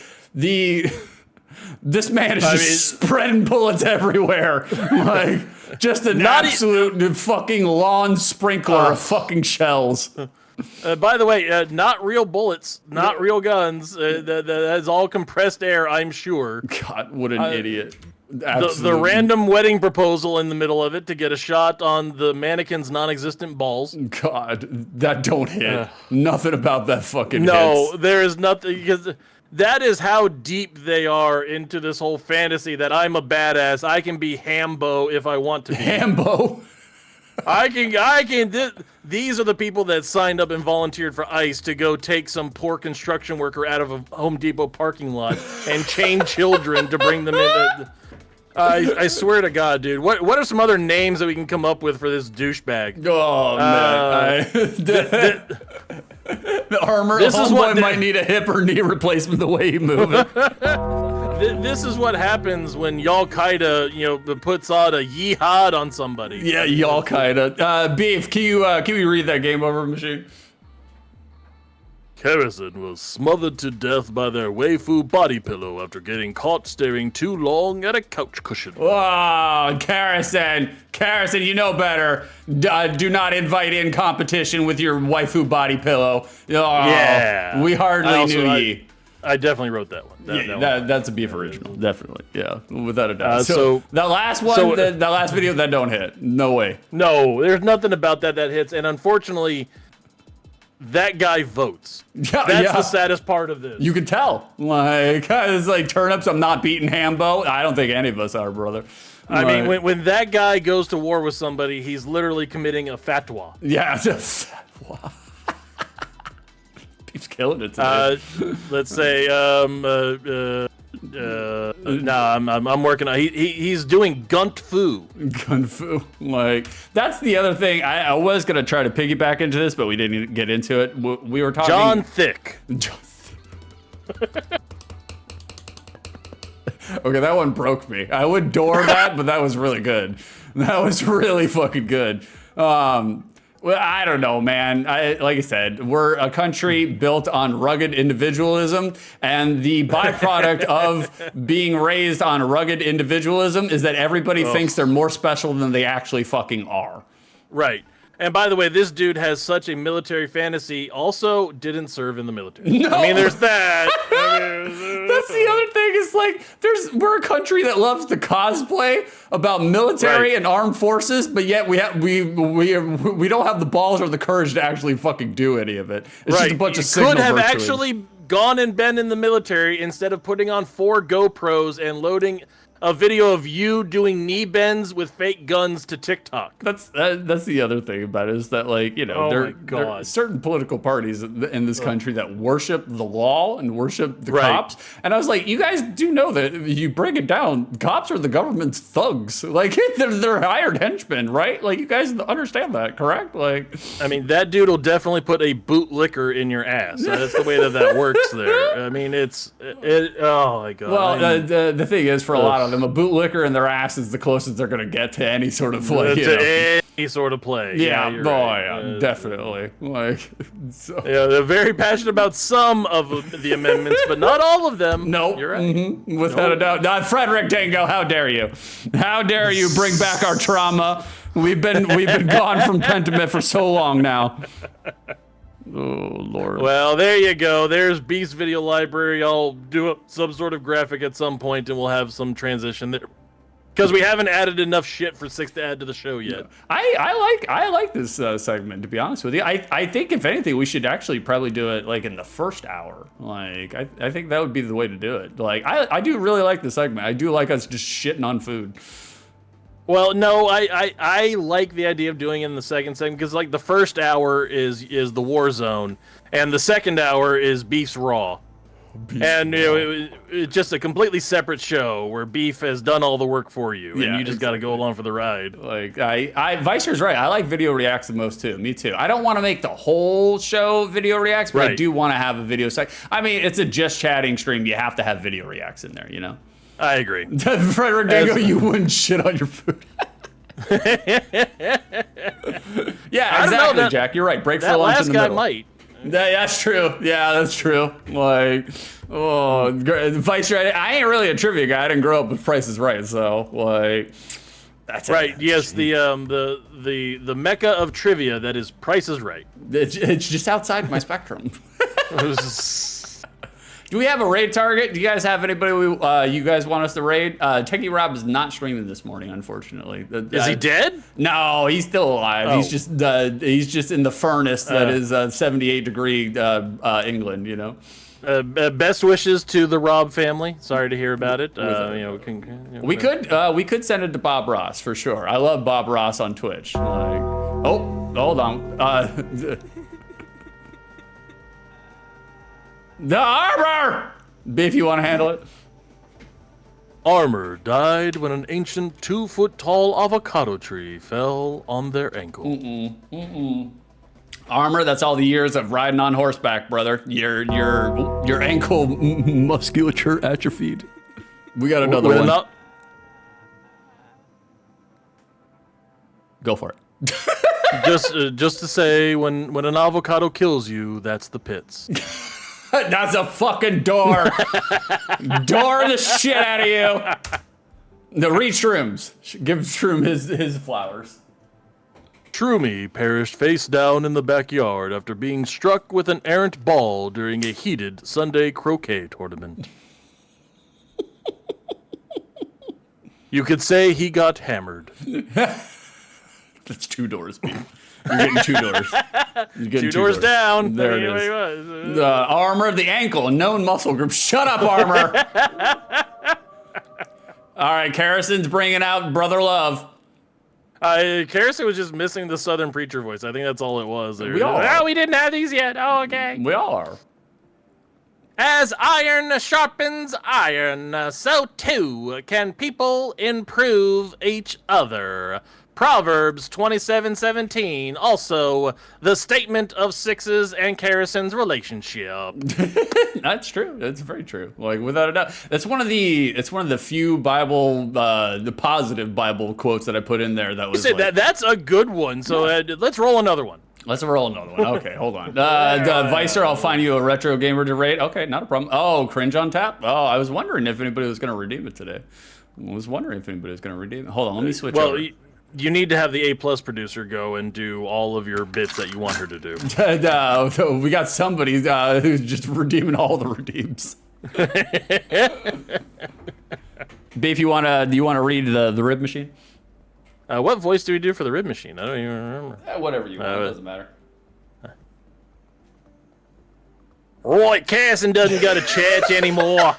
man is just spreading bullets everywhere, like just an absolute fucking lawn sprinkler of fucking shells. By the way, not real bullets, not real guns. That is all compressed air, I'm sure. God, what an idiot. The random wedding proposal in the middle of it to get a shot on the mannequin's non-existent balls. God, that don't hit. Nothing about that fucking No, hits. there is nothing, because that is how deep they are into this whole fantasy that I'm a badass. I can be Hambo if I want to be. Hambo? These are the people that signed up and volunteered for ICE to go take some poor construction worker out of a Home Depot parking lot and chain children to bring them in. I swear to God, dude. What are some other names that we can come up with for this douchebag? Oh, man. The armor homeboy might need a hip or knee replacement the way he moves it. This is what happens when Al-Qaeda, puts out a jihad on somebody. Yeah, Al-Qaeda. Beef, can you read that game over machine? Kerrison was smothered to death by their waifu body pillow after getting caught staring too long at a couch cushion. Oh, Kerrison, you know better. Do not invite in competition with your waifu body pillow. Oh, yeah. We hardly knew ye. I definitely wrote that one. That's a Beef original, definitely. Yeah, without a doubt. So that last one, that last video, that don't hit. No way. No, there's nothing about that hits, and unfortunately, that guy votes. Yeah, That's the saddest part of this. You can tell. It's like turnips, I'm not beating Hambo. I don't think any of us are, brother. I mean, when that guy goes to war with somebody, he's literally committing a fatwa. Yeah, it's a fatwa. He's killing it today. Let's say, I'm working on. He's doing gunt fu. Gun fu. That's the other thing. I was gonna try to piggyback into this, but we didn't get into it. We were talking. John Thick. Okay, that one broke me. I would door that, but that was really good. That was really fucking good. Well, I don't know, man. Like I said, we're a country built on rugged individualism, and the byproduct of being raised on rugged individualism is that everybody thinks they're more special than they actually fucking are. Right. And by the way, this dude has such a military fantasy. Also, didn't serve in the military. No. I mean, there's that. That's the other thing. Is like we're a country that loves to cosplay about military and armed forces, but yet we don't have the balls or the courage to actually fucking do any of it. It's just a bunch of signal could have virtuing. actually gone and been in the military instead of putting on 4 GoPros and loading a video of you doing knee bends with fake guns to TikTok. That's the other thing about it is that, like, you know, there are certain political parties in this country that worship the law and worship the cops. And I was like, you guys do know that if you break it down, cops are the government's thugs. Like, they're hired henchmen, right? Like, you guys understand that, correct? Like, I mean, that dude will definitely put a bootlicker in your ass. That's the way that works there. I mean, oh my God. Well, the thing is, for a lot of them, a bootlicker in their ass is the closest they're going to get to any sort of play. Any sort of play. Yeah, you're right. Definitely. Like, yeah, they're very passionate about some of the amendments, but not all of them. No, you're right. Without a doubt. Not Frederick Dango. How dare you? How dare you bring back our trauma? We've been gone from Pentiment for so long now. Oh, Lord. Well, there you go. There's Beast Video Library. I'll do some sort of graphic at some point, and we'll have some transition there. Because we haven't added enough shit for 6 to add to the show yet. I like this segment, to be honest with you. I think, if anything, we should actually probably do it, like, in the first hour. Like, I think that would be the way to do it. Like, I do really like the segment. I do like us just shitting on food. Well, no, I like the idea of doing it in the second segment because, like, the first hour is the war zone, and the second hour is Beef's Raw. And you know, it's just a completely separate show where Beef has done all the work for you, and you just got to go along for the ride. Like, Vicer's right. I like video reacts the most too. Me too. I don't want to make the whole show video reacts, but I do want to have a video sec. I mean, it's a just chatting stream. You have to have video reacts in there, you know. I agree. Frederick Dango, you wouldn't shit on your food. Yeah, exactly, Jack. You're right. Break for lunch in the middle. That last guy might. That's true. Yeah, that's true. Like, Vice, I ain't really a trivia guy. I didn't grow up with Price is Right, so like, that's right. Yes, the mecca of trivia that is Price is Right. It's just outside my spectrum. Do we have a raid target? Do you guys have anybody you guys want us to raid? Techie Rob is not streaming this morning, unfortunately. Is he dead? No, he's still alive. He's just in the furnace that is 78-degree England. You know. Best wishes to the Rob family. Sorry to hear about it. We could send it to Bob Ross for sure. I love Bob Ross on Twitch. Like, oh, hold on. The armor! If you want to handle it. Armor died when an ancient 2-foot-tall avocado tree fell on their ankle. Armor, that's all the years of riding on horseback, brother. Your ankle musculature atrophied. We got another one. Go for it. just to say, when an avocado kills you, that's the pits. That's a fucking door. Door the shit out of you. No, read Shrooms. Give Shroom his flowers. Shroomy perished face down in the backyard after being struck with an errant ball during a heated Sunday croquet tournament. You could say he got hammered. That's 2 doors, Pete. You're getting 2 doors. You're getting 2 doors down. There it is. The armor of the ankle, a known muscle group. Shut up, armor. All right, Carrison's bringing out Brother Love. Carrison was just missing the Southern preacher voice. I think that's all it was. We all are. Oh, we didn't have these yet. Oh, okay. We all are. As iron sharpens iron, so too can people improve each other. Proverbs 27:17, also the statement of Six's and Carrison's relationship. That's true. That's very true. Like, without a doubt, it's one of the few Bible, the positive Bible quotes that I put in there. That was that's a good one. So let's roll another one. Let's roll another one. Okay, hold on. Vicer, I'll find you a retro gamer to rate. Okay, not a problem. Oh, cringe on tap. Oh, I was wondering if anybody was going to redeem it today. I was wondering if anybody was going to redeem it. Hold on, let me switch over. You need to have the A+ producer go and do all of your bits that you want her to do. So we got somebody who's just redeeming all the redeems. Beef, do you wanna read the rib machine? What voice do we do for the rib machine? I don't even remember. Whatever you want, it doesn't matter. Right, Carson doesn't go to church anymore.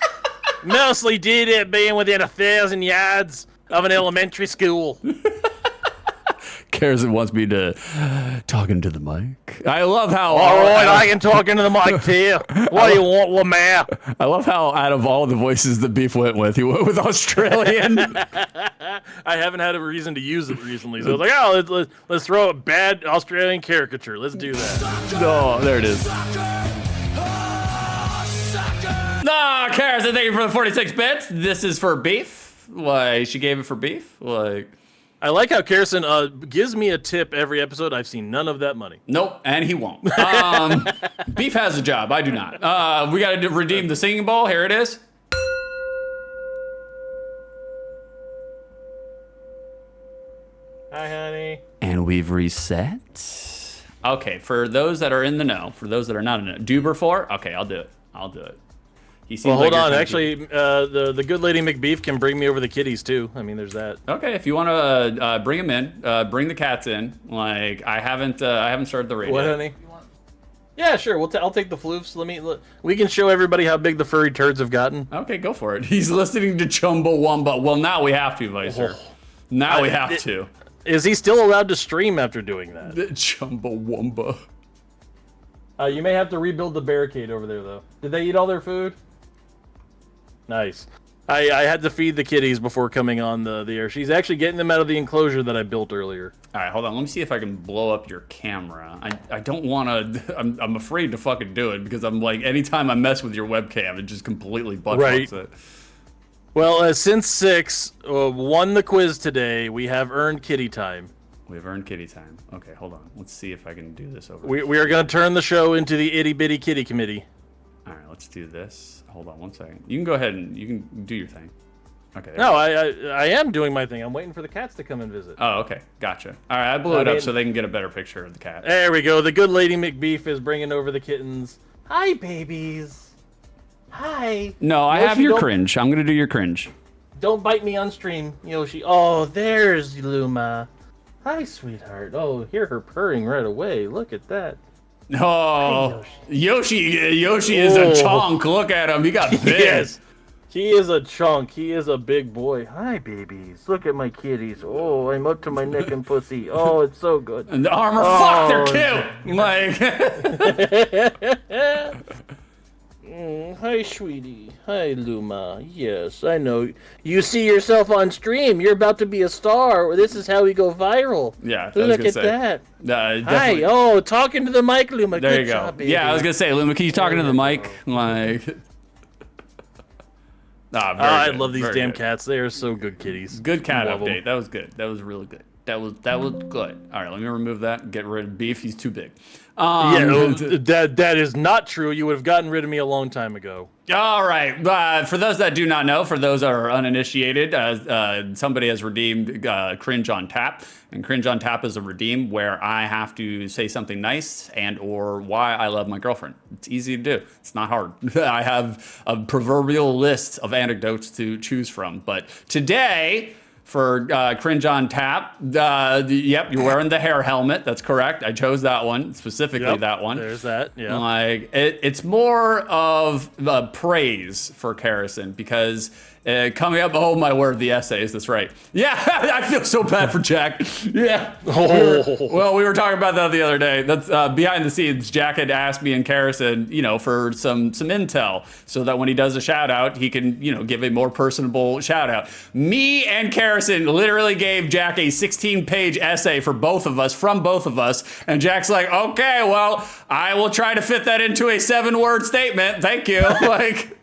Mostly due to it being within 1,000 yards of an elementary school. Carson wants me to talk into the mic. I love how. All right, I can talk into the mic too. What do you want, Lamar? I love how out of all the voices that Beef went with, he went with Australian. I haven't had a reason to use it recently, so I was like, oh, let's throw a bad Australian caricature. Let's do that. No, there it is. Nah, Carson, thank you for the 46 bits. This is for Beef. Like, she gave it for Beef. Like, I like how Carson gives me a tip every episode. I've seen none of that money. Nope, and he won't. Beef has a job. I do not. We got to redeem the singing bowl. Here it is. Hi, honey. And we've reset. Okay, for those that are in the know, for those that are not in the know, Duber 4? Okay, I'll do it. I'll do it. He seems Well, hold like on. Actually, the good lady McBeef can bring me over the kitties too. I mean, there's that. Okay, if you want to bring them in, bring the cats in. Like I haven't started the radio. What, honey? Yeah, sure. I'll take the floofs. We can show everybody how big the furry turds have gotten. Okay, go for it. He's listening to Chumbawamba. Well, now we have to, Vicer. Now we have to. Is he still allowed to stream after doing that? Chumbawamba. You may have to rebuild the barricade over there, though. Did they eat all their food? Nice. I had to feed the kitties before coming on the air. She's actually getting them out of the enclosure that I built earlier. All right, hold on. Let me see if I can blow up your camera. I don't want to. I'm afraid to fucking do it because I'm like, anytime I mess with your webcam, it just completely buttfucks it. Well, since 6 won the quiz today, we have earned kitty time. We've earned kitty time. Okay, hold on. Let's see if I can do this over. We are going to turn the show into the itty bitty kitty committee. All right, let's do this. Hold on one second. You can go ahead and you can do your thing. Okay. No, I am doing my thing. I'm waiting for the cats to come and visit. Oh, okay. Gotcha. All right, I blew it up so they can get a better picture of the cat. There we go. The good lady McBeef is bringing over the kittens. Hi, babies. Hi. No, I have your cringe. I'm going to do your cringe. Don't bite me on stream, Yoshi. Oh, there's Luma. Hi, sweetheart. Oh, hear her purring right away. Look at that. Oh, Yoshi is a chunk. Look at him. He got big. Yes. He is a chunk. He is a big boy. Hi, babies. Look at my kitties. Oh, I'm up to my neck and pussy. Oh, it's so good. And the armor, fuck, they're cute. Like, hi, sweetie. Hi, Luma. Yes, I know. You see yourself on stream. You're about to be a star. This is how we go viral. Yeah, look at that. Definitely. Hi. Oh, talking to the mic, Luma. There Good you go. job, baby. Yeah, I was gonna say, Luma, can you talk into the mic? Like, I love these damn cats. They are so good kitties. Good cat update. That was good. That was really good. That was good. All right, let me remove that and get rid of Beef. He's too big. That is not true. You would have gotten rid of me a long time ago. All right. For those that do not know, for those that are uninitiated, somebody has redeemed Cringe on Tap. And Cringe on Tap is a redeem where I have to say something nice and or why I love my girlfriend. It's easy to do. It's not hard. I have a proverbial list of anecdotes to choose from. But today, for Cringe on Tap, yep, you're wearing the hair helmet. That's correct. I chose that one, specifically that one. There's that, yeah. Like, it's more of praise for Carrison because coming up, oh my word, the essays, that's right. Yeah, I feel so bad for Jack. Yeah. We were talking about that the other day. That's behind the scenes. Jack had asked me and Carrison, for some intel so that when he does a shout out, he can, give a more personable shout out. Me and Carrison literally gave Jack a 16-page essay for both of us, from both of us. And Jack's like, okay, well, I will try to fit that into a 7-word statement. Thank you. Like,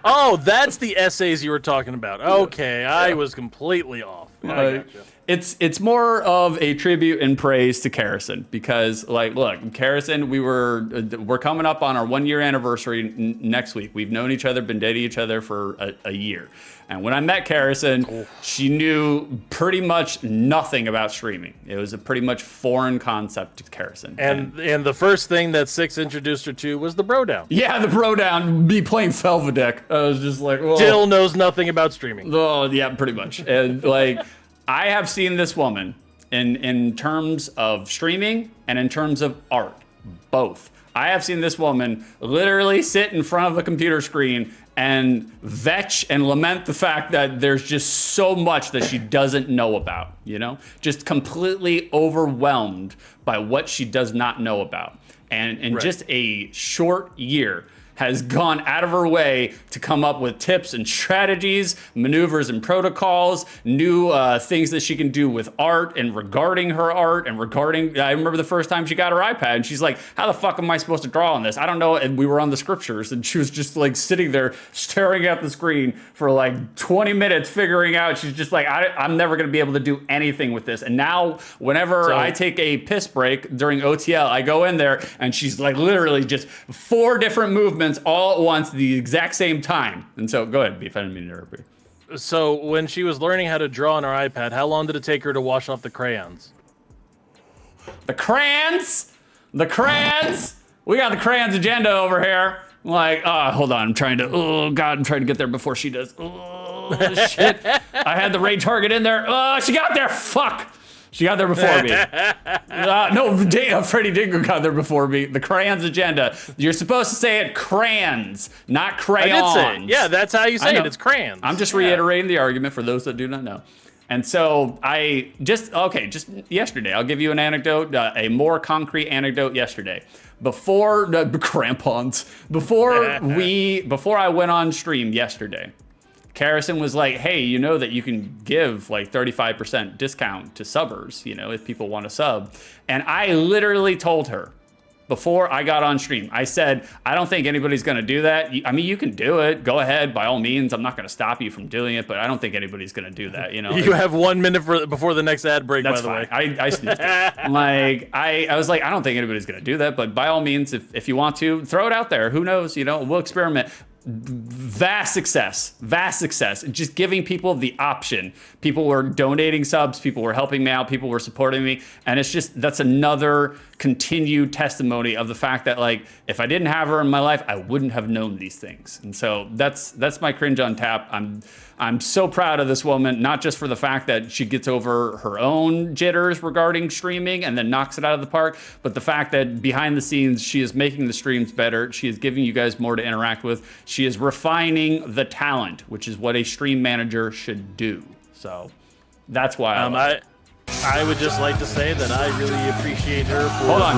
oh, that's the essays you were talking about. Okay, I was completely off. I gotcha. it's more of a tribute and praise to Karison because, like, look, Karison, we're coming up on our 1 year anniversary next week. We've known each other, been dating each other for a year. And when I met Karison, she knew pretty much nothing about streaming. It was a pretty much foreign concept to Karison. And the first thing that Six introduced her to was the BroDown. Yeah, the BroDown, me playing Felvedek. I was just like, whoa. Jill knows nothing about streaming. Oh, yeah, pretty much. And like, I have seen this woman in terms of streaming and in terms of art, both. I have seen this woman literally sit in front of a computer screen and vetch and lament the fact that there's just so much that she doesn't know about, you know? Just completely overwhelmed by what she does not know about. And in just a short year, has gone out of her way to come up with tips and strategies, maneuvers and protocols, new things that she can do with art and regarding her art and regarding, I remember the first time she got her iPad and she's like, how the fuck am I supposed to draw on this? I don't know. And we were on the scriptures and she was just like sitting there staring at the screen for like 20 minutes figuring out. She's just like, I'm never going to be able to do anything with this. And now whenever I take a piss break during OTL, I go in there and she's like literally just 4 different movements all at once, the exact same time. And so, go ahead, Beef. I didn't mean to interrupt you. So, when she was learning how to draw on her iPad, how long did it take her to wash off the crayons? The crayons? The crayons? We got the crayons agenda over here. Like, hold on. I'm trying to get there before she does. Oh, shit. I had the raid target in there. Oh, she got there. Fuck. She got there before me. No, Freddie Dingo got there before me. The crayons agenda. You're supposed to say it crayons, not crayons. I did say it. Yeah, that's how you say it. It's crayons. I'm just reiterating the argument for those that do not know. And so just yesterday, I'll give you an anecdote, a more concrete anecdote yesterday. Before crampons, before I went on stream yesterday, Karison was like, hey, you know that you can give like 35% discount to subbers, you know, if people want to sub. And I literally told her before I got on stream, I said, I don't think anybody's going to do that. I mean, you can do it. Go ahead, by all means. I'm not going to stop you from doing it, but I don't think anybody's going to do that, you know. You have 1 minute before the next ad break, that's by the fine. way. I snoozed it. Like, I was like, I don't think anybody's going to do that, but by all means, if you want to, throw it out there. Who knows, you know, we'll experiment. Vast success, just giving people the option. People were donating subs, people were helping me out, people were supporting me, and it's just, that's another continued testimony of the fact that, like, if I didn't have her in my life, I wouldn't have known these things. And so that's my cringe on tap. I'm so proud of this woman, not just for the fact that she gets over her own jitters regarding streaming and then knocks it out of the park, but the fact that behind the scenes, she is making the streams better. She is giving you guys more to interact with. She is refining the talent, which is what a stream manager should do. So that's why I would just like to say that I really appreciate her for Hold on,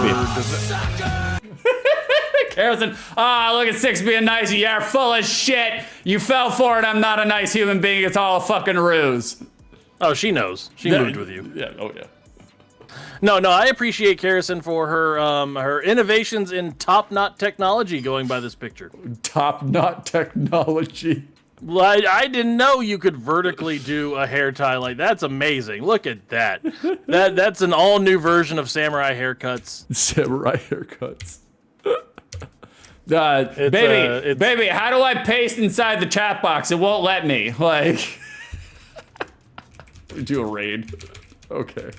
Karison, look at Six being nice. You're full of shit. You fell for it. I'm not a nice human being. It's all a fucking ruse. Oh, she knows. She moved with you. Yeah. Oh, yeah. No, I appreciate Karison for her innovations in top-knot technology going by this picture. Top-knot technology. Well, I didn't know you could vertically do a hair tie like that. That's amazing. Look at that. That's an all-new version of samurai haircuts. Samurai haircuts. Baby, how do I paste inside the chat box? It won't let me. Like, do a raid. Okay,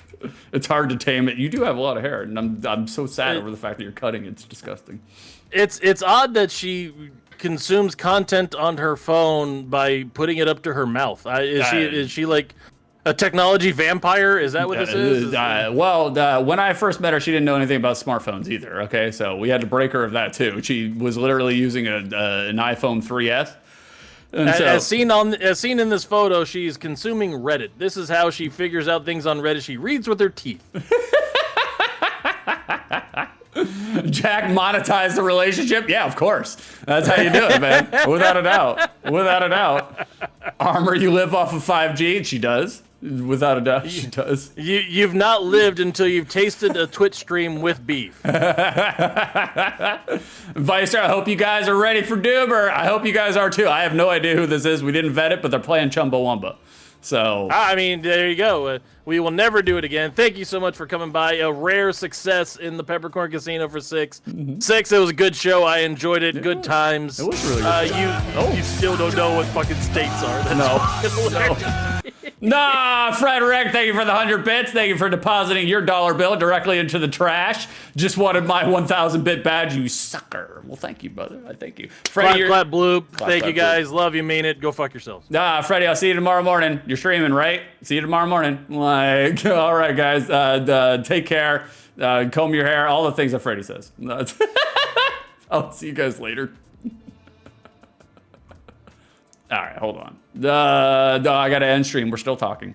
it's hard to tame it. You do have a lot of hair, and I'm so sad over the fact that you're cutting. It's disgusting. It's odd that she consumes content on her phone by putting it up to her mouth. Is she like a technology vampire? Is that what this is? When I first met her, she didn't know anything about smartphones either. Okay, so we had to break her of that too. She was literally using an iPhone 3S. As seen in this photo, she's consuming Reddit. This is how she figures out things on Reddit. She reads with her teeth. Jack monetized the relationship? Yeah, of course. That's how you do it, man. Without a doubt. Armor, you live off of 5G? She does. Without a doubt, she does. You've not lived until you've tasted a Twitch stream with beef. Vicer, I hope you guys are ready for Doober. I hope you guys are too. I have no idea who this is. We didn't vet it, but they're playing Chumbawamba. So I mean, there you go. We will never do it again. Thank you so much for coming by. A rare success in the Peppercorn Casino for 6. 6, it was a good show. I enjoyed it. Good times. It was really good. You still don't know what fucking states are. That's Nah, Frederick, thank you for the 100 bits. Thank you for depositing your dollar bill directly into the trash. Just wanted my 1,000 bit badge, you sucker. Well, thank you, brother. I thank you. Freddie, clap, bloop. Clap, Thank clap, you, guys. Love you, mean it. Go fuck yourselves. Nah, Freddie, I'll see you tomorrow morning. You're streaming, right? See you tomorrow morning. Like, all right, guys. Take care. Comb your hair. All the things that Freddie says. I'll see you guys later. All right, hold on. I got to end stream. We're still talking.